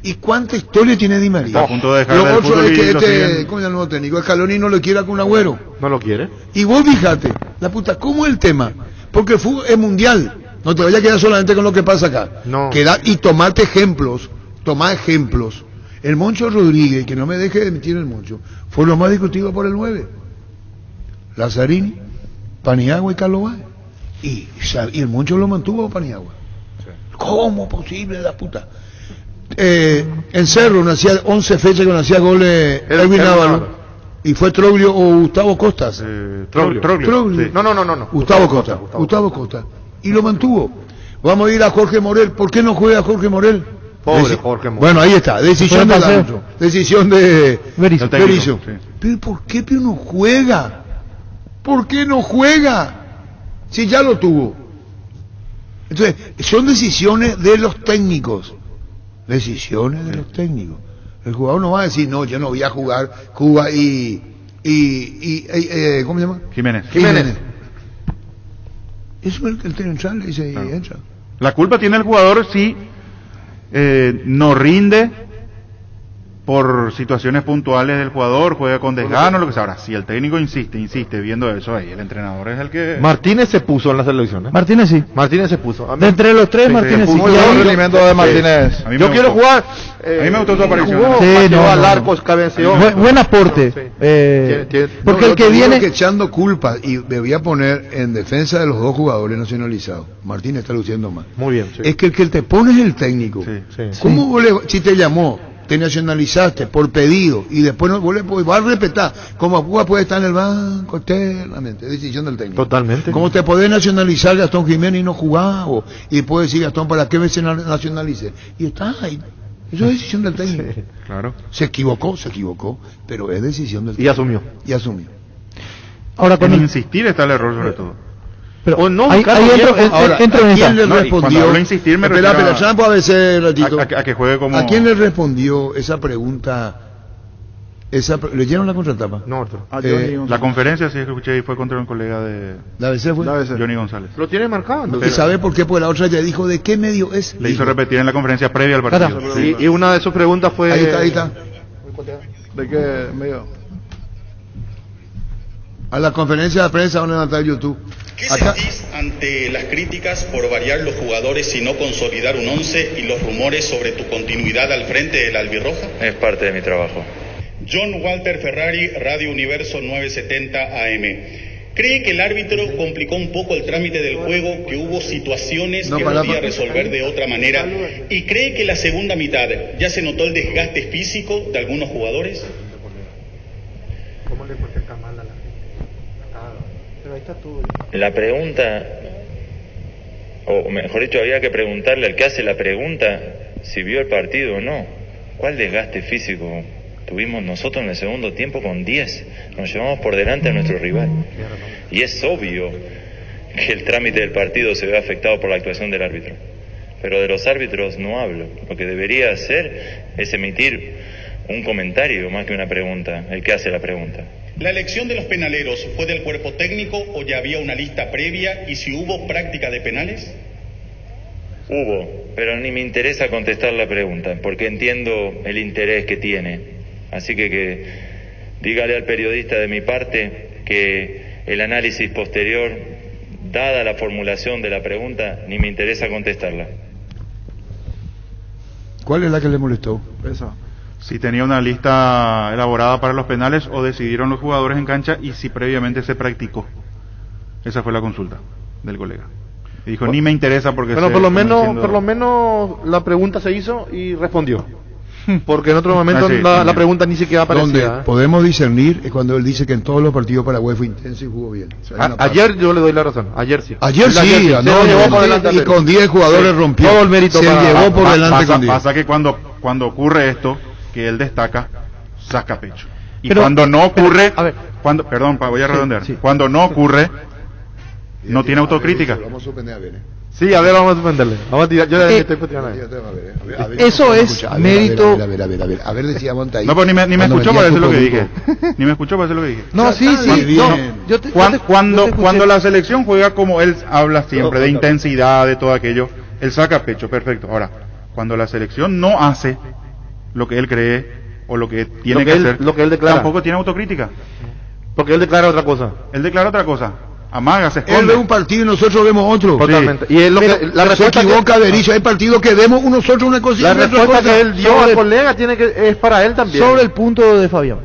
Y ¿Y cuánta historia tiene Di María? Está a punto de dejar Lo del otro fútbol es y que lo siguen. ¿cómo se llama el nuevo técnico? Scaloni no lo quiere con un Agüero. No lo quiere. Y vos fíjate, la puta, ¿cómo es el tema? Porque el fútbol es mundial. No te vayas a quedar solamente con lo que pasa acá. No. Y tomate ejemplos. Tomá ejemplos. El Moncho Rodríguez, que no me deje de mentir el Moncho, fue lo más discutido por el 9. Lazzarini, Paniagua y Carlos Báez. Y el Moncho lo mantuvo a Paniagua. ¿Cómo posible la puta? En Cerro no hacía 11 fechas que no hacía goles Edwin Návalo. Y fue Troglio o Gustavo Costas. Troglio. Sí. No. Gustavo Costa. Y lo mantuvo. Vamos a ir a Jorge Morel. ¿Por qué no juega Jorge Morel? Pobre Jorge Morel. Bueno, ahí está. Decisión de árbitro. Decisión de Berizzo. Sí. ¿Pero por qué no juega? ¿Por qué no juega? Si ya lo tuvo. Entonces, son decisiones de los técnicos. Decisiones de los técnicos. El jugador no va a decir, no, yo no voy a jugar Cuba y ¿cómo se llama? Jiménez. Eso es el central le dice, Claro. entra. La culpa tiene el jugador si no rinde por situaciones puntuales del jugador, juega con desgano, lo que sea. Ahora, si el técnico insiste viendo eso ahí, el entrenador es el que... Martínez se puso en la selección. Martínez sí. Martínez se puso. A mí- De entre los tres, Sí, Martínez sí. Muy Y buen ahí- rendimiento de Martínez. A mí me Yo quiero gustó. jugar. A mí me gustó su aparición. Jugó, Sí, pateó no, al no, arco, no. cabeceó. Buen aporte. Sí. Porque No, el yo que te digo viene... que echando culpa, y me voy a poner en defensa de los dos jugadores nacionalizados. Martínez está luciendo más. Muy bien. Sí. Es que el te pone es el técnico. Sí. ¿Cómo vos si te llamó, te nacionalizaste por pedido y después no vos le vas a respetar? Como Cuba puede estar en el banco eternamente, es decisión del técnico. Totalmente. ¿Cómo te podés nacionalizar Gastón Jiménez y no jugar? Y puedes decir, Gastón, ¿para qué me nacionalice? Y está ahí. Eso es decisión del técnico. Sí. Claro. Se equivocó, pero es decisión del Y técnico. asumió. Ahora con En el... insistir está el error sobre todo. Pero O no, ahí Carlos, entro, viejo. Ahora, entro en ¿a quién esa. le No, y respondió? cuando hablo de insistir me Espera, refiero a- espera, ¿puedo ver ratito? A que juegue como... ¿A quién le respondió esa pregunta? ¿Leyeron la contratapa? No, Arturo. La conferencia, sí, que escuché ahí, fue contra un colega de ¿La ABC fue? Johnny González. Lo tiene marcado. ¿Usted sabe por qué? Pues la otra ya dijo, ¿de qué medio es? Le hizo Dijo. repetir en la conferencia previa al partido. Caramba. Sí. Y una de sus preguntas fue... Ahí está. ¿De qué medio? A la conferencia de prensa van a levantar YouTube. ¿Qué Acá, sentís ante las críticas por variar los jugadores y no consolidar un 11 y los rumores sobre tu continuidad al frente del albirroja? Es parte de mi trabajo. John Walter Ferrari, Radio Universo 970 AM. ¿Cree que el árbitro complicó un poco el trámite del juego, que hubo situaciones que podía resolver de otra manera? ¿Y cree que la segunda mitad ya se notó el desgaste físico de algunos jugadores? La pregunta, o mejor dicho, había que preguntarle al que hace la pregunta si vio el partido o no. ¿Cuál desgaste físico tuvimos nosotros en el segundo tiempo con 10? Nos llevamos por delante a nuestro rival. Y es obvio que el trámite del partido se ve afectado por la actuación del árbitro. Pero de los árbitros no hablo. Lo que debería hacer es emitir un comentario más que una pregunta, el que hace la pregunta. ¿La elección de los penaleros fue del cuerpo técnico o ya había una lista previa? ¿Y si hubo práctica de penales? Hubo, pero ni me interesa contestar la pregunta, porque entiendo el interés que tiene. Así que dígale al periodista de mi parte que el análisis posterior, dada la formulación de la pregunta, ni me interesa contestarla. ¿Cuál es la que le molestó? Esa. Si tenía una lista elaborada para los penales o decidieron los jugadores en cancha y si previamente se practicó. Esa fue la consulta del colega. Y dijo, ni me interesa porque... Bueno, por lo menos la pregunta se hizo y respondió. Porque en otro momento la pregunta ni siquiera aparecía. Donde podemos discernir es cuando él dice que en todos los partidos Paraguay fue intenso y jugó bien. O sea, ayer yo le doy la razón. Ayer sí. Ayer sí, Se lo llevó por delante y con 10 jugadores rompió. Todo el mérito se llevó por delante con 10. Pasa que cuando ocurre esto, que él destaca, saca pecho. Y Pero- cuando no ocurre, a ver. perdón, voy a redondear. sí. Cuando no ocurre, no tiene autocrítica. Vamos a suspender a ver. Sí, a ver, vamos a suspenderle. Vamos a tirar. Yo le estoy cuestionando. Eso es mérito... A ver, decía Monta ahí. No, pues ni me Cuando escuchó venía para decir lo que Cupo dije. Ni me escuchó para decir lo que dije. No, sí, Muy bien. no. Cuando la selección juega como él habla siempre, de intensidad, de todo aquello, él saca pecho, perfecto. Ahora, cuando la selección no hace lo que él cree o lo que tiene que hacer. Lo que él declara. Tampoco tiene autocrítica. Porque él declara otra cosa. Él declara otra cosa. Amaga, se esconde. Él ve un partido y nosotros vemos otro. Totalmente. Y él la respuesta se equivoca Berizzo. Hay partidos que vemos nosotros una cosita. La respuesta que él dio al colega es para él también. Sobre el punto de Fabián.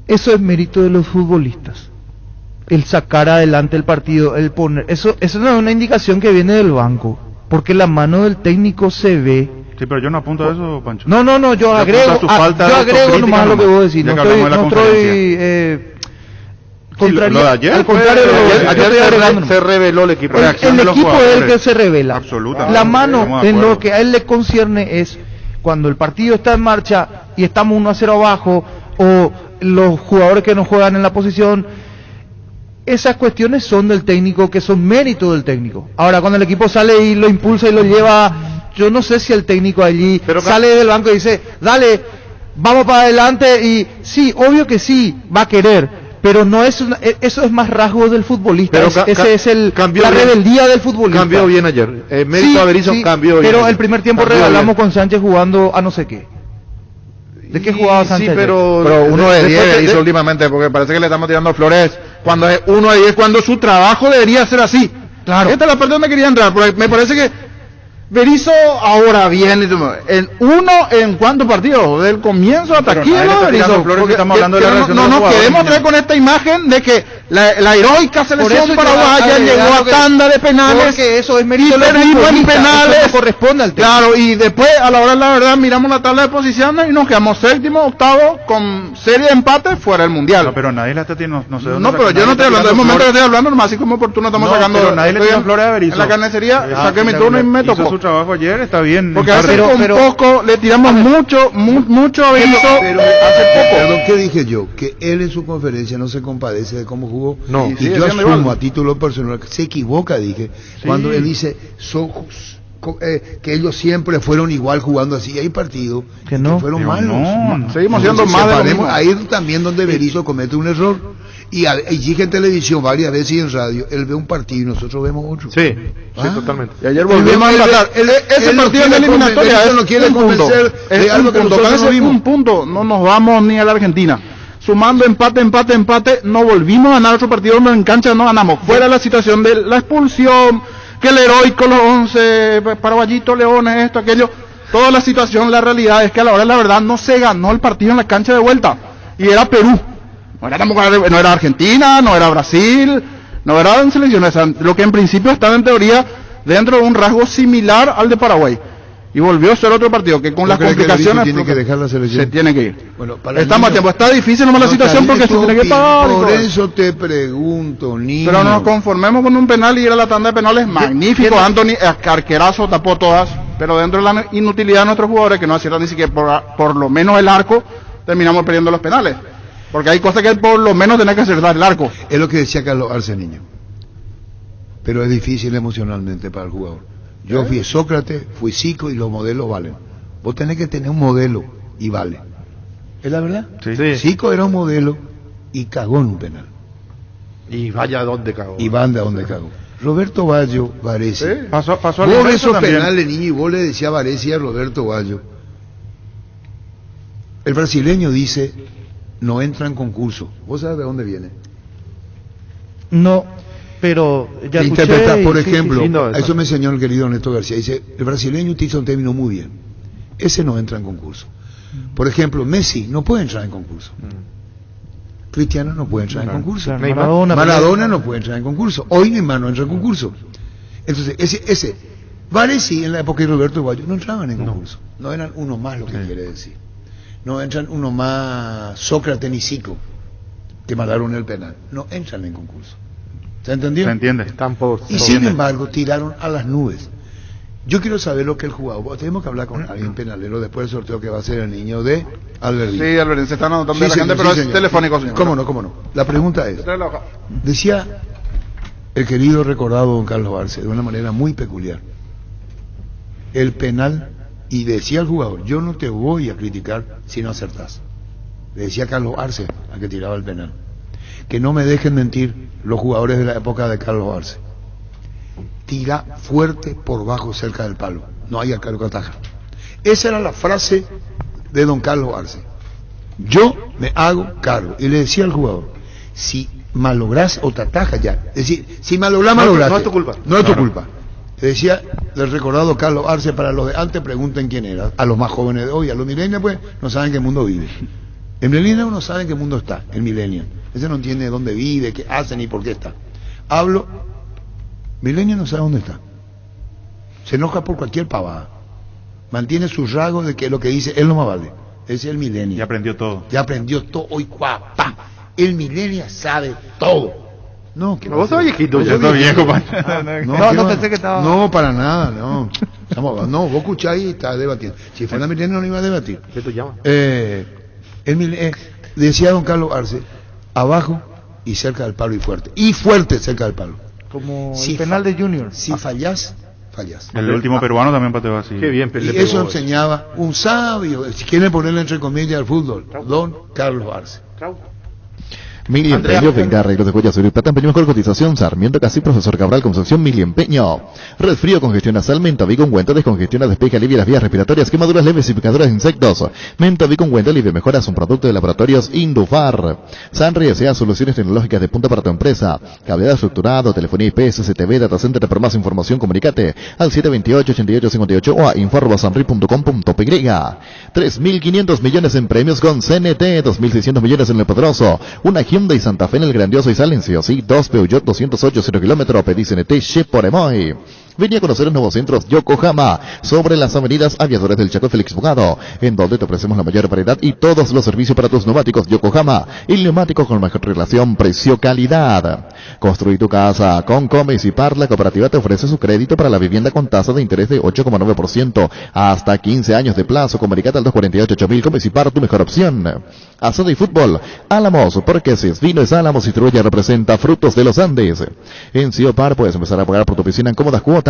Eso es mérito de los futbolistas. El sacar adelante el partido, el poner... Eso no es una indicación que viene del banco. Porque la mano del técnico se ve. Sí, pero yo no apunto a eso, Pancho. No, yo agrego nomás lo que vos decís. No estoy contrario. Lo de ayer, al contrario, ayer se reveló el equipo. El equipo es el que se revela. Absolutamente. La mano en lo que a él le concierne es cuando el partido está en marcha y estamos 1-0 abajo, o los jugadores que no juegan en la posición. Esas cuestiones son del técnico, que son mérito del técnico. Ahora, cuando el equipo sale y lo impulsa y lo lleva, yo no sé si el técnico allí sale del banco y dice, dale, vamos para adelante, y sí, obvio que sí, va a querer, pero no es eso es más rasgo del futbolista. Ese es la rebeldía del futbolista. Cambió bien ayer. Mérito a Berizzo cambió bien. Pero el primer tiempo regalamos con Sánchez jugando a no sé qué. ¿De qué jugaba Sánchez? Sí, pero 1 de 10 hizo últimamente, porque parece que le estamos tirando flores. Cuando es 1 de 10, cuando su trabajo debería ser así. Claro. Esta es la parte donde quería entrar, porque me parece que Berizzo ahora bien, en cuántos partidos, del comienzo hasta aquí, ¿no, Berizzo? No nos queremos traer con esta imagen de que la heroica selección paraguaya llegó a tanda de penales, porque eso es mérito y perdimos en penales, eso no corresponde al técnico. Claro, y después a la hora de la verdad miramos la tabla de posiciones y nos quedamos séptimo, octavo, con serie de empate fuera del mundial. No, pero nadie la está tirando, no sé dónde. No, pero yo no estoy hablando, de momento estoy hablando nomás, así como oportuno estamos sacando. Pero nadie le tiró flores a Berizzo. En la carnicería saqué mi turno y me tocó. Hizo su trabajo ayer, está bien. Porque hace poco le tiramos mucho a Berizzo. Pero hace poco. Perdón, ¿qué dije yo? Que él en su conferencia no se compadece de cómo jugó. No. Y yo asumo a título personal que se equivoca, dije, cuando él dice que ellos siempre fueron igual jugando así. Hay partidos que fueron malos. No. Seguimos siendo malos. Ahí también donde Berizzo comete un error. Y dije en televisión varias veces y en radio, él ve un partido y nosotros vemos otro. Sí, totalmente. Y ayer volvimos a empatar. Ese partido en eliminatoria no quiere convencer de algo que nosotros vimos. Un punto, no nos vamos ni a la Argentina. Sumando empate, no volvimos a ganar otro partido donde en cancha no ganamos. Fuera la situación de la expulsión, que el heroico, los 11 paraguayitos, leones, esto, aquello. Toda la situación, la realidad es que a la hora de la verdad no se ganó el partido en la cancha de vuelta. Y era Perú. No era Argentina, no era Brasil, no eran selecciones, lo que en principio está en teoría dentro de un rasgo similar al de Paraguay. Y volvió a ser otro partido que con las complicaciones tiene que dejar la selección. Se tiene que ir. Bueno, estamos a tiempo, está difícil nomás la situación porque se tiene que pagar. Por eso te pregunto, niño. Pero nos conformemos con un penal y ir a la tanda de penales magnífico. Anthony, arquerazo, tapó todas, pero dentro de la inutilidad de nuestros jugadores que no aciertan ni siquiera por lo menos el arco, terminamos perdiendo los penales. Porque hay cosas que por lo menos tenés que acertar el arco. Es lo que decía Carlos Arce, niño. Pero es difícil emocionalmente para el jugador. Yo fui Sócrates, fui Zico y los modelos valen. Vos tenés que tener un modelo y vale. ¿Es la verdad? Sí. Zico era un modelo y cagó en un penal. Y vaya donde cagó. Y banda donde cagó. Roberto Baggio, Varese. Sí. Pasó vos ves esos penales, niño, y vos le decías a Varese y a Roberto Baggio. El brasileño dice... no entra en concurso. ¿Vos sabés de dónde viene? No, pero ya interpreta, por ejemplo, eso me enseñó el querido Néstor García. Dice, el brasileño utiliza un término muy bien. Ese no entra en concurso. Por ejemplo, Messi no puede entrar en concurso. Cristiano no puede entrar en concurso. Maradona no puede entrar en concurso. Hoy Neymar no entra en concurso. Entonces, ese Varese en la época de Roberto Baggio no entraban en concurso. No eran uno más, lo que quiere decir. No entran uno más Sócrates ni Zico, que mandaron el penal. No entran en concurso. ¿Se entendió? Se entiende. Y sin embargo, tiraron a las nubes. Yo quiero saber lo que el jugador... Tenemos que hablar con alguien penalero después del sorteo que va a hacer el niño de Albertín. Sí, Albertín, se están anotando la gente, pero es telefónico, señor. ¿Cómo no? La pregunta es... Decía el querido recordado don Carlos Arce, de una manera muy peculiar, el penal... Y decía al jugador, yo no te voy a criticar si no acertás. Le decía Carlos Arce, a que tiraba el penal. Que no me dejen mentir los jugadores de la época de Carlos Arce. Tira fuerte por bajo cerca del palo. No hay arquero que ataja. Esa era la frase de don Carlos Arce. Yo me hago cargo. Y le decía al jugador, si malográs o te atajas ya. Es decir, si malográs, malograste. No es tu culpa. No es tu culpa. Le decía del recordado Carlos Arce, para los de antes pregunten quién era. A los más jóvenes de hoy, a los millennials pues no saben qué mundo vive. El millennial no sabe en qué mundo está, el millennial. Ese no entiende dónde vive, qué hace ni por qué está. Hablo, millennial no sabe dónde está. Se enoja por cualquier pavada. Mantiene su rasgo de que lo que dice él no más vale. Ese es el millennial. Ya aprendió todo. Ya aprendió todo. Hoy, guapa. El millennial sabe todo. No, que vos sos viejito. Yo soy viejo, No pensé que estaba. No, para nada, no. No, vos escucháis y estás debatiendo. Si fuera millennial no iba a debatir. ¿Qué te llama? Decía don Carlos Arce, abajo y cerca del palo y fuerte. Y fuerte cerca del palo. Como el penal de Junior. Si fallás. El último peruano también pateó así. Qué bien, y eso enseñaba un sabio, si quieren ponerle entre comillas al fútbol, don Carlos Arce. Mili Empeño, venta arreglos de cuello, azul y plata, empeño mejor cotización, Sarmiento, Casi, Profesor Cabral, Concepción, Mili Empeño. Resfrío, congestión nasal, Mentavic, ungüento, descongestiona, despeja, alivia las vías respiratorias, quemaduras leves y picaduras de insectos. Mentavic, ungüento, alivia, mejora, es un producto de laboratorios Indufar. Sanri S.A. Soluciones tecnológicas de punta para tu empresa. Cableado estructurado, telefonía IP, SCTV, data center, para más información, comunicate al 728-8858 o a info@sanri.com.py. 3.500 millones en premios con CNT, 2.600 millones en el Poderoso. Una Hyundai Santa Fe en el grandioso y silencioso, 2 Peugeot 208 0 km, pedí CNT Sheporemoy. Venía a conocer los nuevos centros Yokohama, sobre las avenidas Aviadores del Chaco, Félix Bugado, en donde te ofrecemos la mayor variedad y todos los servicios para tus neumáticos Yokohama, el neumático con mejor relación precio-calidad. Construí tu casa con Comes y Par. La cooperativa te ofrece su crédito para la vivienda con tasa de interés de 8,9% hasta 15 años de plazo. Comunicate al 248-8000. Comes y Par, tu mejor opción. Asado y fútbol, Álamos, porque si es vino es Álamos y Trulla representa Frutos de los Andes. En Ciopar puedes empezar a pagar por tu piscina en cómodas cuotas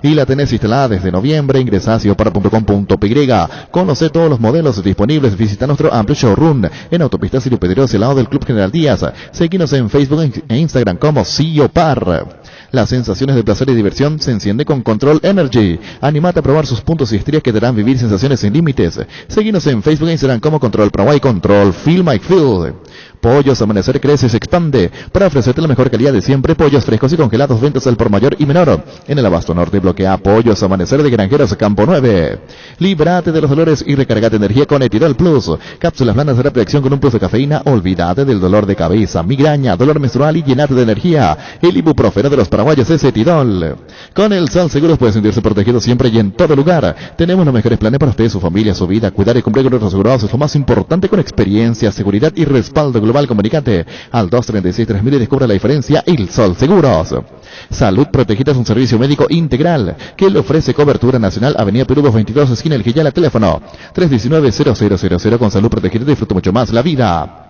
y la tenés instalada desde noviembre. Ingresa a ciopar.com.py. Conoce todos los modelos disponibles. Visita nuestro amplio showroom en Autopista Sirio Pedroso, al lado del Club General Díaz. Seguinos en Facebook e Instagram como Ciopar. Las sensaciones de placer y diversión se enciende con Control Energy. Animate a probar sus puntos y estrías que te harán vivir sensaciones sin límites. Seguinos en Facebook e Instagram como Control Paraguay, Control Feel My Field. Pollos Amanecer crece y se expande para ofrecerte la mejor calidad de siempre. Pollos frescos y congelados, ventas al por mayor y menor. En el Abasto Norte bloquea Pollos Amanecer de Granjeros Campo 9. Líbrate de los dolores y recargate energía con Etidol Plus. Cápsulas blandas de rápida acción con un plus de cafeína. Olvídate del dolor de cabeza, migraña, dolor menstrual y llenate de energía. El ibuprofeno de los paraguayos es Etidol. Con el Sol Seguros puede sentirse protegido siempre y en todo lugar. Tenemos los mejores planes para usted, su familia, su vida. Cuidar y cumplir con nuestros asegurados es lo más importante, con experiencia, seguridad y respaldo global. Comunicate al 236-3000 y descubra la diferencia. El Sol Seguros. Salud Protegida es un servicio médico integral que le ofrece cobertura nacional. Avenida Perú 222, esquina El Gillala, teléfono 319-0000. Con Salud Protegida disfruta mucho más la vida.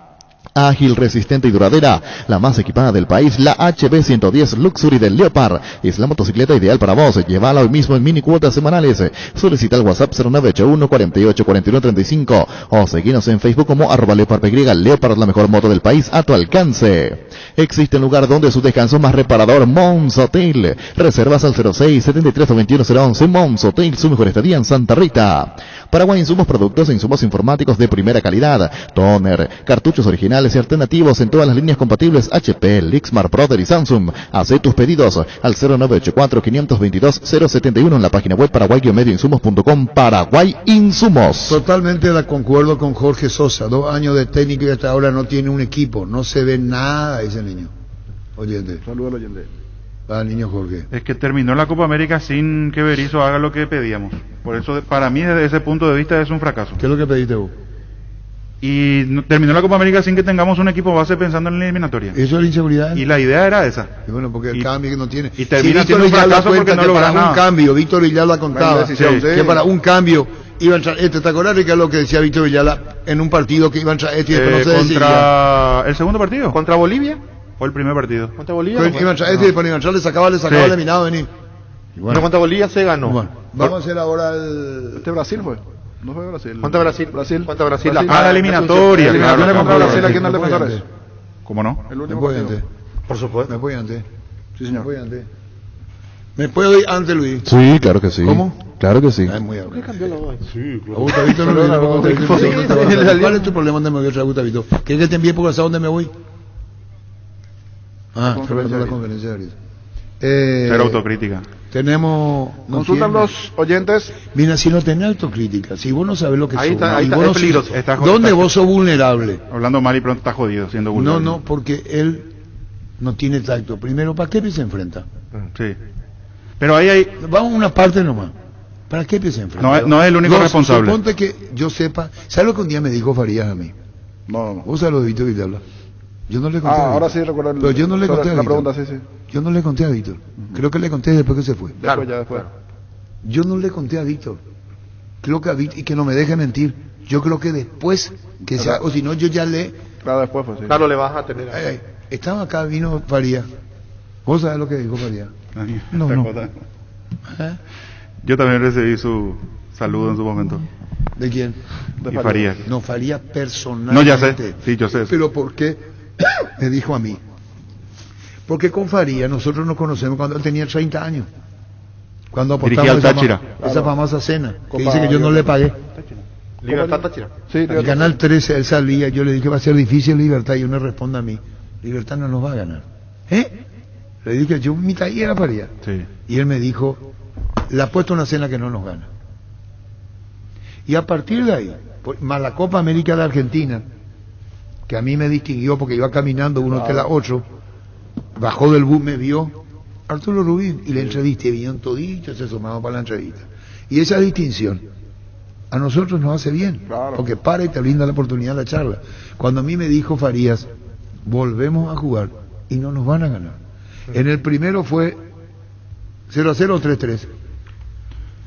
Ágil, resistente y duradera, la más equipada del país, la HB110 Luxury del Leopard. Es la motocicleta ideal para vos. Llévala hoy mismo en mini cuotas semanales. Solicita el WhatsApp 0981 48 41 35 o seguinos en Facebook como @LeopardPY. Leopard, la mejor moto del país a tu alcance. Existe un lugar donde su descanso más reparador, Mons Hotel. Reservas al 06 73 21 011. Mons Hotel, su mejor estadía en Santa Rita. Paraguay Insumos, productos e insumos informáticos de primera calidad. Toner, cartuchos originales y alternativos en todas las líneas compatibles HP, Lixmar, Brother y Samsung. Haz tus pedidos al 0984 522 071 en la página web paraguay-medioinsumos.com. Paraguay Insumos. Totalmente de concuerdo con Jorge Sosa. 2 años de técnico y hasta ahora no tiene un equipo. No se ve nada ese niño. Oyente. Saludos al oyente. Niño Jorge. Es que terminó la Copa América sin que Berizzo haga lo que pedíamos. Por eso, para mí, desde ese punto de vista, es un fracaso. ¿Qué es lo que pediste vos? Y terminó la Copa América sin que tengamos un equipo base pensando en la eliminatoria. Eso es la inseguridad. Y la idea era esa. Y bueno, porque el cambio que no tiene. Y termina siendo un fracaso porque no logra nada. Un cambio, Víctor Villala contaba que para un cambio iba a entrar este. ¿Te acordás, Ricardo, lo que decía Víctor Villala en un partido que iba a entrar este y después no se contra decidía? ¿El segundo partido? ¿Contra Bolivia? ¿O el primer partido? ¿Contra Bolivia? Iba a entrar este y después iba a entrar, le sacaba eliminado, venir. Bueno. Pero contra Bolivia se ganó. Bueno, vamos a hacer ahora el... Este Brasil fue. No fue Brasil. ¿Contra Brasil? ¿Contra Brasil? La eliminatoria. Claro, contra Brasil aquí en el Defensores. ¿Cómo no? El último partido. Por supuesto. Me voy antes. Sí, señor. Me voy antes. ¿Me puedo ir antes, Luis? Sí, claro que sí. ¿Cómo? Claro que sí. Ah, es muy amable. ¿Qué cambió la voz? Sí, A Gustavito no le viene porque Gustavito. ¿Cuál es tu problema donde me voy a traer Gustavito? ¿Quieres que te envíe por WhatsApp dónde me voy? Ah, la conferencia de ahorita. Cero autocrítica. Tenemos... Consultan los oyentes. Mira, si no tenés autocrítica, si vos no sabés lo que Ahí sos, está, ahí y está, vos es no sos- peligroso. Está ¿dónde vos sos vulnerable? Hablando mal y pronto está jodido, siendo No, vulnerable. no, porque él no tiene tacto. Primero, ¿para qué se enfrenta? Sí. Pero ahí hay... Vamos a una parte nomás. ¿Para qué se enfrenta? No es el único responsable. Suponte que yo sepa... ¿Sabes lo que un día me dijo Farías a mí? No. ¿Vos sabés lo de Víctor Villalba? Yo no le conté a Víctor. Ahora sí recuerdo Pero yo no le conté a la Víctor. pregunta, sí. Yo no le conté a Víctor. Creo que le conté después que se fue. Después. Yo no le conté a Víctor. Creo que a Víctor, y que no me deje mentir. Yo creo que después que sea, o si no, yo ya le... Claro, después fue, sí. Claro, le vas a tener. Estaba acá, vino Farías. ¿Vos sabés lo que dijo Farías? No. ¿Eh? Yo también recibí su saludo en su momento. ¿De quién? Y Farías. No, Farías personalmente. No, ya sé. Sí, yo sé eso. Pero ¿por qué me dijo a mí? Porque con Farías nosotros nos conocemos cuando él tenía 30 años. Cuando Dirigía apostamos al Táchira. esa famosa cena. Que Copa dice que yo no le pagué. Libertad Táchira. Sí, El Canal 13, él salía, yo le dije va a ser difícil Libertad, y uno responde a mí, Libertad no nos va a ganar. Le dije, yo mi taller era Farías. Sí. Y él me dijo, le ha puesto una cena que no nos gana. Y a partir de ahí, más la Copa América de Argentina, que a mí me distinguió porque iba caminando uno de las 8, bajó del bus, me vio Arturo Rubín y le entrevisté, vinieron toditos, se sumaban para la entrevista. Y esa distinción a nosotros nos hace bien, porque para y te brinda la oportunidad de la charla. Cuando a mí me dijo Farías, volvemos a jugar y no nos van a ganar. En el primero fue 0-0 o 3-3.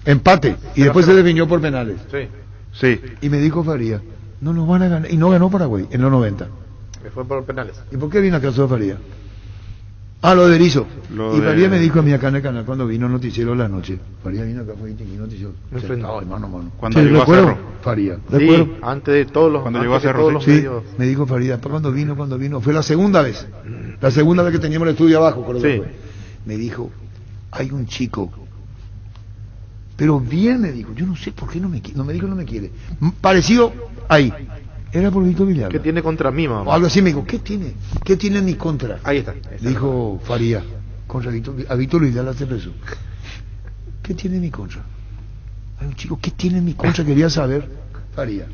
Empate. Y después se definió por penales. Sí. Y me dijo Farías, no nos van a ganar. Y no ganó Paraguay en los 90. Que fue por penales. ¿Y por qué vino a caso de Farías? Ah, lo de Erizo. Y Farías me dijo a mí acá en el canal cuando vino Noticiero la noche. Farías vino acá, fue distinguido Noticiero. Sentado, mano a mano. Cuando llegó a recuerdo, Cerro. Farías. Sí, Recuerdo. antes de todos los... Cuando llegó a antes de Cerro, todos los Sí, medios. me dijo Farías, cuando vino, fue la segunda vez que teníamos el estudio abajo, creo que Sí. fue. Me dijo, hay un chico, pero bien me dijo, yo no sé por qué no me quiere, no me dijo no me quiere, parecido ahí, era por Víctor Villalba. ¿Qué tiene contra mí, O mamá? algo así me dijo, ¿qué tiene en mi contra? Ahí está. Dijo Farías, contra Víctor, a Víctor Villalba se preso. ¿Qué tiene en mi contra? Hay un chico, ¿qué tiene en mi contra? Quería saber, Farías.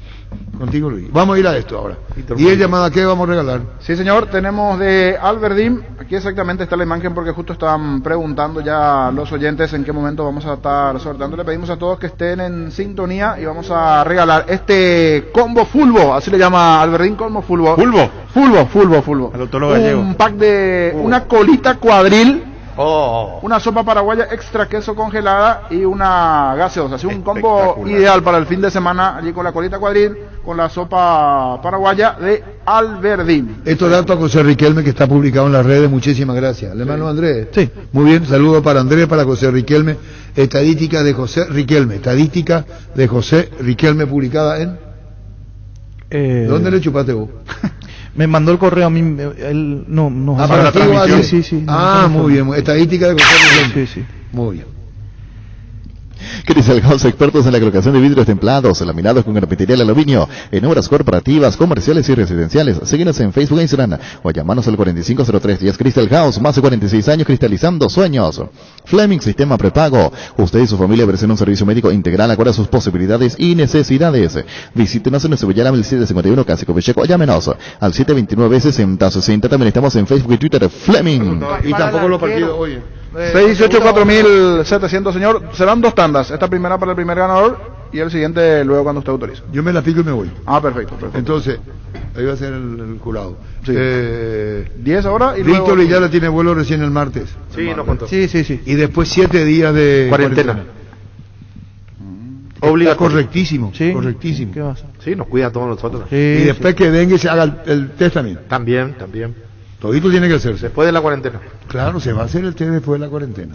Contigo, Luis. Vamos a ir a esto ahora. 10 llamadas, ¿qué vamos a regalar? Sí, señor, tenemos de Alberdim, aquí exactamente está la imagen porque justo estaban preguntando ya los oyentes en qué momento vamos a estar sorteando. Le pedimos a todos que estén en sintonía y vamos a regalar este combo fulbo, así le llama Alberdim, combo fulbo. Fulbo. Al doctor Gallego. Un pack de una colita cuadril, una sopa paraguaya extra queso congelada y una gaseosa. Así un combo Espectacular. ideal para el fin de semana, allí con la colita cuadril, con la sopa paraguaya de Alberdim. Estos datos a José Riquelme que está publicado en las redes, muchísimas gracias. ¿Le mando a Andrés? Sí. Muy bien, saludos para Andrés, para José Riquelme. Estadística de José Riquelme publicada en... ¿Dónde le chupaste vos? Me mandó el correo a mí, él no. Ah, para ti, transmisión. Sí. Ah, muy bien, estadística de José Riquelme. Sí. Muy bien. Crystal House, expertos en la colocación de vidrios templados, laminados con carpintería de aluminio, en obras corporativas, comerciales y residenciales. Síguenos en Facebook e Instagram o llamanos al 450310 Crystal House, más de 46 años cristalizando sueños. Fleming Sistema Prepago. Usted y su familia merecen un servicio médico integral acorde a sus posibilidades y necesidades. Visítenos en nuestro Villarama 1751 Casi Copicheco o llámenos al 729-6060. También estamos en Facebook y Twitter, Fleming. Y tampoco los partidos, oye. 618-4700, señor. Serán 2 tandas. Esta primera para el primer ganador y el siguiente luego cuando usted autorice. Yo me la pico y me voy. Ah, perfecto. Entonces, ahí va a ser el jurado. Sí. 10 ahora y Víctor luego... Villalba tiene vuelo recién el martes. Sí, nos contó. Sí. Y después 7 días de Cuarentena. Está Obligatorio. correctísimo, Sí. correctísimo. ¿Qué pasa? Sí, nos cuida a todos nosotros. Y después que venga y se haga el test también. También. Todito tiene que hacerse. Después de la cuarentena. Claro, se va a hacer el test después de la cuarentena.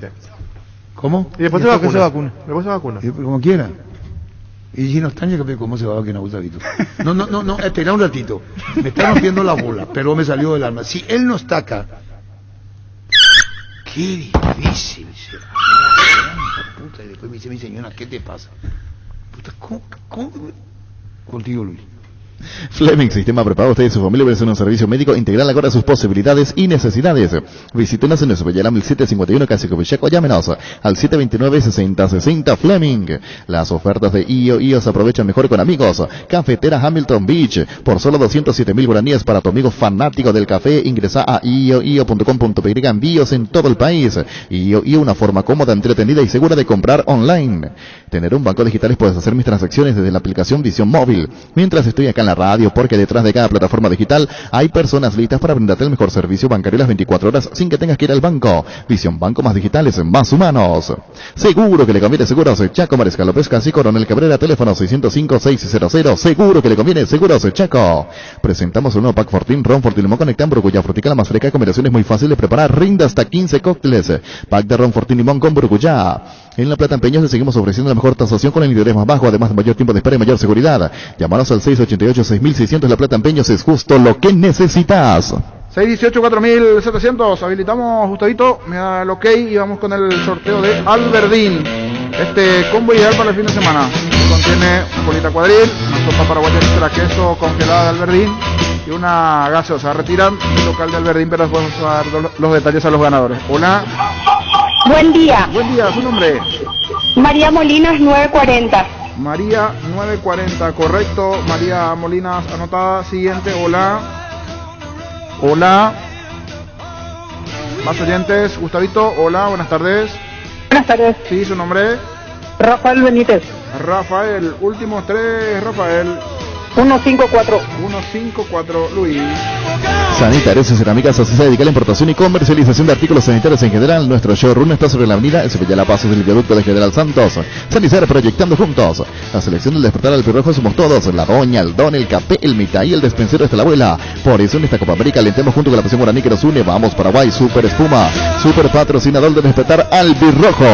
¿Cómo? Y después Después que se vacuna. Después se vacuna. Como quiera. Y si no están, ¿cómo se va a vacunar Gustavito? No, espera un ratito. Me está rompiendo la bola, pero me salió del alma. Si él no está acá, Qué difícil será. Puta, y después me dice mi señora, ¿qué te pasa? Puta, ¿cómo? Contigo, Luis. Fleming Sistema Prepago, usted y su familia ofrecen un servicio médico integral acorde a sus posibilidades y necesidades. Visítenos en nuestro Bellam 751 Casi Covicheco, llámenos al 729-6060 Fleming. Las ofertas de IO se aprovechan mejor con amigos. Cafetera Hamilton Beach, por solo 207.000 guaraníes para tu amigo fanático del café. Ingresa a io.com.py, envíos en todo el país. IO, una forma cómoda, entretenida y segura de comprar online. Tener un banco digital, puedes hacer mis transacciones desde la aplicación Visión Móvil. Mientras estoy acá en la radio, porque detrás de cada plataforma digital hay personas listas para brindarte el mejor servicio bancario las 24 horas sin que tengas que ir al banco. Visión Banco, más digitales, más humanos. Seguro que le conviene Seguros Chaco, Mariscal López Casi, Coronel Cabrera, teléfono 605-600. Seguro que le conviene Seguros Chaco. Presentamos un nuevo Pack Fortín, Ron Fortín Limón con Nectán, Brucuya Frutica, la más fresca, combinaciones muy fáciles de preparar, rinda hasta 15 cócteles. Pack de Ron Fortín Limón con Brucuya. En La Plata, en Peñas, le seguimos ofreciendo la mejor tasación con el interés más bajo, además de mayor tiempo de espera y mayor seguridad. Llámanos al 688-6600. La Plata en Peñas es justo lo que necesitas. 618-4700. Habilitamos, Gustavito, me da el ok y vamos con el sorteo de Alberdín. Este combo ideal para el fin de semana. Contiene colita cuadril, una sopa paraguaya extra queso congelada de Alberdín y una gaseosa. Retiran el local de Alberdín, pero después vamos a dar los detalles a los ganadores. Hola. Buen día. Buen día, ¿su nombre? María Molinas 940. María 940, correcto. María Molinas, anotada. Siguiente, hola. Hola. Más oyentes, Gustavito, hola, buenas tardes. Buenas tardes. Sí, su nombre. Rafael Benítez. Rafael, últimos tres, Rafael. 154. 154, Luis. Sanitarios y Cerámicas se dedica a la importación y comercialización de artículos sanitarios en general. Nuestro showroom está sobre la avenida Sevilla La Paz, del viaducto de General Santos. Sanicera, proyectando juntos. La selección del despertar al pirrojo somos todos. La doña, el don, el café, el mitad y el despensero está la abuela. Por eso en esta Copa América alentemos junto con la pasión guaraní que nos une. Vamos Paraguay, Super Espuma, super patrocinador de despertar al pirrojo.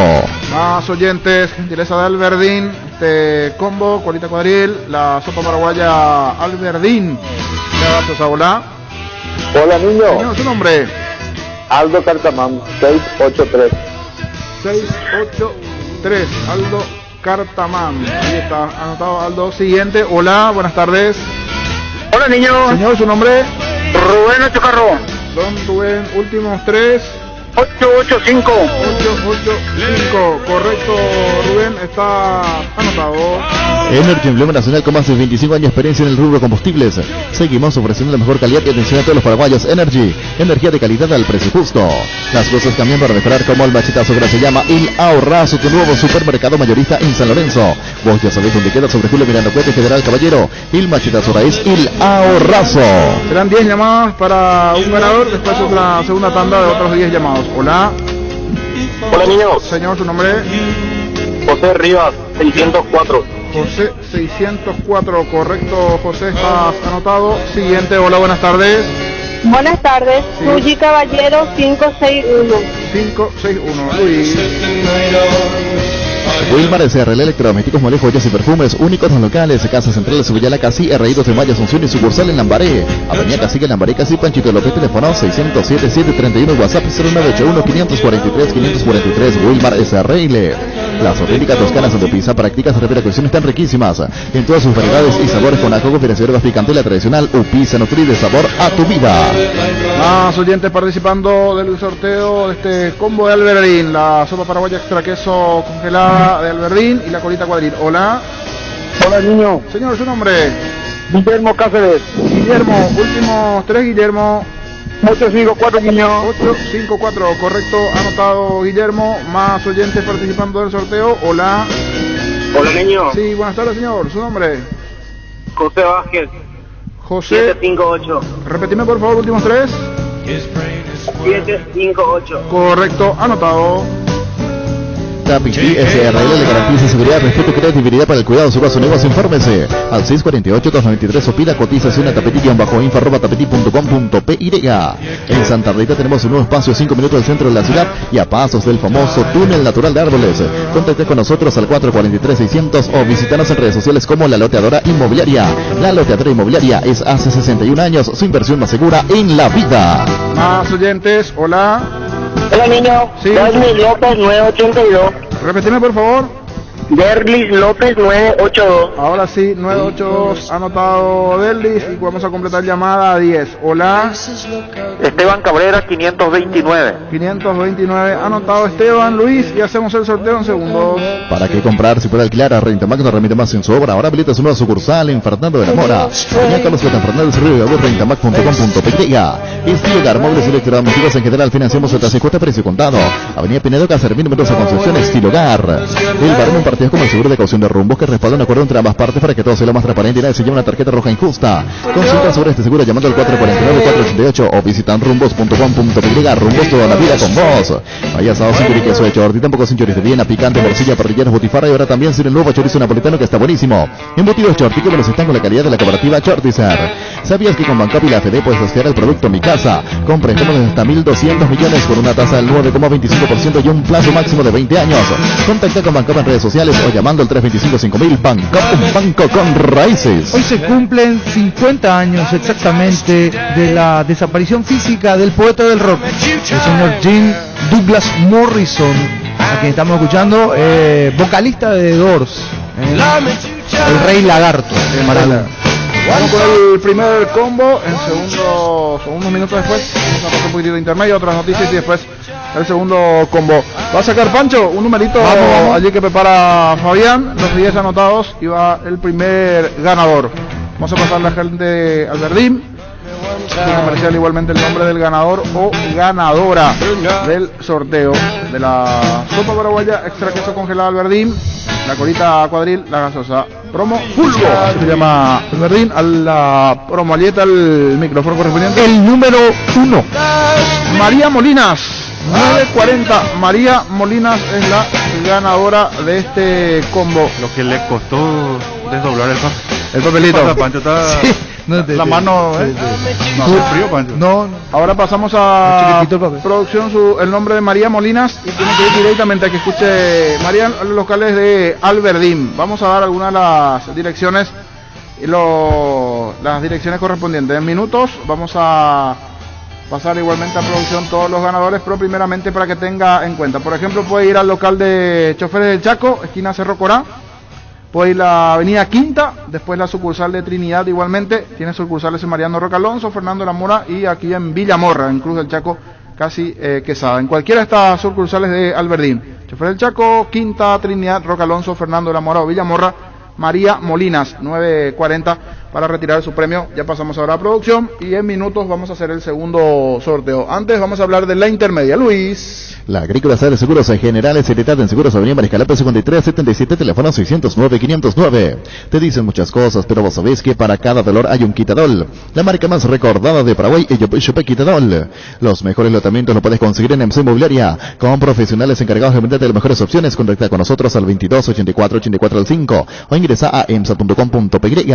Más oyentes, gentileza de Alberdín. Combo, colita cuadril, la sopa paraguaya Alberdín. Gracias, hola. Hola, niño. Señor, su nombre. Aldo Cartamán, 683. 683, Aldo Cartamán. Ahí está, anotado Aldo. Siguiente, hola, buenas tardes. Hola, niño. Señor, su nombre. Rubén Chocarro. Don Rubén, últimos tres. 885. 885, correcto, Rubén, está anotado. Energy, emblema nacional con más de 25 años de experiencia en el rubro combustibles. Seguimos ofreciendo la mejor calidad y atención a todos los paraguayos. Energy, energía de calidad al precio justo. Las cosas cambian para mejorar, como el machetazo que ahora se llama El Ahorrazo, tu nuevo supermercado mayorista en San Lorenzo. Vos ya sabés dónde queda, sobre Julio Miranda Cuete, General Caballero. El machetazo ahora es El Ahorrazo. Serán 10 llamadas para un ganador, después otra segunda tanda de otros 10 llamados. Hola. Hola, niños. Señor, su nombre. José Rivas, 604. José 604, correcto, José, estás anotado. Siguiente, hola, buenas tardes. Buenas tardes. Sí. Luigi Caballero 561. 561, Luis. Wilmar SRL, electrodomésticos, muebles, joyas y perfumes, únicos en locales, Casa Central de Subillala, Casi, R.I. de Mayo, Asunción y sucursal en Lambaré. Avenida Cacique, Lambaré, Casi, Panchito López, teléfono 607-731, WhatsApp 0981-543-543, Wilmar SRL. Las auténticas toscanas donde pizza, prácticas, repercusiones tan riquísimas, en todas sus variedades y sabores, con ajo, financiero, picante, la tradicional Upisa Nutri, de sabor a tu vida. Más oyentes participando del sorteo de este combo de Alberdín, la sopa paraguaya extra queso congelada de Alberdín y la colita cuadril. Hola. Hola, niño. Señor, su nombre. Guillermo Cáceres. Guillermo, últimos tres, Guillermo. 854, niño. 854, correcto, anotado, Guillermo. Más oyentes participando del sorteo. Hola. Hola, niño. Sí, buenas tardes, señor. ¿Su nombre? José Vázquez. José. 758. Repetime, por favor, últimos tres. 758. Correcto, anotado. Tapiti SRL le garantiza seguridad, respeto y credibilidad para el cuidado de su vaso negocio. Infórmese al 648-293 o pida cotización a tapeti-info.com.py. En Santa Rita tenemos un nuevo espacio a 5 minutos del centro de la ciudad y a pasos del famoso túnel natural de árboles. Contacte con nosotros al 443-600 o visítanos en redes sociales como La Loteadora Inmobiliaria. La Loteadora Inmobiliaria es hace 61 años su inversión más segura en la vida. Más oyentes, hola. Hola niño, Sí. Derlis López 982. Repetime por favor. Derlis López 982. Ahora sí, 982 anotado Derlis y vamos a completar llamada a 10. Hola. Esteban Cabrera 529. 529 anotado Esteban Luis y hacemos el sorteo en segundos. ¿Para qué comprar si puede alquilar a Rentamax? No remite más en su obra. Ahora habilita su nueva sucursal en Fernando de la Mora. Doña Carlos Cotán Fernández Río de Agua, rentamax.com.py. Estilo Hogar, móviles electrodomésticos en general, financiamos hasta 50 precio contado. Avenida Pinedo, Casermín, Mendoza, Concepción, Estilo Hogar. El barrio partido como el seguro de caución de rumbos que respalda un acuerdo entre ambas partes para que todo sea lo más transparente y nadie se lleve una tarjeta roja injusta. Consulta sobre este seguro llamando al 449-488 o visitan rumbos.com.py. Rumbos toda la vida con vos. Hay asado sin chorizo, queso de chorti, tampoco sin chorizo de Viena, picante, morcilla, parrilleros, botifarra y ahora también sin el nuevo chorizo napolitano que está buenísimo. Embutidos Chorti que los están con la calidad de la cooperativa Chortizer. ¿Sabías que con Bancap y la FD puedes asociar el producto Mi Casa? Compra y de hasta 1.200 millones con una tasa del 9,25% y un plazo máximo de 20 años. Contacta con Bancap en redes sociales o llamando al 325-5000. Bancap, un banco con raíces. Hoy se cumplen 50 años exactamente de la desaparición física del poeta del rock, el señor Jim Douglas Morrison, a quien estamos escuchando, vocalista de The Doors, el Rey Lagarto. Vamos con el primer combo, en unos minutos después, vamos a pasar un poquito de intermedio, otras noticias y después el segundo combo. Va a sacar Pancho un numerito allí que prepara Fabián, los 10 anotados y va el primer ganador. Vamos a pasar a la gente al Verdín, comercial igualmente el nombre del ganador o ganadora del sorteo de la sopa paraguaya extra queso congelado al Verdín, la colita cuadril, la gaseosa promo Fulgo, se llama el Verdín, a la promo alieta el micrófono correspondiente. El número 1, María Molinas, 940. María Molinas es la ganadora de este combo. Lo que le costó desdoblar el papelito. Pancho está... Sí. La mano, No, frío, Pancho. No. Ahora pasamos a producción el nombre de María Molinas y tiene que ir directamente a que escuche María los locales de Alberdín. Vamos a dar algunas de las direcciones y las direcciones correspondientes. En minutos vamos a pasar igualmente a producción todos los ganadores, pero primeramente para que tenga en cuenta. Por ejemplo, puede ir al local de Choferes del Chaco, esquina Cerro Corá. Puede ir la avenida Quinta, después la sucursal de Trinidad igualmente, tiene sucursales en Mariano Roca Alonso, Fernando de la Mora y aquí en Villamorra, en Cruz del Chaco, casi Quesada. En cualquiera de estas sucursales de Alberdín, Chofer del Chaco, Quinta, Trinidad, Roca Alonso, Fernando de la Mora o Villamorra, María Molinas, 940 para retirar su premio. Ya pasamos ahora a producción y en minutos vamos a hacer el segundo sorteo. Antes vamos a hablar de la intermedia. Luis. La Agrícola Sede Seguros Generales, Seriedad en Seguros, Avenida Mariscal López 5377, teléfono 609-509. Te dicen muchas cosas, pero vos sabés que para cada dolor hay un Quitadol. La marca más recordada de Paraguay, Yope Quitadol. Los mejores lotamientos lo puedes conseguir en MC Inmobiliaria, con profesionales encargados de venderte las mejores opciones. Contacta con nosotros al 22 84 84 5 o ingresa a emsa.com.py.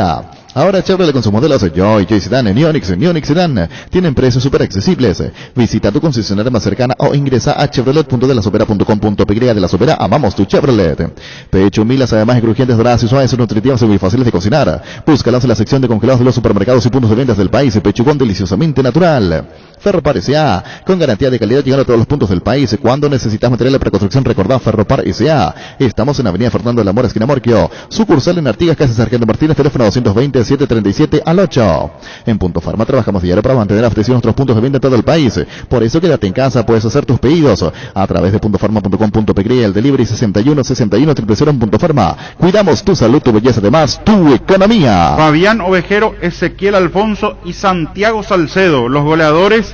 Ahora Chevrolet con sus modelos Joy Sedan, Neonix Sedan tienen precios súper accesibles. Visita tu concesionaria más cercana o ingresa a chevrolet.delasopera.com.py. De la Sopera, amamos tu Chevrolet. Pecho milas, además de crujientes, doradas y suaves, nutritivas y muy fáciles de cocinar. Búscalas en la sección de congelados de los supermercados y puntos de ventas del país. Pechugón deliciosamente natural. Ferropar S.A. con garantía de calidad llegando a todos los puntos del país. Cuando necesitas material de preconstrucción, recordá Ferropar S.A. Estamos en Avenida Fernando de la Mora, esquina Morquio. Sucursal en Artigas, Casa Sargento Martínez, teléfono 220-737-8. En Punto Farma trabajamos diario para mantener abastecidos nuestros puntos de venta en todo el país. Por eso quédate en casa, puedes hacer tus pedidos a través de puntofarma.com.py. El delivery 61 61 000 en Punto Farma. Cuidamos tu salud, tu belleza, además tu economía. Fabián Ovejero, Ezequiel Alfonso y Santiago Salcedo, los goleadores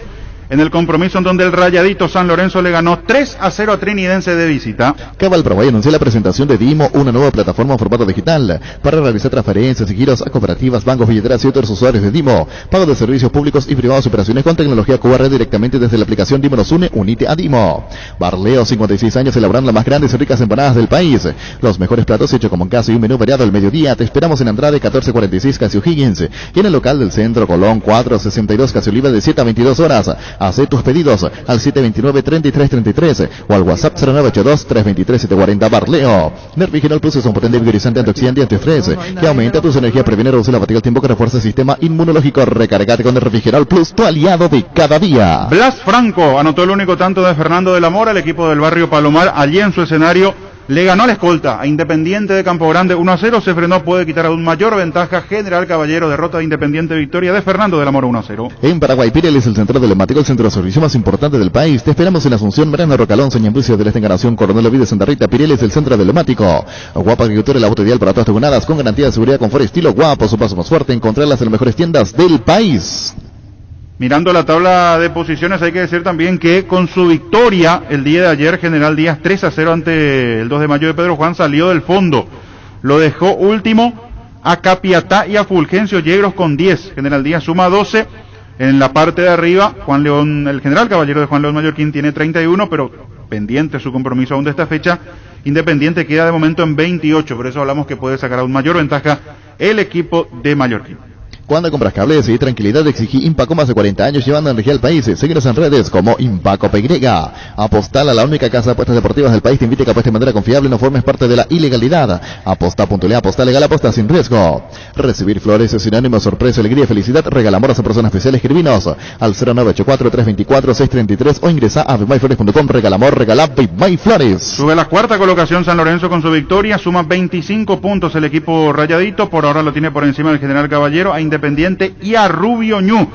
en el compromiso en donde el Rayadito San Lorenzo le ganó 3-0 a Trinidense de visita. Cabal Paraguay anunció la presentación de Dimo, una nueva plataforma en formato digital para realizar transferencias y giros a cooperativas, bancos, billeteras y otros usuarios de Dimo. Pago de servicios públicos y privados, operaciones con tecnología QR directamente desde la aplicación Dimo nos une, unite a Dimo. Barleo, 56 años elaborando las más grandes y ricas empanadas del país. Los mejores platos hechos como en casa y un menú variado al mediodía. Te esperamos en Andrade 1446 Casi O'Higgins y en el local del Centro Colón 462 Casi Oliva de 7 a 22 horas. Haz tus pedidos al 729-3333 o al WhatsApp 0982-323-740. Barleo. Nervigenol Plus es un potente vigorizante, antioxidante y antiestrés que aumenta tus energías, previene, reduce la fatiga al tiempo, que refuerza el sistema inmunológico. Recargate con Nervigenol Plus, tu aliado de cada día. Blas Franco anotó el único tanto de Fernando de la Mora. El equipo del barrio Palomar, allí en su escenario, le ganó a la escolta a Independiente de Campo Grande 1-0, se frenó, puede quitar aún mayor ventaja. General Caballero, derrota de Independiente, victoria de Fernando de la Mora 1-0. En Paraguay, Pirelli es el centro emblemático, el centro de servicio más importante del país. Te esperamos en Asunción, Mariano Rocalón, Ñembucio del Este, Encarnación, Coronel Ovidio, Santa Rita. Pirelli es el centro emblemático. Guapa Agricultura, el auto ideal para todas tus jornadas, con garantía de seguridad, confort y estilo. Guapo, su paso más fuerte, encontrarlas en las mejores tiendas del país. Mirando la tabla de posiciones, hay que decir también que con su victoria el día de ayer, General Díaz 3-0 ante el 2 de mayo de Pedro Juan, salió del fondo. Lo dejó último a Capiatá y a Fulgencio Yegros con 10. General Díaz suma 12. En la parte de arriba, Juan León, el General Caballero de Juan León Mallorquín, tiene 31, pero pendiente su compromiso aún de esta fecha. Independiente queda de momento en 28, por eso hablamos que puede sacar aún mayor ventaja el equipo de Mallorquín. Cuando compras cables y tranquilidad, exigí Impaco, más de 40 años llevando energía al país. Síguenos en redes como Impaco PY. Apostal, a la única casa de apuestas deportivas del país, te invita a que apuestes de manera confiable y no formes parte de la ilegalidad. Aposta puntualidad, aposta legal, aposta sin riesgo. Recibir flores es sinónimo de sorpresa, alegría y felicidad. Regala amor a esa persona especial. Escribinos al 0984-324-633 o ingresa a bimyflores.com. Regala amor, regala Bimyflores. Sube la cuarta colocación San Lorenzo con su victoria, suma 25 puntos el equipo rayadito. Por ahora lo tiene por encima del General Caballero, a Independiente y a Rubio Ñu.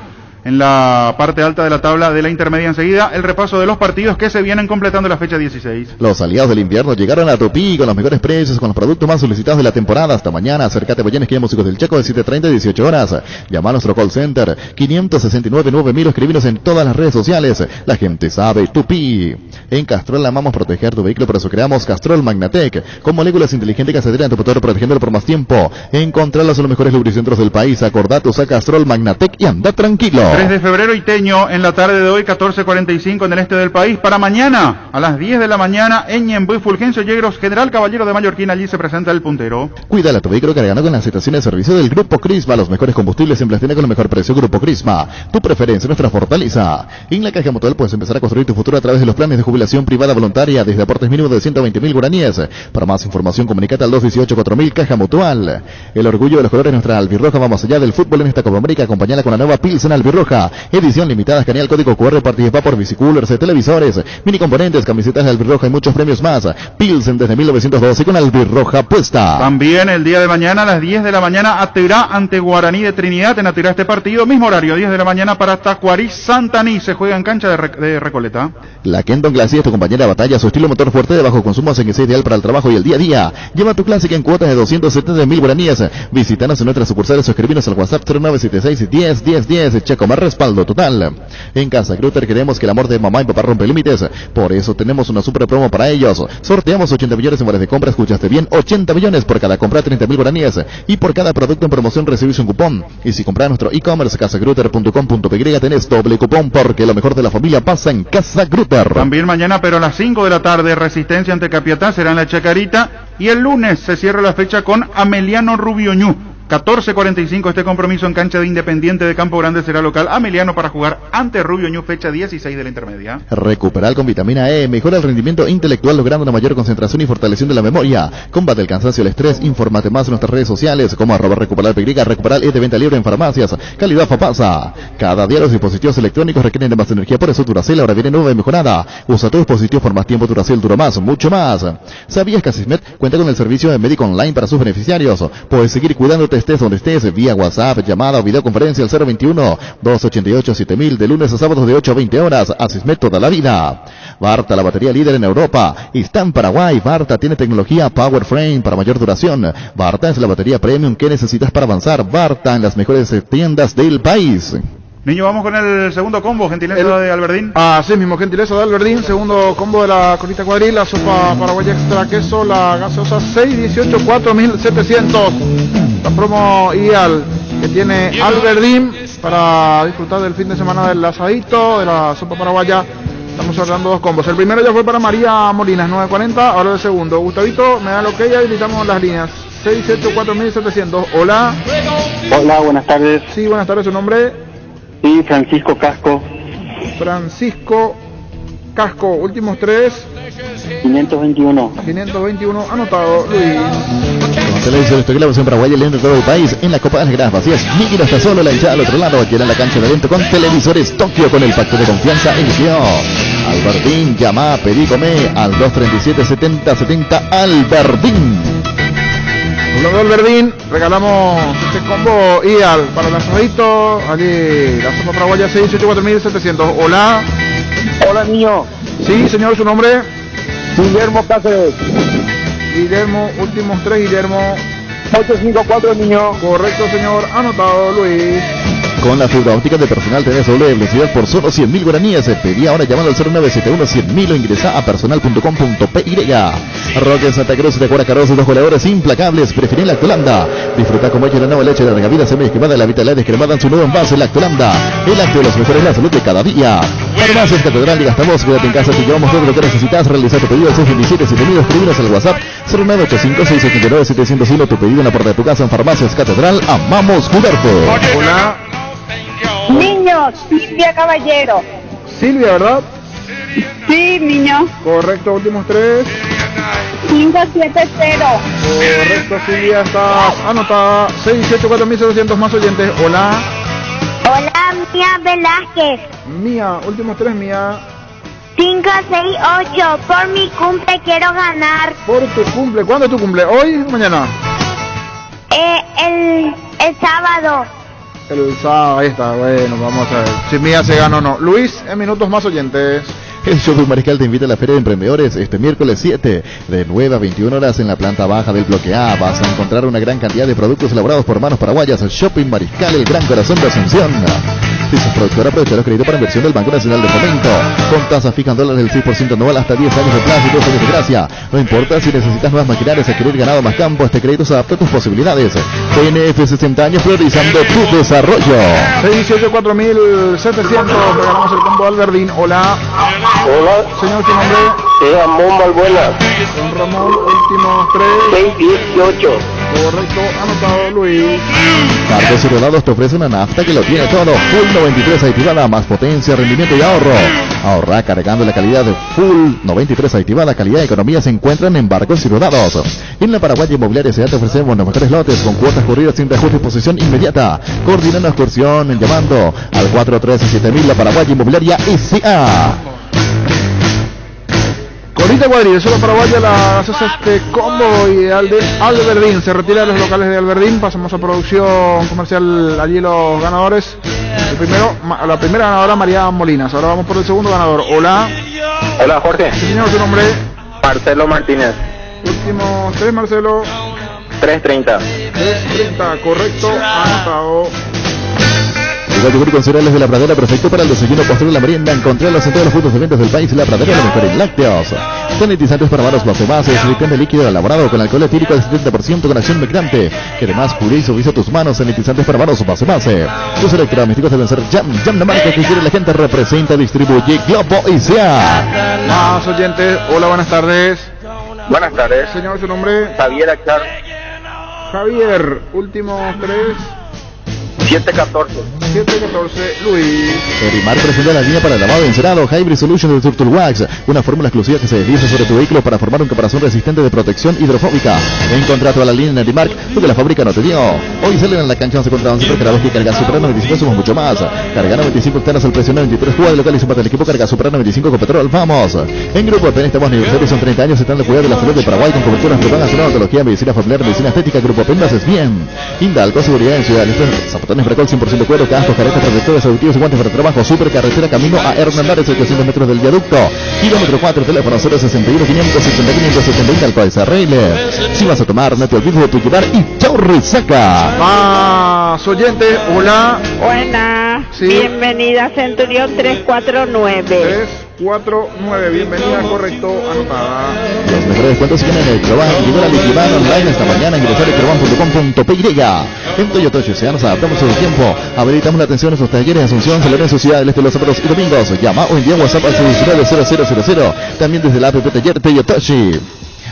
En la parte alta de la tabla de la intermedia. Enseguida el repaso de los partidos que se vienen completando la fecha 16. Los aliados del invierno llegaron a Tupí con los mejores precios, con los productos más solicitados de la temporada. Hasta mañana, acércate a Boyanes, que Músicos del Chaco, de 7:30 a 18 horas. Llama a nuestro call center 569-9000, escribinos en todas las redes sociales. La gente sabe. Tupí. En Castrol amamos proteger tu vehículo, por eso creamos Castrol Magnatec, con moléculas inteligentes que aceleran tu motor, protegiéndolo por más tiempo. Encontrarlos en los mejores lubricentros del país. Acordate, usa Castrol Magnatec y anda tranquilo. 3 de febrero, Iteño, en la tarde de hoy, 14:45 en el este del país. Para mañana, a las 10 de la mañana, en Ñembuy, Fulgencio Yegros, General Caballero de Mallorquín, allí se presenta el puntero. Cuídala tu vehículo cargando con las estaciones de servicio del Grupo Crisma. Los mejores combustibles siempre tiene con el mejor precio. Grupo Crisma, tu preferencia, nuestra fortaleza. En la Caja Mutual puedes empezar a construir tu futuro a través de los planes de jubilación privada voluntaria desde aportes mínimos de 120.000 guaraníes. Para más información, comunicate al 218-4000. Caja Mutual. El orgullo de los colores de nuestra albirroja. Vamos allá del fútbol en esta Copa América. Acompañala con la nueva Pilsen albirroja. Edición limitada. Escanea el código QR. Participa por bicicoolers, televisores, mini componentes, camisetas de albirroja y muchos premios más. Pilsen desde 1912 con albirroja puesta. También el día de mañana a las 10 de la mañana, Atirá ante Guaraní de Trinidad. En Atirá este partido, mismo horario, 10 de la mañana para Tacuarí Santaní. Se juega en cancha de Recoleta. La Kenton Glacier es tu compañera de batalla. Su estilo motor fuerte de bajo consumo hace que sea ideal para el trabajo y el día a día. Lleva tu clásica en cuotas de 270.000 guaraníes. Visítanos en nuestras sucursales o escribinos al WhatsApp 0976-10-10-10. Checo más respaldo total. En Casa Grutter queremos que el amor de mamá y papá rompe límites. Por eso tenemos una super promo para ellos. Sorteamos 80 millones en vales de compra. Escuchaste bien, 80 millones por cada compra, 30.000 guaraníes. Y por cada producto en promoción recibís un cupón. Y si compras nuestro e-commerce casagrutter.com.py tenés doble cupón, porque lo mejor de la familia pasa en Casa Grutter. También mañana, pero a las 5 de la tarde, Resistencia ante Capiatá será en la Chacarita. Y el lunes se cierra la fecha con Ameliano Rubio Ñu. 14:45 este compromiso en cancha de Independiente de Campo Grande será local. Ameliano para jugar ante Rubio Ñu, fecha 16 de la intermedia. Recuperar con vitamina E mejora el rendimiento intelectual, logrando una mayor concentración y fortaleciendo de la memoria. Combate el cansancio y el estrés. Infórmate más en nuestras redes sociales como @recuperar.py. Recuperar es de venta libre en farmacias. Calidad Fapasa. Cada día los dispositivos electrónicos requieren de más energía, por eso Duracell ahora viene nueva y mejorada. Usa tu dispositivo por más tiempo. Duracell dura más, mucho más. ¿Sabías que Asismet cuenta con el servicio de médico online para sus beneficiarios? Puedes seguir cuidándote estés donde estés, vía WhatsApp, llamada o videoconferencia al 021-288-7000, de lunes a sábados de 8 a 20 horas. Asismet toda la vida. Barta, la batería líder en Europa, está en Paraguay. Barta tiene tecnología Power Frame para mayor duración. Barta es la batería premium que necesitas para avanzar. Barta en las mejores tiendas del país. Niño, vamos con el segundo combo, gentileza de Alberdín. Así mismo, gentileza de Alberdín, segundo combo de la colita cuadril, la sopa paraguaya extra queso, la gaseosa 618 4700. La promo ideal que tiene Alberdín para disfrutar del fin de semana del asadito, de la sopa paraguaya. Estamos hablando dos combos. El primero ya fue para María Molinas, 940, ahora el segundo. Gustavito, me da lo que habilitamos las líneas. 618 4700. Hola. Hola, buenas tardes. Sí, buenas tardes, ¿su nombre? Sí, Francisco Casco. Francisco Casco, últimos 3. 521. 521, anotado, Luis. Con televisores Toquilabos en Paraguay, el de todo el país, en la Copa de las Gradas Vacías. Miki no está solo, la hinchada al otro lado, aquí en la cancha de evento con televisores Tokio, con el pacto de confianza inició. Albertín, llama, pedí, come al 237-7070 Albertín. Hablando de Albertín, regalamos este combo ideal para el asadito. Allí, la sopa paraguaya 684.700. Hola. Hola, niño. Sí, señor, su nombre. Guillermo Cáceres. Guillermo, últimos 3, Guillermo. 854, niño. Correcto, señor, anotado, Luis. Con la fibra óptica de Personal tenés doble velocidad por solo 100.000 guaraníes. Pedí ahora llamando al 0971-100.000 o ingresa a personal.com.py. Roque en Santa Cruz de Cuaracaros, dos goleadores implacables. Preferí Lactolanda. Disfruta como ella la nueva leche de larga vida semi-descremada, la vitalidad descremada en su nuevo envase, Lactolanda. El acto de los mejores, la salud de cada día. Farmacias Catedral y Gastamos, quédate en casa, te llevamos todo lo que necesitas. Realiza tu pedido al 627-7000, escribiros al WhatsApp 0985-689-701. Tu pedido en la puerta de tu casa en Farmacias Catedral. Amamos curarte. Hola. Niños, Silvia Caballero. Silvia, ¿verdad? Sí, niño. Correcto, últimos 3. 570. Correcto, Silvia, estás anotada. 618-4700 más oyentes. Hola. Hola, Mía Velázquez. Mía, últimos 3, Mía. 568. Por mi cumple quiero ganar. Por tu cumple. ¿Cuándo es tu cumple? ¿Hoy o mañana? El sábado. El sábado, ahí está. Bueno, vamos a ver si Mía se gana o no. Luis, en minutos más oyentes. El Shopping Mariscal te invita a la Feria de Emprendedores este miércoles 7 de 9 a 21 horas en la planta baja del bloque A. Vas a encontrar una gran cantidad de productos elaborados por manos paraguayas. El Shopping Mariscal, el gran corazón de Asunción. Si sos productora, aprovecha los créditos para inversión del Banco Nacional de Fomento. Con tasa fija en dólares del 6% anual hasta 10 años de plazo y 2 años de gracia. No importa si necesitas nuevas maquinarias, adquirir ganado más campo, este crédito se adapta a tus posibilidades. PNF 60 años priorizando tu desarrollo. 618-4700, regalamos el combo Albertín. Hola. Hola. Señor, ¿su nombre? Ramón Balbuena. Don Ramón, últimos 3. 618. Correcto, anotado, Luis. Barcos y Rodados te ofrece una nafta que lo tiene todo. Full 93 activada, más potencia, rendimiento y ahorro. Ahorra cargando la calidad de Full 93 activada, calidad y economía se encuentran en Barcos y Rodados. En la Paraguaya Inmobiliaria S.A. te ofrecemos los mejores lotes con cuotas corridas sin reajuste y posesión inmediata. Coordina una excursión llamando al 413-7000. La Paraguaya Inmobiliaria S.A. Corita Cuadrilla, solo Paraguaya, la haces este combo ideal de Albertín. Se retira de los locales de Albertín. Pasamos a producción comercial, allí los ganadores. La primera ganadora, María Molinas. Ahora vamos por el segundo ganador. Hola. Hola, Jorge. Sí, señor, ¿su nombre? Marcelo Martínez. Últimos 3, Marcelo. 330. 330, correcto, anotado. El yogur con cereales de La Pradera, perfecto para el desayuno, postre y la merienda. Encontrarlos en todos los puntos de ventas del país. La Pradera, lo mejor en lácteos. Sanitizantes para manos, bases, silicón líquido elaborado con alcohol etílico del 70% con acción migrante, que además pure y suaviza tus manos. Sanitizantes para manos, base. Tus electrodomésticos deben ser Jam, la marca que quiere la gente. Representa, distribuye Globo y sea. Más oyentes, hola, buenas tardes. Buenas tardes. Señor, ¿su nombre? Javier Acar. Javier, últimos 3. 714. 714, Luis. Erimar presenta la línea para el lavado de encerado Hybrid Solution de Turtle Wax, una fórmula exclusiva que se desliza sobre tu vehículo para formar un caparazón resistente de protección hidrofóbica. Encontrá toda la línea en Erimar, lo que la fábrica no te dio. Hoy salen en la cancha 11 contra 11 porque la vez que cargas Supra 95 somos mucho más. Carga 95 octanos al precio 93, juega de local y suma del equipo. Carga Supra 95 con petróleo, vamos. En Grupo PEN estamos aniversarios, son 30 años, están de cuidado de la salud de Paraguay con coberturas propagandas en odontología, medicina familiar, medicina estética. Grupo PEN, lo haces bien. Indalco, seguridad en Ciudad Libre, zapatones Bracol 100% cuero, cascos, caretas, protectores auditivos y guantes para trabajo. Super carretera camino a Hernández, 800 metros del viaducto. Kilómetro 4, teléfono 061 560 570 al país arregle. Si vas a tomar, no te olvides de tu llevar y chau resaca. Más oyente, hola. Buena. Sí. Bienvenida Centurión 349. 349, bienvenida, correcto, anotada. Los mejores descuentos siguen en Electroban. Llegó la liquidad online esta mañana. Ingresar a electroban.com.py. En Toyota Ocean nos adaptamos a su tiempo. Habilitamos la atención en sus talleres de Asunción, San Lorenzo, Ciudad del Este, los sábados y domingos. Llama o envía WhatsApp al 619-0000. También desde la app Taller Toyotoshi.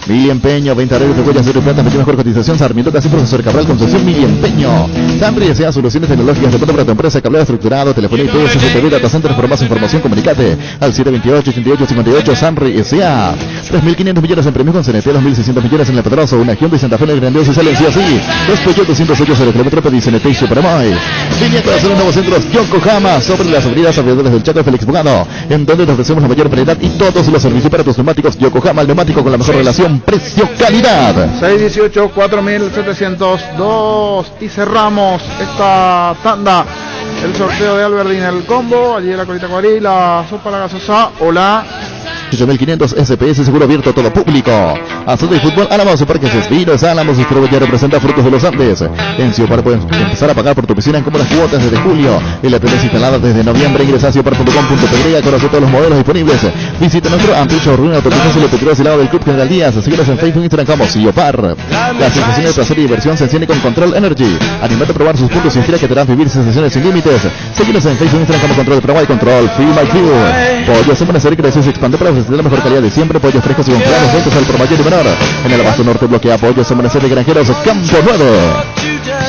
Mili Empeño, venta de huellas de plata, mejor cotización, Sarmiento Casi, Profesor Cabral, concesión Mili Empeño. Sanri S.A. Soluciones Tecnológicas de pronto para tu empresa, cableado estructurado, telefonía IP, CCTV, data center. Por más información, comunicate al 728-88-58, Sanri S.A. 3.500 millones en premios con CNT, 2.600 millones en el Pedroso, una Hyundai Santa Fe en el grandioso y salen sí así. Dos Peugeot 208 0 km pedí CNT y Supermoy. Línea Corazón Nuevos Centros Yokohama, sobre las avenidas alrededores del Chaco, Félix Bogado, en donde te ofrecemos la mayor variedad y todos los servicios para tus neumáticos. Yokohama, el neumático con la mejor relación precio-calidad. 618 4702 y cerramos esta tanda. El sorteo de Alberdín, el combo, allí la colita cuadril, la sopa, la gasosa, hola. 8500 SPS, seguro abierto a todo público. Azote y fútbol, Álamos, Parques Vinos, Álamos, ya representa Frutos de los Andes. En Ciopar puedes empezar a pagar por tu piscina en cómodas cuotas desde julio. Y la tenés instalada desde noviembre. Ingresa a ciopar.com.py, conoce todos los modelos disponibles. Visita nuestro amplio showroom autopistas y lo petróleo al lado del Club General Díaz. Síguenos en Facebook e Instagram como Ciopar. La sensación de placer y diversión se enciende con Control Energy. Animate a probar sus puntos y inspira que te harán vivir sensaciones sin límites. Síguenos en Facebook e Instagram como Control Paraguay, Control Feel My Crew. Pollos en Buenos Aires se expande para ofrecer la mejor calidad de siempre. Pollos frescos y congelados, ventas al por mayor y menor. En el Abasto Norte bloquea Pollos en Buenos Aires, Granjeros, Campo Nuevo.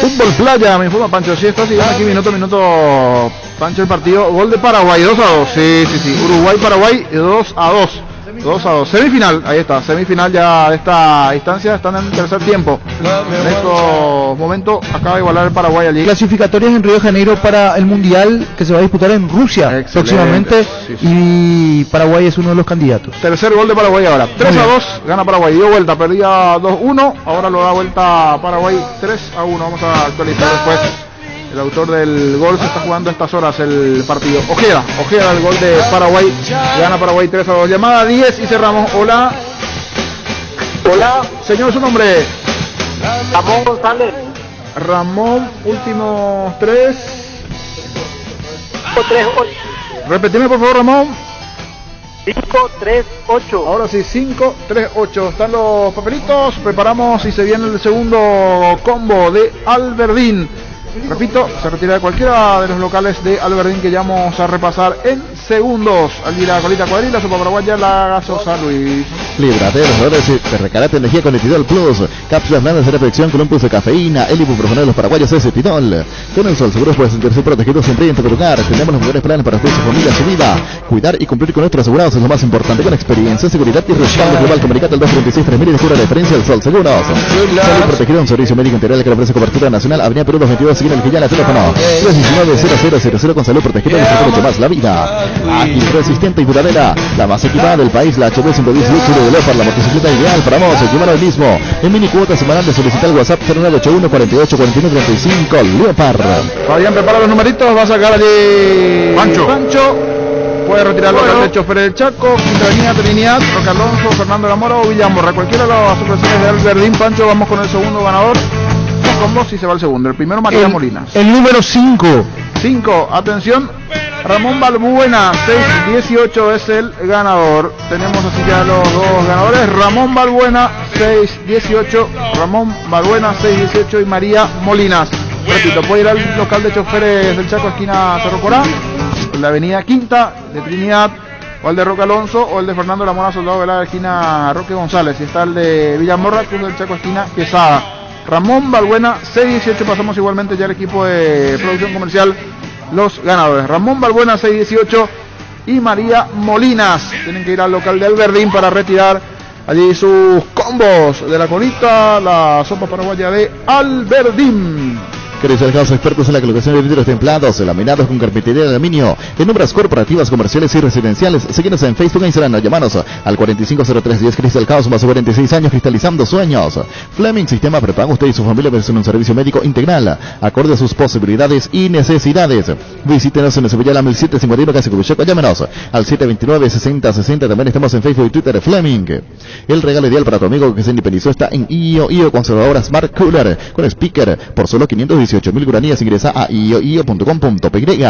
Fútbol Playa, me informa Pancho, sí está siguiendo aquí minuto, Pancho, el partido, gol de Paraguay, 2-2, sí, Uruguay-Paraguay, 2-2. Semifinal, ahí está, semifinal ya de esta instancia, están en el tercer tiempo. En estos momentos acaba de igualar el Paraguay allí. Clasificatorias en Río de Janeiro para el Mundial que se va a disputar en Rusia próximamente, y Paraguay es uno de los candidatos. Tercer gol de Paraguay ahora, 3-2, gana Paraguay, dio vuelta, perdía 2-1, ahora lo da vuelta Paraguay 3-1, vamos a actualizar después. El autor del gol se está jugando a estas horas el partido. Ojeda el gol de Paraguay. Gana Paraguay 3-2. Llamada 10 y cerramos. Hola. Señor, su nombre. Ramón González. Ramón, últimos 3. 538. Repetime por favor, Ramón. 538. Ahora sí, 538. Están los papelitos. Preparamos y se viene el segundo combo de Alberdín. Repito, se retira de cualquiera de los locales de Alberdín que ya vamos a repasar en segundos. Allí la colita cuadril, la sopa paraguaya, la gasosa, Luis. Líbrate de los dolores de recarate energía con Etidol Plus. Cápsulas blandas de reflexión con un plus de cafeína. El ibuprofeno de los paraguayos es Etidol. Con el Sol Seguros puedes sentirse protegido siempre y en tu lugar. Tenemos los mejores planes para usted, su familia, su vida. Cuidar y cumplir con nuestros asegurados es lo más importante. Con experiencia, seguridad y respaldo global. Comunicate al 236-3000 y descubra la diferencia del Sol Seguros. Salud protegido, un servicio médico integral que le ofrece cobertura nacional. Avenida Perú 222, sigue el que ya la teléfono 319-0000 con salud protegida y mucho más la vida. Ágil, resistente y duradera, la más equipada del país, la HB 110 Luxury de Leopard, la motocicleta ideal para vos. Llevar hoy mismo en mini cuota semanal de solicitar el WhatsApp 0981 48 41 35 Leopard. Fabián, prepara los numeritos, va a sacar allí Pancho. Puede retirar los del chofer del Chaco, Quintanilla, Trinidad, Roque Alonso, Fernando Lamora o Villamorra. Cualquiera de las operaciones de Alberdín. Pancho, vamos con el segundo ganador. Con vos y se va el segundo. El primero, María Molinas. El número 5. 5, atención. Ramón Balbuena, 618 es el ganador. Tenemos así ya los dos ganadores. Ramón Balbuena, 618. Ramón Balbuena, 618 y María Molinas. Repito, puede ir al local de choferes del Chaco, esquina Cerro Corá, la avenida Quinta de Trinidad, o el de Roque Alonso, o el de Fernando Lamora, Soldado de la esquina Roque González. Y está el de Villamorra, Cruz del Chaco, esquina Quesada. Ramón Balbuena, 618. Pasamos igualmente ya al equipo de producción comercial, los ganadores. Ramón Balbuena, 618 y María Molinas. Tienen que ir al local de Alberdín para retirar allí sus combos de la colita, la sopa paraguaya de Alberdín. Cristalizados expertos en la colocación de vidrios templados, laminados con carpintería de aluminio, en obras corporativas, comerciales y residenciales. Síguenos en Facebook e Instagram, llámanos al 450310 Cristal Caos, más de 46 años cristalizando sueños. Fleming Sistema prepaga usted y su familia merecen un servicio médico integral, acorde a sus posibilidades y necesidades. Visítenos en el Sevilla 1751, casi Cubicheco, llámenos al 729-6060. También estamos en Facebook y Twitter, Fleming. El regalo ideal para tu amigo que se independizó está en IO Conservadora Smart Cooler, con speaker por solo 518.000 guaraníes. Ingresa a io.com.py.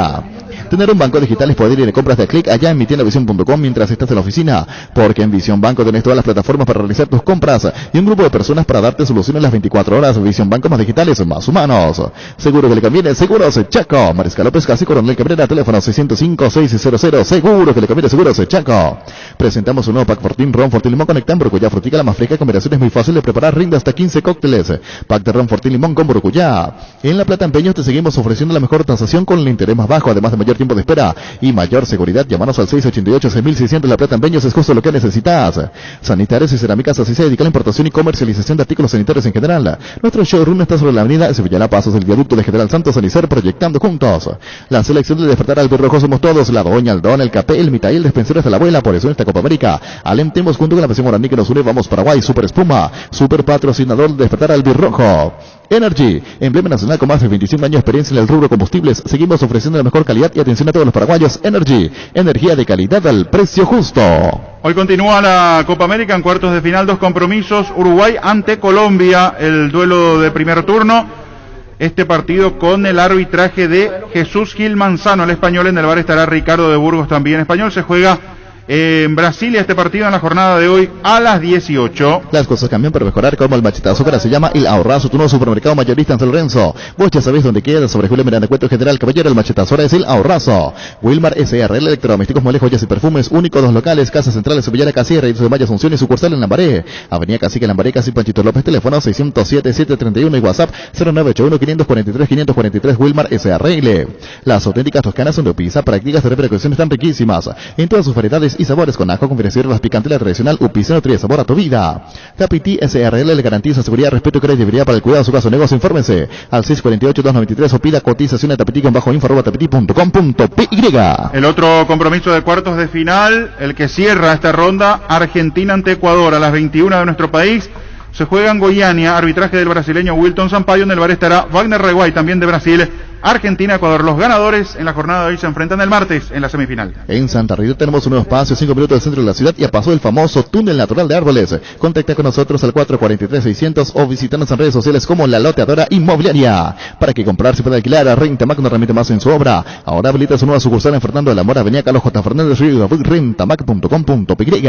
Tener un banco digital es poder ir de compras de clic allá en mitiendavision.com mientras estás en la oficina, porque en Visión Banco tenés todas las plataformas para realizar tus compras y un grupo de personas para darte soluciones las 24 horas. Visión Banco, más digitales, más humanos. Seguro que le conviene, Seguros Chaco. Mariscal López, casi Coronel Cabrera, teléfono 605-600. Seguro que le conviene, Seguros Chaco. Presentamos un nuevo pack Fortín, Ron Fortín Limón con Nectán, Brucuyá, frutica, la más fresca, combinaciones muy fácil de preparar, rinde hasta 15 cócteles. Pack de Ron Fortín Limón con Brucuyá. En La Plata Empeños te seguimos ofreciendo la mejor tasación con el interés más bajo, además de mayor tiempo de espera y mayor seguridad. Llámanos al 688-6600. La Plata Empeños es justo lo que necesitas. Sanitarios y cerámicas, así se dedica a la importación y comercialización de artículos sanitarios en general. Nuestro showroom está sobre la avenida Sevillana Pasos del viaducto de General Santos Anícer, proyectando juntos. La selección de despertar al Albirrojo somos todos, la doña, el don, el capé, el mitad y el despensero hasta la abuela. Por eso en esta Copa América alentemos junto con la pasión guaraní que nos une. Vamos Paraguay, Super Espuma, super patrocinador de despertar al Albirrojo. Energy, emblema nacional con más de 25 años de experiencia en el rubro combustibles. Seguimos ofreciendo la mejor calidad y atención a todos los paraguayos. Energy, energía de calidad al precio justo. Hoy continúa la Copa América en cuartos de final, 2 compromisos. Uruguay ante Colombia, el duelo de primer turno. Este partido con el arbitraje de Jesús Gil Manzano, el español. En el bar estará Ricardo de Burgos, también español. Se juega en Brasilia este partido en la jornada de hoy a las 18. Las cosas cambian para mejorar, como el machetazo, que ahora se llama El Ahorrazo, tu nuevo supermercado mayorista en San Lorenzo. Vos ya sabés dónde queda, sobre Julio Miranda, Cuento General Caballero. El machetazo ahora es El Ahorrazo. Wilmar SRL, electrodomésticos, muebles, joyas y perfumes, único, 2 locales, Casa Central, Sevillana, Casilla, Reyes de Maya, Asunción y sucursal en Lambaré. Avenida Cacique, Lambaré, Casi Panchito López, teléfono 607-731 y WhatsApp 0981-543-543. Wilmar SRL. Las auténticas toscanas son de Upisa, prácticas de refrigeración están riquísimas en todas sus variedades y sabores, con ajo, confitería, las picantes, la tradicional Upisa nutre sabor a tu vida. Tapiti SRL le garantiza seguridad, respeto y credibilidad para el cuidado de su caso de negocio. Infórmense al 648-293 o pida cotización a tapiti-info@tapiti.com.py. El otro compromiso de cuartos de final, el que cierra esta ronda, Argentina ante Ecuador a las 21 de nuestro país. Se juega en Goiânia, arbitraje del brasileño Wilton Sampaio. En el bar estará Wagner Reguay, también de Brasil. Argentina, Ecuador. Los ganadores en la jornada de hoy se enfrentan el martes en la semifinal. En Santa Rita tenemos un nuevo espacio, 5 minutos del centro de la ciudad y a paso del famoso túnel natural de árboles. Contacta con nosotros al 443-600 o visítanos en redes sociales como La Loteadora Inmobiliaria. Para que comprar se pueda alquilar, a Rentamac no remite más en su obra. Ahora habilita su nueva sucursal en Fernando de la Mora, Avenida Carlos J. Fernández Río, rentamac.com.py.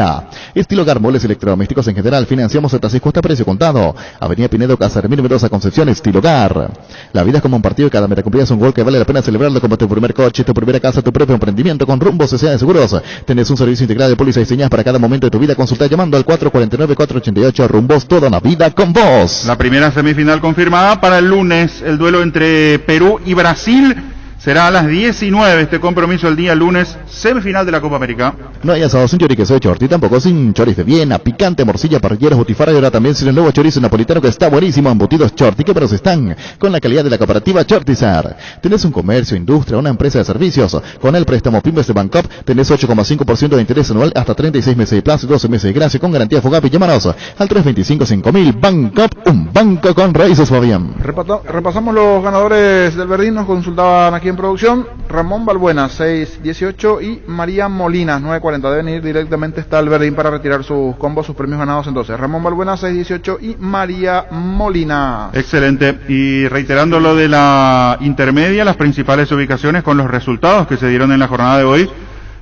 Estilo Hogar, muebles electrodomésticos en general. Financiamos hasta 6 cuotas, precio contado. Avenida Pinedo, Casa Hermínio, Mendoza, Concepción. Estilo Hogar. La vida es como un partido y cada meta cumplida es un gol que vale la pena celebrarlo, como tu primer coche, tu primera casa, tu propio emprendimiento. Con Rumbo Sociedad de Seguros tenés un servicio integral de póliza y señas para cada momento de tu vida. Consulta llamando al 449-488. Rumbos, toda una vida con vos. La primera semifinal confirmada para el lunes, el duelo entre Perú y Brasil. Será a las 19 este compromiso el día lunes, semifinal de la Copa América. No hay asado sin chorizo de Chorti, tampoco sin chorizo de Viena, picante, morcilla, parrilleros, botifarra y ahora también sin el nuevo chorizo napolitano que está buenísimo. Embutidos Chorti, que pero están con la calidad de la cooperativa Chortizar. Tenés un comercio, industria, una empresa de servicios. Con el préstamo Pymes de Bancop tenés 8,5% de interés anual hasta 36 meses de plazo y 12 meses de gracia con garantía Fogapi. Llámanos al 325-5000. Bancop, un banco con raíces, Fabián. Repasamos los ganadores del Verdín, nos consultaban aquí en producción. Ramón Balbuena 618 y María Molina 940. Deben ir directamente hasta el Verdín para retirar sus combos, sus premios ganados. Entonces Ramón Balbuena 618 y María Molina. Excelente. Y reiterando lo de la intermedia, las principales ubicaciones con los resultados que se dieron en la jornada de hoy.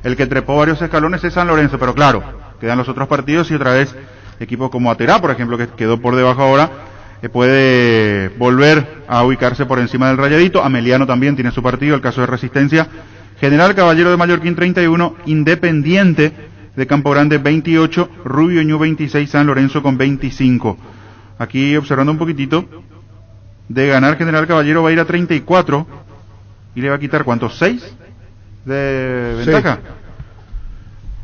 El que trepó varios escalones es San Lorenzo, pero claro, quedan los otros partidos y otra vez equipos como Aterá, por ejemplo, que quedó por debajo ahora, puede volver a ubicarse por encima del Rayadito. Ameliano también tiene su partido, el caso de Resistencia. General Caballero de Mallorquín 31, Independiente de Campo Grande 28, Rubio Ñu 26, San Lorenzo con 25. Aquí observando un poquitito, de ganar General Caballero va a ir a 34 y le va a quitar ¿cuántos? 6 de ventaja. Sí.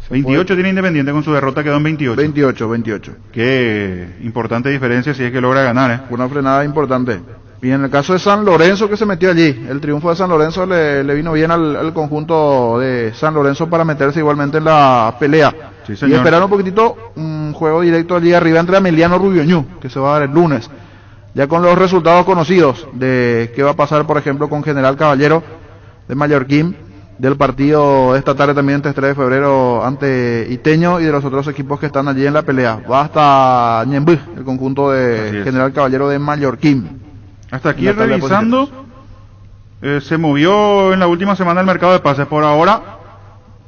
28 tiene Independiente con su derrota, quedó en 28. 28. Qué importante diferencia si es que logra ganar, Una frenada importante. Y en el caso de San Lorenzo, que se metió allí, el triunfo de San Lorenzo le vino bien al conjunto de San Lorenzo para meterse igualmente en la pelea. Sí, señor. Y esperar un poquitito un juego directo allí arriba entre Ameliano Rubio Ñu, que se va a dar el lunes. Ya con los resultados conocidos de qué va a pasar, por ejemplo, con General Caballero de Mallorquín, del partido de esta tarde también, este 3 de febrero ante Iteño, y de los otros equipos que están allí en la pelea. Va hasta Ñembú, el conjunto de General Caballero de Mallorquín. Hasta aquí revisando, Se movió en la última semana el mercado de pases. Por ahora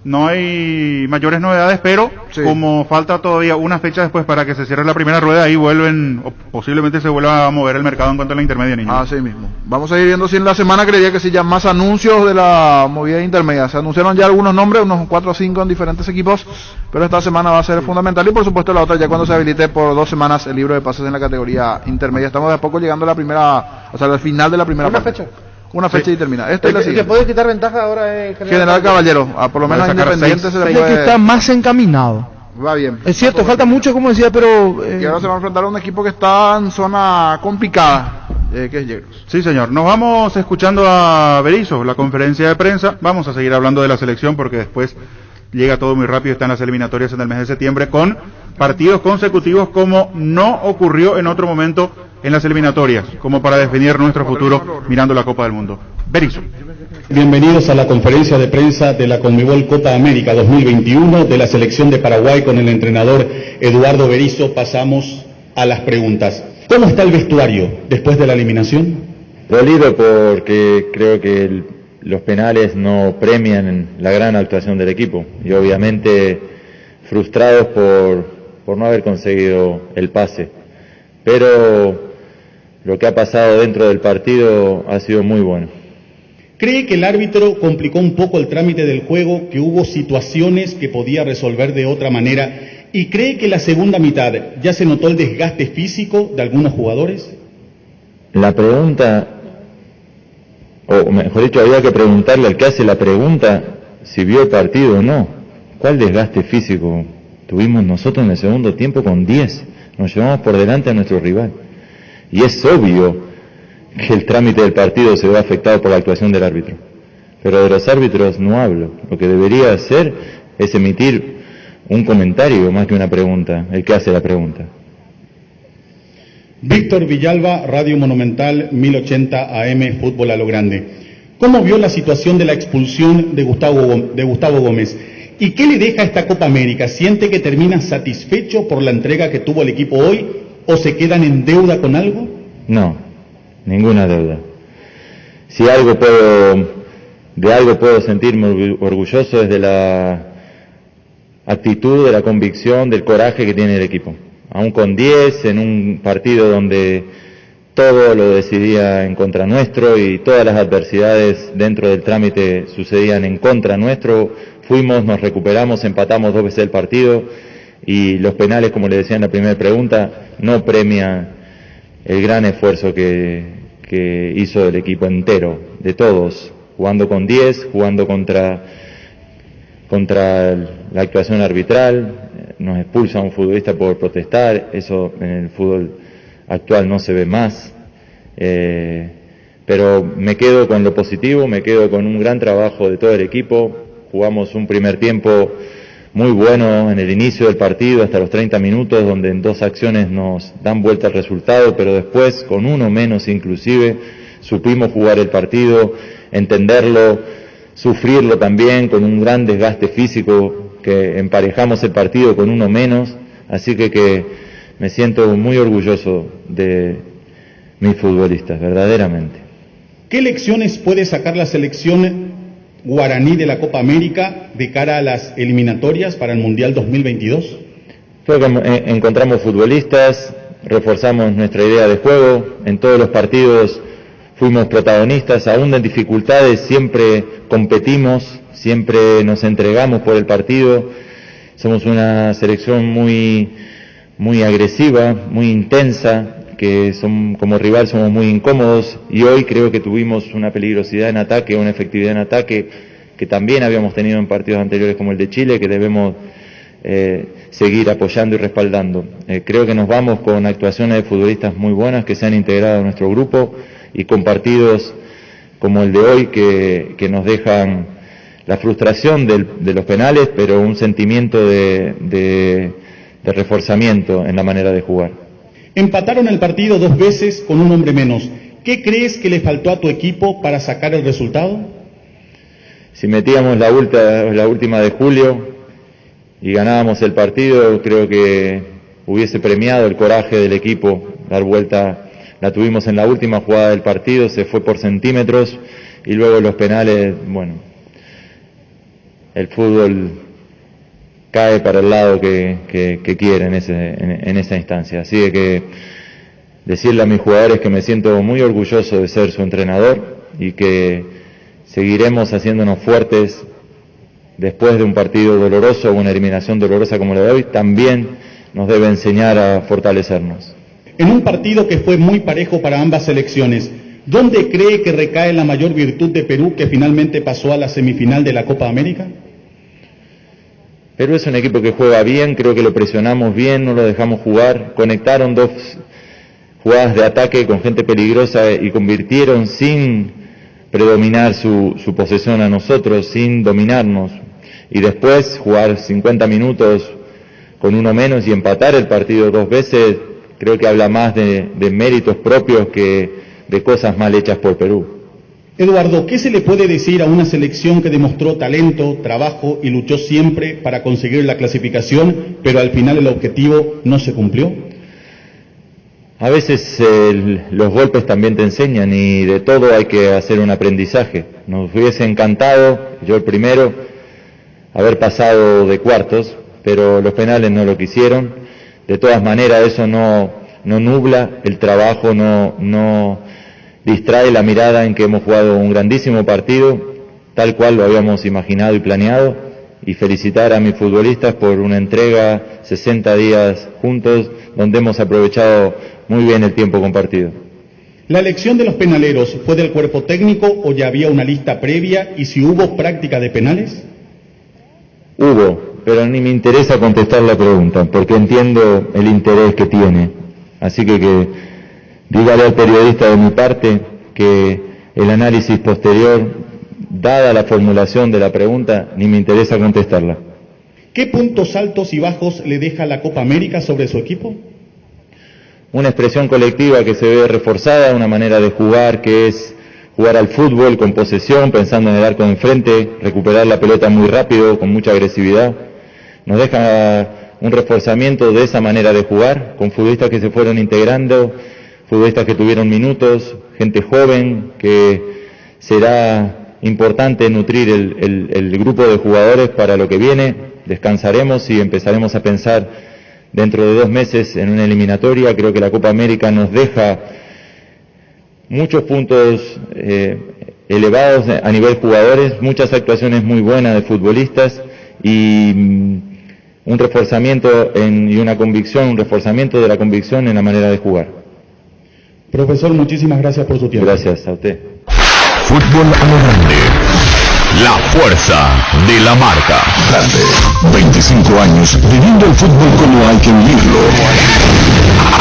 no hay mayores novedades, pero como falta todavía una fecha después para que se cierre la primera rueda, ahí vuelven, o posiblemente se vuelva a mover el mercado en cuanto a la intermedia, niños. Así mismo. Vamos a ir viendo si en la semana creería que sí ya más anuncios de la movida intermedia. Se anunciaron ya algunos nombres, unos 4 o 5 en diferentes equipos, pero esta semana va a ser fundamental y por supuesto la otra ya cuando se habilite por 2 semanas el libro de pases en la categoría intermedia. Estamos de a poco llegando a la primera, o sea, al final de la primera parte. Una fecha y termina. Esta es la siguiente. ¿Se puede quitar ventaja ahora en General Caballero? Por lo menos Independiente se le puede... que está más encaminado. Va bien. Es cierto, falta mucho, como decía, pero... Y ahora se va a enfrentar a un equipo que está en zona complicada, que es Yegros. Sí, señor. Nos vamos escuchando a Berizzo, la conferencia de prensa. Vamos a seguir hablando de la selección porque después llega todo muy rápido. Están las eliminatorias en el mes de septiembre con partidos consecutivos como no ocurrió en otro momento en las eliminatorias, como para definir nuestro futuro mirando la Copa del Mundo. Berizzo. Bienvenidos a la conferencia de prensa de la Conmebol Copa América 2021 de la selección de Paraguay con el entrenador Eduardo Berizzo. Pasamos a las preguntas. ¿Cómo está el vestuario después de la eliminación? Dolido porque creo que los penales no premian la gran actuación del equipo y obviamente frustrados por no haber conseguido el pase. Pero lo que ha pasado dentro del partido ha sido muy bueno. ¿Cree que el árbitro complicó un poco el trámite del juego, que hubo situaciones que podía resolver de otra manera? ¿Y cree que en la segunda mitad ya se notó el desgaste físico de algunos jugadores? La pregunta, o mejor dicho, había que preguntarle al que hace la pregunta si vio el partido o no. ¿Cuál desgaste físico tuvimos nosotros en el segundo tiempo con 10? Nos llevamos por delante a nuestro rival. Y es obvio que el trámite del partido se ve afectado por la actuación del árbitro. Pero de los árbitros no hablo. Lo que debería hacer es emitir un comentario más que una pregunta, el que hace la pregunta. Víctor Villalba, Radio Monumental 1080 AM, Fútbol a lo Grande. ¿Cómo vio la situación de la expulsión de Gustavo Gómez? ¿Y qué le deja esta Copa América? ¿Siente que termina satisfecho por la entrega que tuvo el equipo hoy o se quedan en deuda con algo? No, ninguna deuda. Si de algo puedo sentirme orgulloso es de la actitud, de la convicción, del coraje que tiene el equipo. Aún con 10, en un partido donde todo lo decidía en contra nuestro y todas las adversidades dentro del trámite sucedían en contra nuestro, fuimos, nos recuperamos, empatamos 2 veces el partido y los penales, como le decía en la primera pregunta, no premian el gran esfuerzo que hizo el equipo entero, de todos, jugando con 10, jugando contra la actuación arbitral. Nos expulsa un futbolista por protestar, eso en el fútbol actual no se ve más, pero me quedo con lo positivo, me quedo con un gran trabajo de todo el equipo. Jugamos un primer tiempo muy bueno en el inicio del partido, hasta los 30 minutos, donde en 2 acciones nos dan vuelta al resultado, pero después, con 1 menos inclusive, supimos jugar el partido, entenderlo, sufrirlo también, con un gran desgaste físico, que emparejamos el partido con 1 menos, así que me siento muy orgulloso de mis futbolistas, verdaderamente. ¿Qué lecciones puede sacar la selección guaraní de la Copa América de cara a las eliminatorias para el Mundial 2022? Creo que encontramos futbolistas, reforzamos nuestra idea de juego, en todos los partidos fuimos protagonistas, aún en dificultades siempre competimos, siempre nos entregamos por el partido. Somos una selección muy agresiva, muy intensa, que como rival somos muy incómodos, y hoy creo que tuvimos una peligrosidad en ataque, una efectividad en ataque que también habíamos tenido en partidos anteriores como el de Chile, que debemos seguir apoyando y respaldando. Creo que nos vamos con actuaciones de futbolistas muy buenas que se han integrado a nuestro grupo y con partidos como el de hoy que nos dejan la frustración de los penales, pero un sentimiento de reforzamiento en la manera de jugar. Empataron el partido 2 veces con 1 hombre menos. ¿Qué crees que le faltó a tu equipo para sacar el resultado? Si metíamos la última de julio y ganábamos el partido, creo que hubiese premiado el coraje del equipo. Dar vuelta, la tuvimos en la última jugada del partido, se fue por centímetros y luego los penales, bueno, el fútbol cae para el lado que quiere en esa instancia. Así de que decirle a mis jugadores que me siento muy orgulloso de ser su entrenador y que seguiremos haciéndonos fuertes después de un partido doloroso o una eliminación dolorosa como la de hoy, también nos debe enseñar a fortalecernos. En un partido que fue muy parejo para ambas selecciones, ¿dónde cree que recae la mayor virtud de Perú, que finalmente pasó a la semifinal de la Copa América? Perú es un equipo que juega bien, creo que lo presionamos bien, no lo dejamos jugar, conectaron 2 jugadas de ataque con gente peligrosa y convirtieron sin predominar su posesión a nosotros, sin dominarnos, y después jugar 50 minutos con uno menos y empatar el partido 2 veces, creo que habla más de méritos propios que de cosas mal hechas por Perú. Eduardo, ¿qué se le puede decir a una selección que demostró talento, trabajo y luchó siempre para conseguir la clasificación, pero al final el objetivo no se cumplió? A veces los golpes también te enseñan y de todo hay que hacer un aprendizaje. Nos hubiese encantado, yo el primero, haber pasado de cuartos, pero los penales no lo quisieron. De todas maneras eso no nubla el trabajo, no distrae la mirada en que hemos jugado un grandísimo partido, tal cual lo habíamos imaginado y planeado, y felicitar a mis futbolistas por una entrega 60 días juntos, donde hemos aprovechado muy bien el tiempo compartido. ¿La elección de los penaleros fue del cuerpo técnico o ya había una lista previa, y si hubo práctica de penales? Hubo, pero ni me interesa contestar la pregunta, porque entiendo el interés que tiene. Así que dígale al periodista de mi parte que el análisis posterior, dada la formulación de la pregunta, ni me interesa contestarla. ¿Qué puntos altos y bajos le deja la Copa América sobre su equipo? Una expresión colectiva que se ve reforzada, una manera de jugar que es jugar al fútbol con posesión, pensando en el arco de enfrente, recuperar la pelota muy rápido, con mucha agresividad. Nos deja un reforzamiento de esa manera de jugar, con futbolistas que se fueron integrando, futbolistas que tuvieron minutos, gente joven, que será importante nutrir el grupo de jugadores para lo que viene. Descansaremos y empezaremos a pensar dentro de 2 meses en una eliminatoria. Creo que la Copa América nos deja muchos puntos elevados a nivel jugadores, muchas actuaciones muy buenas de futbolistas y un reforzamiento y una convicción, un reforzamiento de la convicción en la manera de jugar. Profesor, muchísimas gracias por su tiempo. Gracias a usted. Fútbol a lo grande. La fuerza de la marca. Grande. 25 años viviendo el fútbol como hay que vivirlo.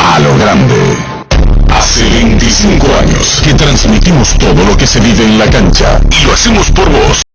A lo grande. Hace 25 años que transmitimos todo lo que se vive en la cancha y lo hacemos por vos.